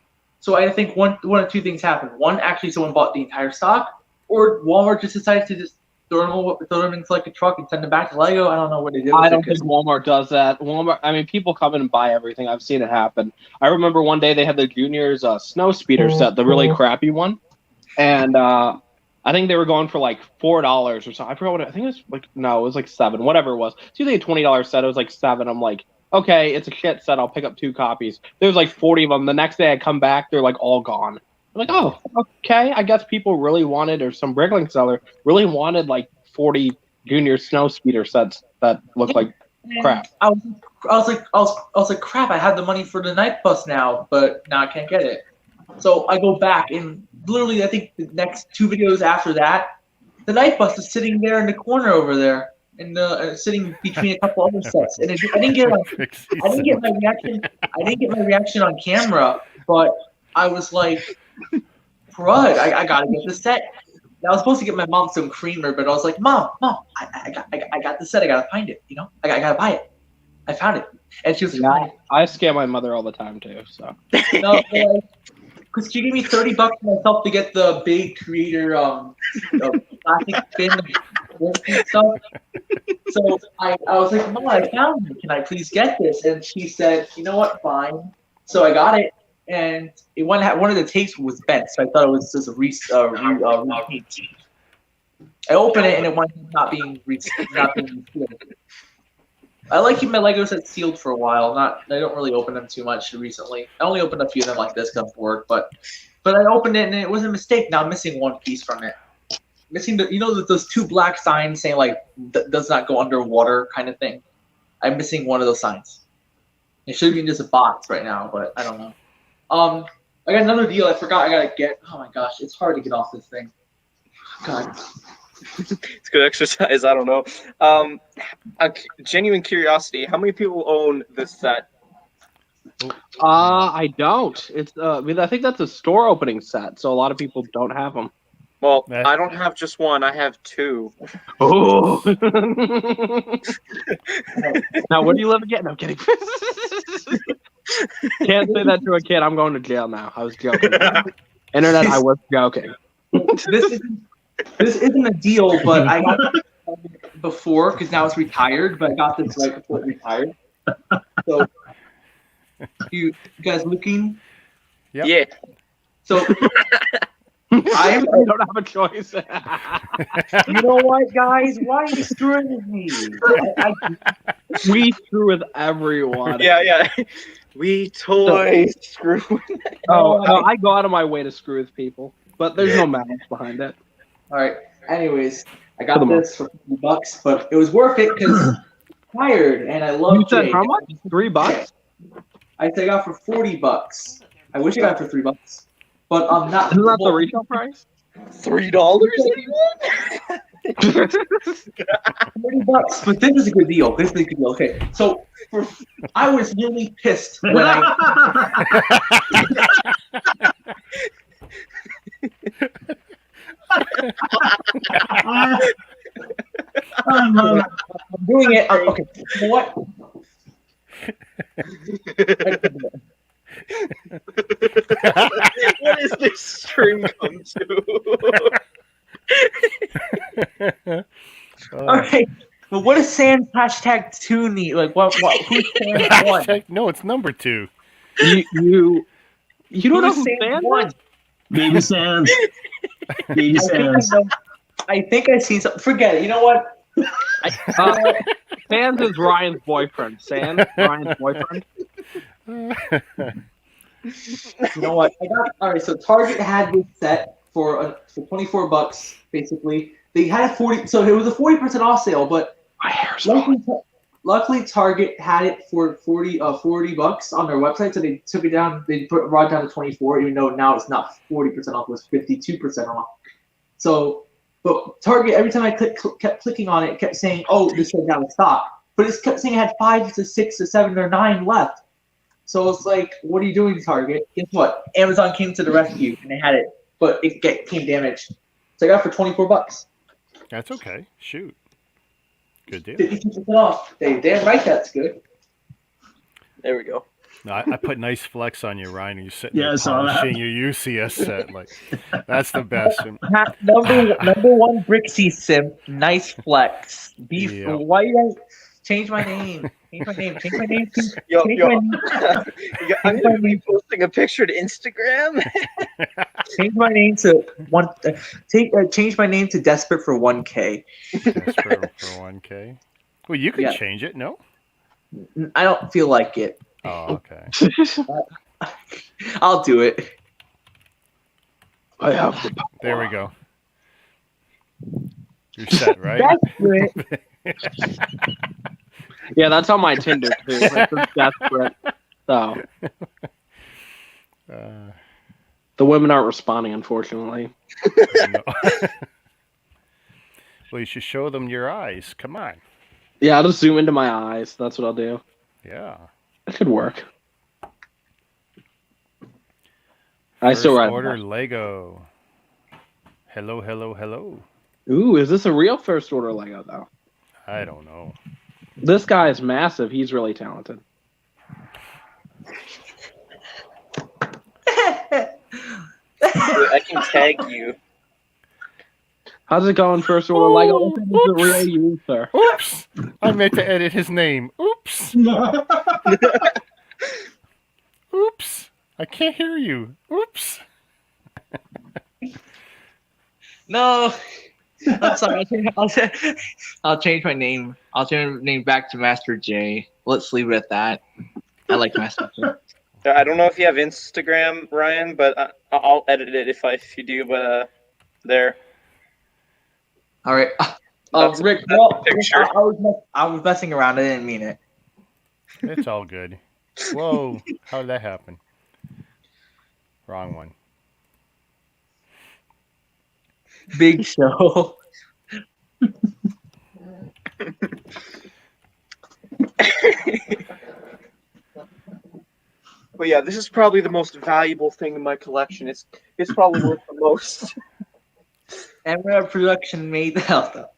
So I think one of two things happened. One, actually someone bought the entire stock, or Walmart just decided to just throw them into like a truck and send them back to Lego. I don't know what they did. I don't think Walmart does that. Walmart. I mean, people come in and buy everything. I've seen it happen. I remember one day they had the Juniors snow speeder set, the really crappy one, and I think they were going for like $4 or something. I forgot what I think it was like. No, it was like $7. Whatever it was. It's usually a $20 set. It was like $7. I'm like, okay, it's a shit set. I'll pick up 2 copies. There was like 40 of them. The next day I come back, they're like all gone. I'm like, oh, okay. I guess people really wanted, or some Brickling seller really wanted like 40 Junior snow speeder sets that look like crap. I was like, crap. I had the money for the night bus now, but now I can't get it. So I go back, and literally, I think the next 2 videos after that, the Night Bus is sitting there in the corner over there, and sitting between a couple other sets. And I didn't get Trixie I didn't get my sound. reaction. I didn't get my reaction on camera, but I was like, "Crud! I gotta get the set." And I was supposed to get my mom some creamer, but I was like, "Mom, I got the set. I gotta find it. You know, I gotta buy it. I found it." And she was Yeah, like, I scam my mother all the time too. So "No, because she gave me $30 for myself to get the big creator plastic bin and stuff." So I was like, "Mom, I found it. Can I please get this?" And she said, "You know what? Fine." So I got it, and one of the tapes was bent, so I thought it was just a repaint. I opened it, and it wound up not being resealed. I like keeping my Legos that sealed for a while. I don't really open them too much recently. I only opened a few of them like this because I'm bored, but I opened it and it was a mistake. Now I'm missing one piece from it. Missing those 2 black signs saying like does not go underwater kind of thing. I'm missing one of those signs. It should be in just a box right now, but I don't know. I got another deal I forgot I gotta get. Oh my gosh, it's hard to get off this thing. God. It's good exercise. I don't know. A genuine curiosity: how many people own this set? I don't. It's I think that's a store opening set, so a lot of people don't have them. Well, That- I don't have just one. I have 2. Oh. Now, where do you live again? No, I'm kidding. Can't say that to a kid. I'm going to jail now. I was joking. Internet, I was joking. This isn't a deal, but I got it before because now it's retired. But I got this right before it retired. So, you guys looking? Yep. Yeah. So I don't have a choice. you know what, guys? Why are you screwing with me? We screw with everyone. Yeah. We toys screw. Oh, no, I go out of my way to screw with people, but there's no malice behind it. All right. Anyways, I got this for $50, but it was worth it because I'm tired and I love. You said how much? $3? I said I got it for $40. I wish I got it for $3, but I'm not. Isn't that the retail price? $3? $40, but this is a good deal. This is a good deal. Okay, so I was really pissed when I'm doing it. Okay, you know what? What is this stream come to? Okay, but what does Sans #2 need? Like, what? Who's Sans 1? No, it's number 2. You don't know Who's who Sans Sans 1? is? Baby Sans. Baby Sans. I think I've seen something. Forget it. You know what? Sans is Ryan's boyfriend. Sans, Ryan's boyfriend. You know what? All right. So Target had this set for $24, basically. They had 40. So it was a 40% off sale, but My hair's luckily Target had it for $40 on their website. So they took it down. They brought it down to 24, even though now it's not 40% off. It was 52% off. So, but Target, every time I kept clicking on it, it kept saying, "Oh, this is out of stock." But it kept saying it had 5 to 6 to 7 or 9 left. So it's like, what are you doing, Target? Guess what? Amazon came to the rescue and they had it, but it came damaged. So I got it for $24. That's okay. Shoot. Good deal. 52% off. Damn right, that's good. There we go. No, I put nice flex on you, Ryan. You're sitting Yeah, I there saw that. polishing your UCS set. Like, that's the best. And Number one Brixie simp. Nice flex. Beef. Yep. Why you guys change my name? Change my name. Change my name. Yo, Change yo. my name. I'm gonna be posting a picture to Instagram. Change my name to one. Change my name to Desperate for 1K. that's for 1K. Well, you can Yeah. change it. No. I don't feel like it. Oh, okay. I'll do it. I have the There we go. You're set, right? Desperate. Yeah, that's on my Tinder too. It's just desperate. So The women aren't responding, unfortunately. No. Well, you should show them your eyes. Come on. Yeah, I'll just zoom into my eyes. That's what I'll do. Yeah. That could work. I First still ride. order Lego. Hello, hello, hello. Ooh, is this a real first order Lego though? I don't know. This guy is massive. He's really talented. I can tag you. How's it going, first order Lego? This is a real you, sir. Oops! I meant to edit his name. Oops! Oops! I can't hear you. Oops! No, I'm sorry. I'll change my name. I'll change my name back to Master J. Let's leave it at that. I like Master J. I don't know if you have Instagram, Ryan, but I'll edit it if you do. But there. All right. That's- Rick, that's no, the picture. I was messing around. I didn't mean it. It's all good. Whoa! How did that happen? Wrong one. Big show. But yeah, this is probably the most valuable thing in my collection. It's probably worth the most. Emra Production made the health up.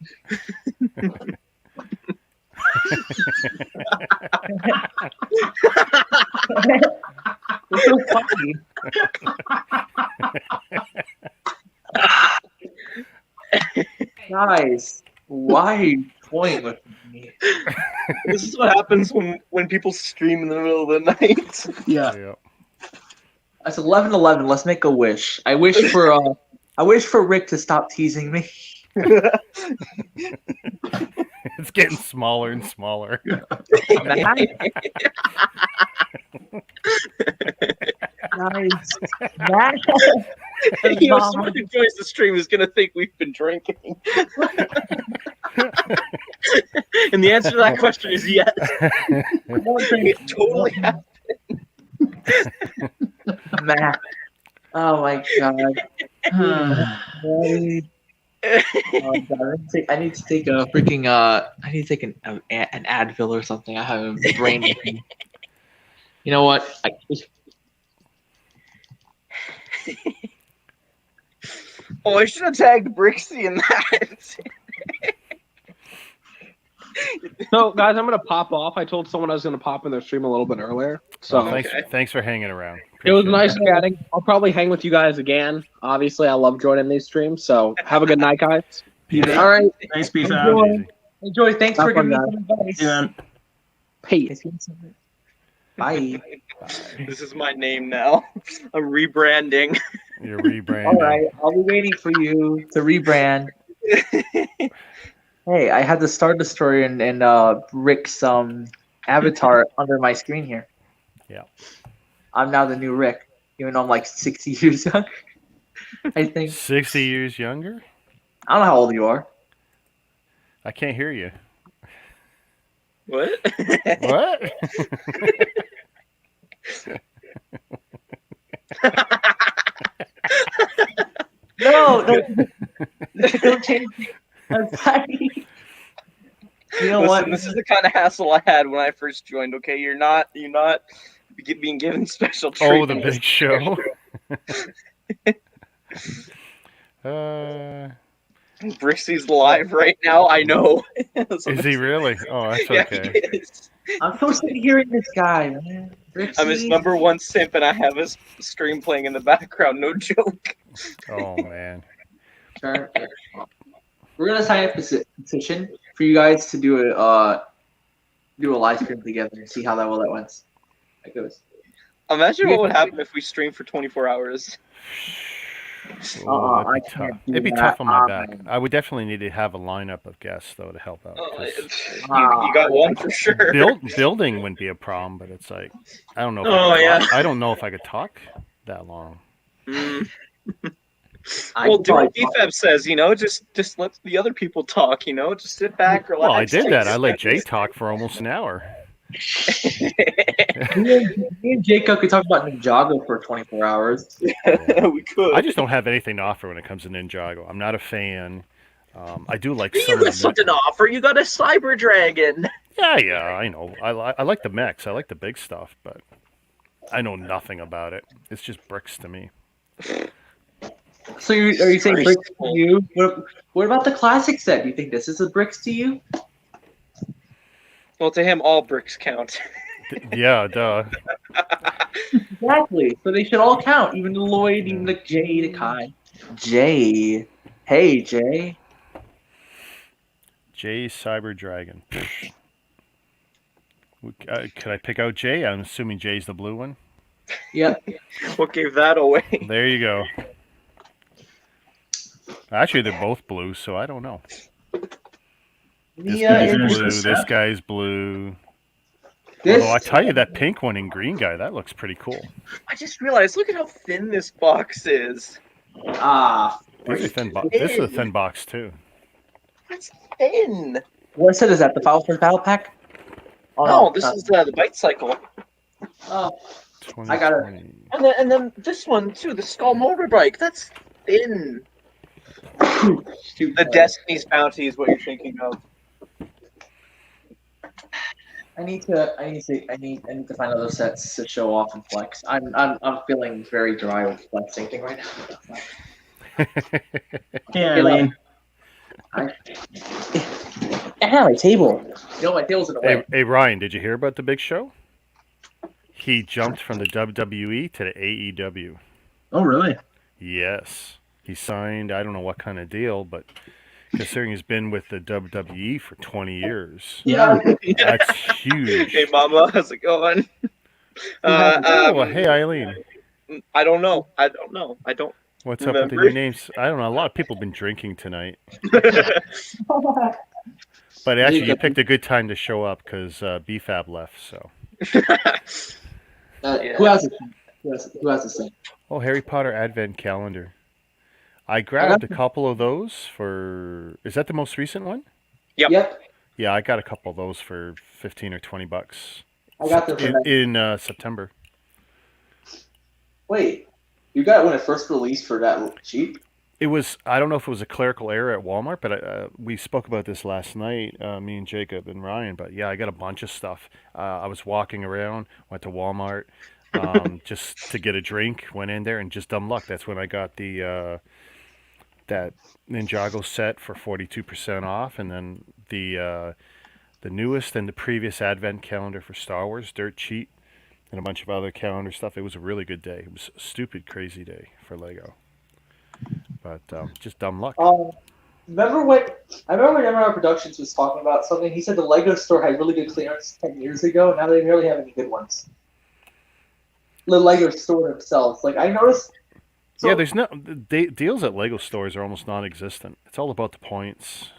It's so funny. Guys, why are you toying with me? This is what happens when people stream in the middle of the night. Yeah. Yep. It's 11:11. Let's make a wish. I wish for Rick to stop teasing me. It's getting smaller and smaller. Nice. You know, someone who joins the stream is gonna think we've been drinking. And the answer to that question is yes. It totally happened. Matt. Oh my god. Oh, God. I need to take a freaking I need to take an Advil or something. I have a brain. You know what? Oh, I should have tagged Brixie in that. So, guys, I'm gonna pop off. I told someone I was gonna pop in their stream a little bit earlier. So Well, Okay. thanks for hanging around. it was Appreciate nice chatting. I'll probably hang with you guys again. Obviously, I love joining these streams. So have a good night, guys. Yeah. All right. Thanks, Beef Enjoy. Ab. Easy. Enjoy. Thanks Have for fun, giving me some advice. See you, man. Peace. Bye. This is my name now. I'm rebranding. You're rebranding. All right. I'll be waiting for you to rebrand. Hey, I had to start the story and Rick's avatar under my screen here. Yeah. I'm now the new Rick, even though I'm like 60 years young. I think. 60 years younger? I don't know how old you are. I can't hear you. What? What? No, don't change. I'm sorry. You know what? Listen, this is the kind of hassle I had when I first joined. Okay, you're not being given special Oh, treatment. the big show. Brixie's live right now. I know. Is he really? Oh, that's Yeah, okay. he is. I'm so sick of hearing this guy, man. I'm his number one simp, and I have his stream playing in the background. No joke. Oh, man. Sure. We're gonna sign a petition for you guys to do a live stream together and see how that went. That goes. Imagine what would happen if we stream for 24 hours. Oh, I that'd be tough. can't do It'd be that. tough on my back. I would definitely need to have a lineup of guests, though, to help out. 'cause You got one for sure. building wouldn't be a problem, but it's like, I don't know. If Oh, I could yeah. talk. I don't know if I could talk that long. Mm. I Well, could do what probably BFAB says, just let the other people talk, just sit back, relax. Well, I did take that. a I let step. Jay talk for almost an hour. Me and Jacob could talk about Ninjago for 24 hours. We could. I just don't have anything to offer when it comes to Ninjago. I'm not a fan. I do like You some got of the. something to offer. You got a cyber dragon. Yeah, I know. I like the mechs. I like the big stuff, but I know nothing about it. It's just bricks to me. So are you saying Very bricks to simple. you? What about the classic set? Do you think this is a bricks to you? Well, to him, all bricks count. Yeah, duh. Exactly. So they should all count, even the Lloyd, even the Jay, the Kai. Jay. Hey, Jay. Jay Cyber Dragon. Could I pick out Jay? I'm assuming Jay's the blue one. Yep. What gave that away? There you go. Actually, they're both blue, so I don't know. This guy's blue. This guy's blue. Although I tell you, that pink one and green guy, that looks pretty cool. I just realized, look at how thin this box is. These are thin this is a thin box too. That's thin. What set is that? The Foul First Battle Pack? Oh, No, this is the bite cycle. Oh, I got it. 2020. And then this one too, the Skull Motorbike. That's thin. The Destiny's Bounty is what you're thinking of. I need to find other sets to show off and flex. I'm feeling very dry with flexing right now. Yeah, Eileen. I have my table. You know, my table's in the way. Hey Ryan, did you hear about the big show? He jumped from the WWE to the AEW. Oh, really? Yes. He signed, I don't know what kind of deal, but considering he's been with the WWE for 20 years, Yeah. that's huge. Hey, Mama, how's it going? Hey, Eileen. I don't know. I don't. What's up with the new names? I don't know. A lot of people have been drinking tonight. But actually, you picked a good time to show up because BFAB left, so. Who has it? Who has this thing? Oh, Harry Potter Advent Calendar. I grabbed a couple of those for... Is that the most recent one? Yep. Yeah, I got a couple of those for 15 or 20 bucks. I got them in September. Wait, you got it when it first released for that cheap? It was, I don't know if it was a clerical error at Walmart, but we spoke about this last night, me and Jacob and Ryan. But yeah, I got a bunch of stuff. I was walking around, went to Walmart just to get a drink, went in there, and just dumb luck. That's when I got the that Ninjago set for 42% off, and then the newest and the previous Advent calendar for Star Wars, dirt cheap, and a bunch of other calendar stuff. It was a really good day. It was a stupid, crazy day for Lego. But just dumb luck. Remember when MRI Productions was talking about something? He said the Lego store had really good clearance 10 years ago. Now they barely have any good ones. The Lego store themselves. Like, I noticed... Yeah, there's no... deals at Lego stores are almost non-existent. It's all about the points.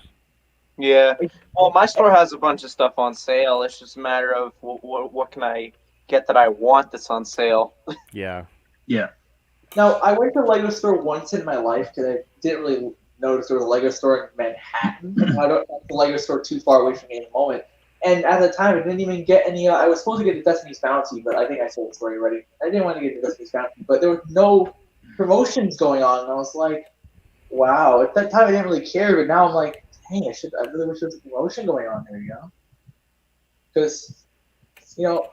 Yeah. Well, my store has a bunch of stuff on sale. It's just a matter of what can I get that I want that's on sale. Yeah. Yeah. Now, I went to a Lego store once in my life because I didn't really notice there was a Lego store in Manhattan. I don't have the Lego store too far away from me at the moment. And at the time, I didn't even get any... I was supposed to get the Destiny's Bounty, but I think I sold the story already. I didn't want to get the Destiny's Bounty, but there was no promotions going on. And I was like, wow. At that time, I didn't really care, but now I'm like, dang, I really wish there was a promotion going on there, you know? Because, you know,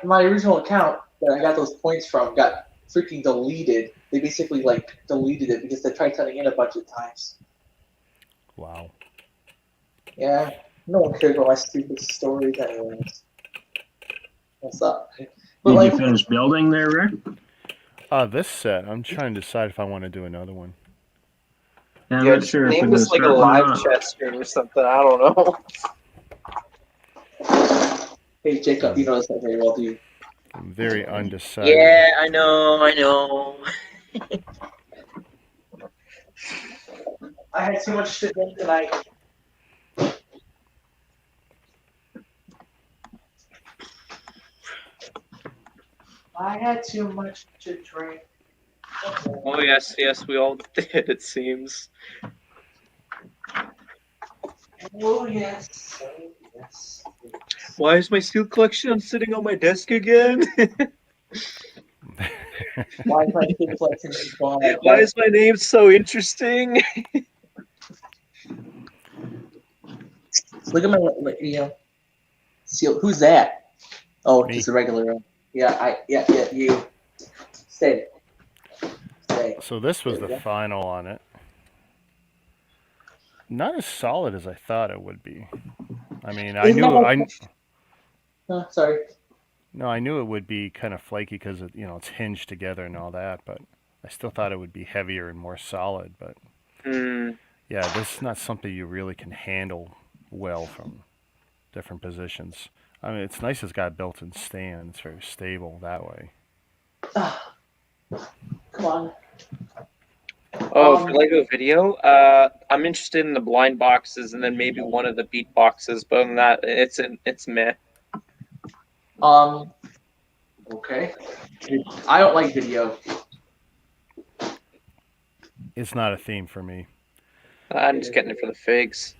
my original account that I got those points from got freaking deleted. They basically, like, deleted it because they tried signing in a bunch of times. Wow. Yeah. No one cares about my stupid stories anyways. What's up? But Did like, you finish building there, Rick? This set, I'm trying to decide if I want to do another one. Yeah, I'm Yeah, not sure if name we're this like a start or live not. chat stream or something. I don't know. hey, Jacob, you know this very well, do you? I'm very undecided. Yeah, I know. I had too much to drink tonight. I had too much to drink. Oh yes, we all did. It seems. Oh yes. Yes. Why is my steel collection sitting on my desk again? Why is my kid collection going like Why that? is my name so interesting? Look at my seal. Who's that? Oh, Me. just a regular. Yeah, you. Stay. Stay. So this was There the we go. final on it. Not as solid as I thought it would be. I mean, I Isn't that knew like- sorry. I knew it would be kind of flaky because it's hinged together and all that, but I still thought it would be heavier and more solid. But yeah, this is not something you really can handle well from different positions. I mean, it's nice it's got a built-in stand. It's very stable that way. Come on. Oh, for Lego video, I'm interested in the blind boxes and then maybe one of the beat boxes. But other than that, it's meh. Okay. I don't like video. It's not a theme for me. I'm just getting it for the figs.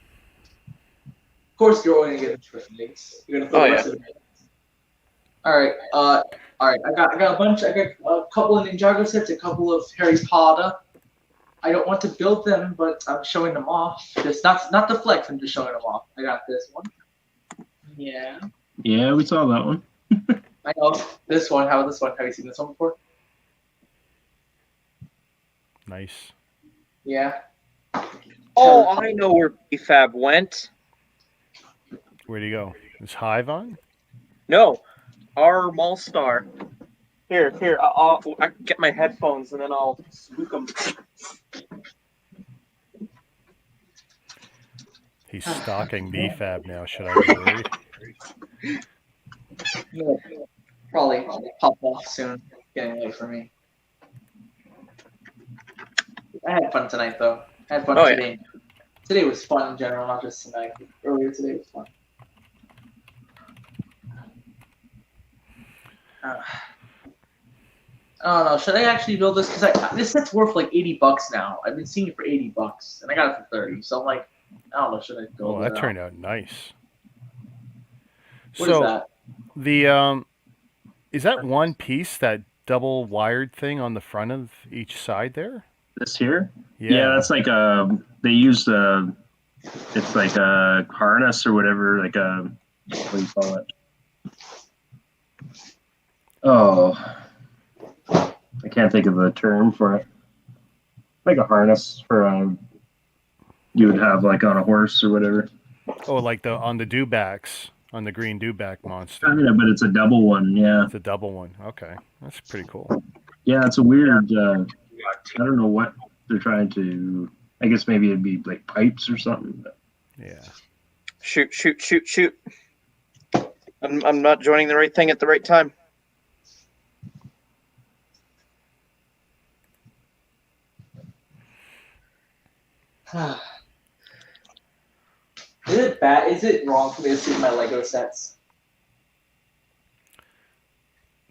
Of course, you're only gonna get the first links. You're gonna put Oh, the rest of it. All right. All right. I got a bunch. I got a couple of Ninjago sets, a couple of Harry Potter. I don't want to build them, but I'm showing them off. Just not the flex. I'm just showing them off. I got this one. Yeah. Yeah, we saw that one. I know this one. How about this one? Have you seen this one before? Nice. Yeah. Oh, I know where BFAB went. Where'd he go? Is Hive on? No, our Mall Star. Here, I'll get my headphones and then I'll spook them. He's stalking BFAB now. Should I be worried? No, probably pop off soon. Getting late for me. I had fun tonight, though. I had fun today. Today was fun in general, not just tonight. Earlier today was fun. I don't know. Should I actually build this? Because this set's worth like $80 now. I've been seeing it for $80, and I got it for 30. So I'm like, I don't know. Should I build Oh, it? that turned out nice. What is that? The is that one piece, that double wired thing on the front of each side there? This here? Yeah. That's like they use it's like a harness or whatever, like a, what do you call it? Oh, I can't think of the term for it. Like a harness for you would have like on a horse or whatever. Oh, like on the dewbacks, on the green dewback monster. Kind of, but it's a double one, yeah. It's a double one. Okay, that's pretty cool. Yeah, it's a weird. I don't know what they're trying to. I guess maybe it'd be like pipes or something. But. Yeah. Shoot. I'm not joining the right thing at the right time. Is it bad? Is it wrong for me to see my Lego sets?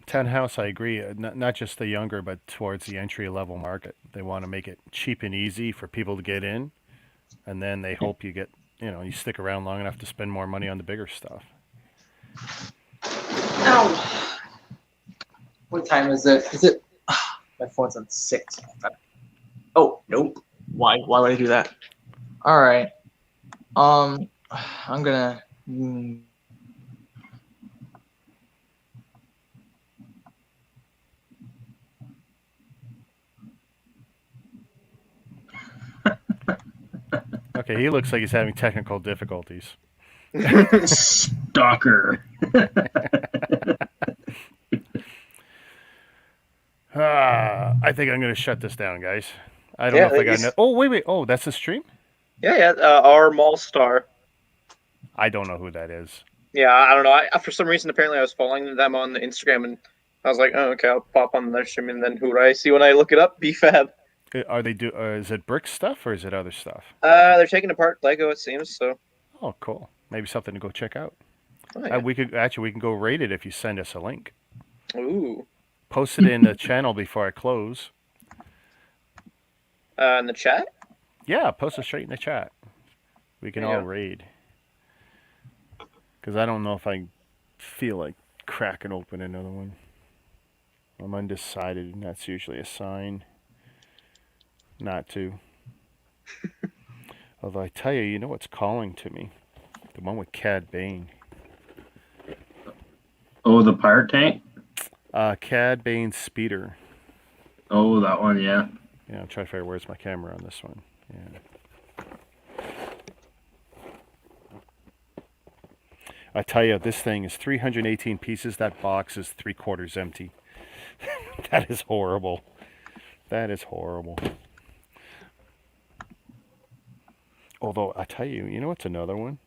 Townhouse, I agree. Not just the younger, but towards the entry level market. They want to make it cheap and easy for people to get in, and then they hope you get, you stick around long enough to spend more money on the bigger stuff. Ow! What time is it? Is it? My phone's on 6. Oh nope. Why would I do that? All right. I'm gonna. Okay, he looks like he's having technical difficulties. Stalker. I think I'm going to shut this down, guys. I don't know if I got. Oh, wait. Oh, that's a stream? Yeah. Our Mall Star. I don't know who that is. Yeah, I don't know. For some reason, apparently, I was following them on Instagram, and I was like, "Oh, okay, I'll pop on their stream." And then who do I see when I look it up? BFAB. Are they is it brick stuff or is it other stuff? They're taking apart Lego, it seems. So. Oh, cool. Maybe something to go check out. Oh, yeah. We can go rate it if you send us a link. Ooh. Post it in the channel before I close. In the chat? Yeah, post it straight in the chat. We can all raid. Because I don't know if I feel like cracking open another one. I'm undecided, and that's usually a sign not to. Although I tell you, you know what's calling to me? The one with Cad Bane. Oh, the pirate tank. Cad Bane Speeder. Oh, that one. Yeah. Yeah, I'm trying to figure where's my camera on this one. Yeah. I tell you, this thing is 318 pieces. That box is 3/4 empty. That is horrible. That is horrible. Although, I tell you, you know what's another one?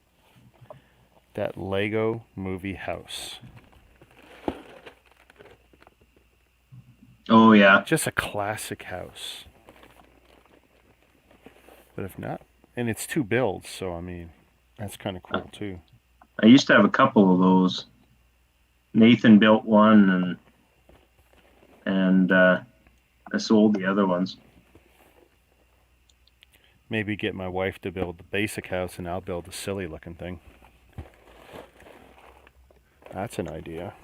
That Lego movie house. Oh yeah. Just a classic house. But if not, and it's 2 builds, so I mean, that's kind of cool too. I used to have a couple of those. Nathan built one, and I sold the other ones. Maybe get my wife to build the basic house, and I'll build the silly looking thing. That's an idea.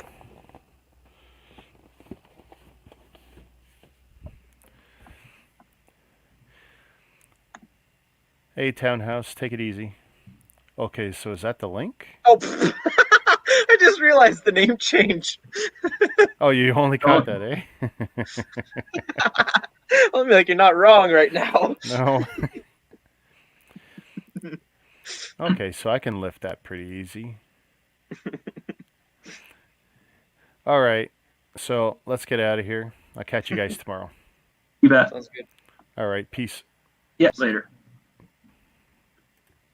Hey, Townhouse, take it easy. Okay, so is that the link? Oh, I just realized the name change. Oh, you only caught that, eh? I'll be like, you're not wrong right now. No. Okay, so I can lift that pretty easy. All right, so let's get out of here. I'll catch you guys tomorrow. You bet. Sounds good. All right, peace. Yeah. Later.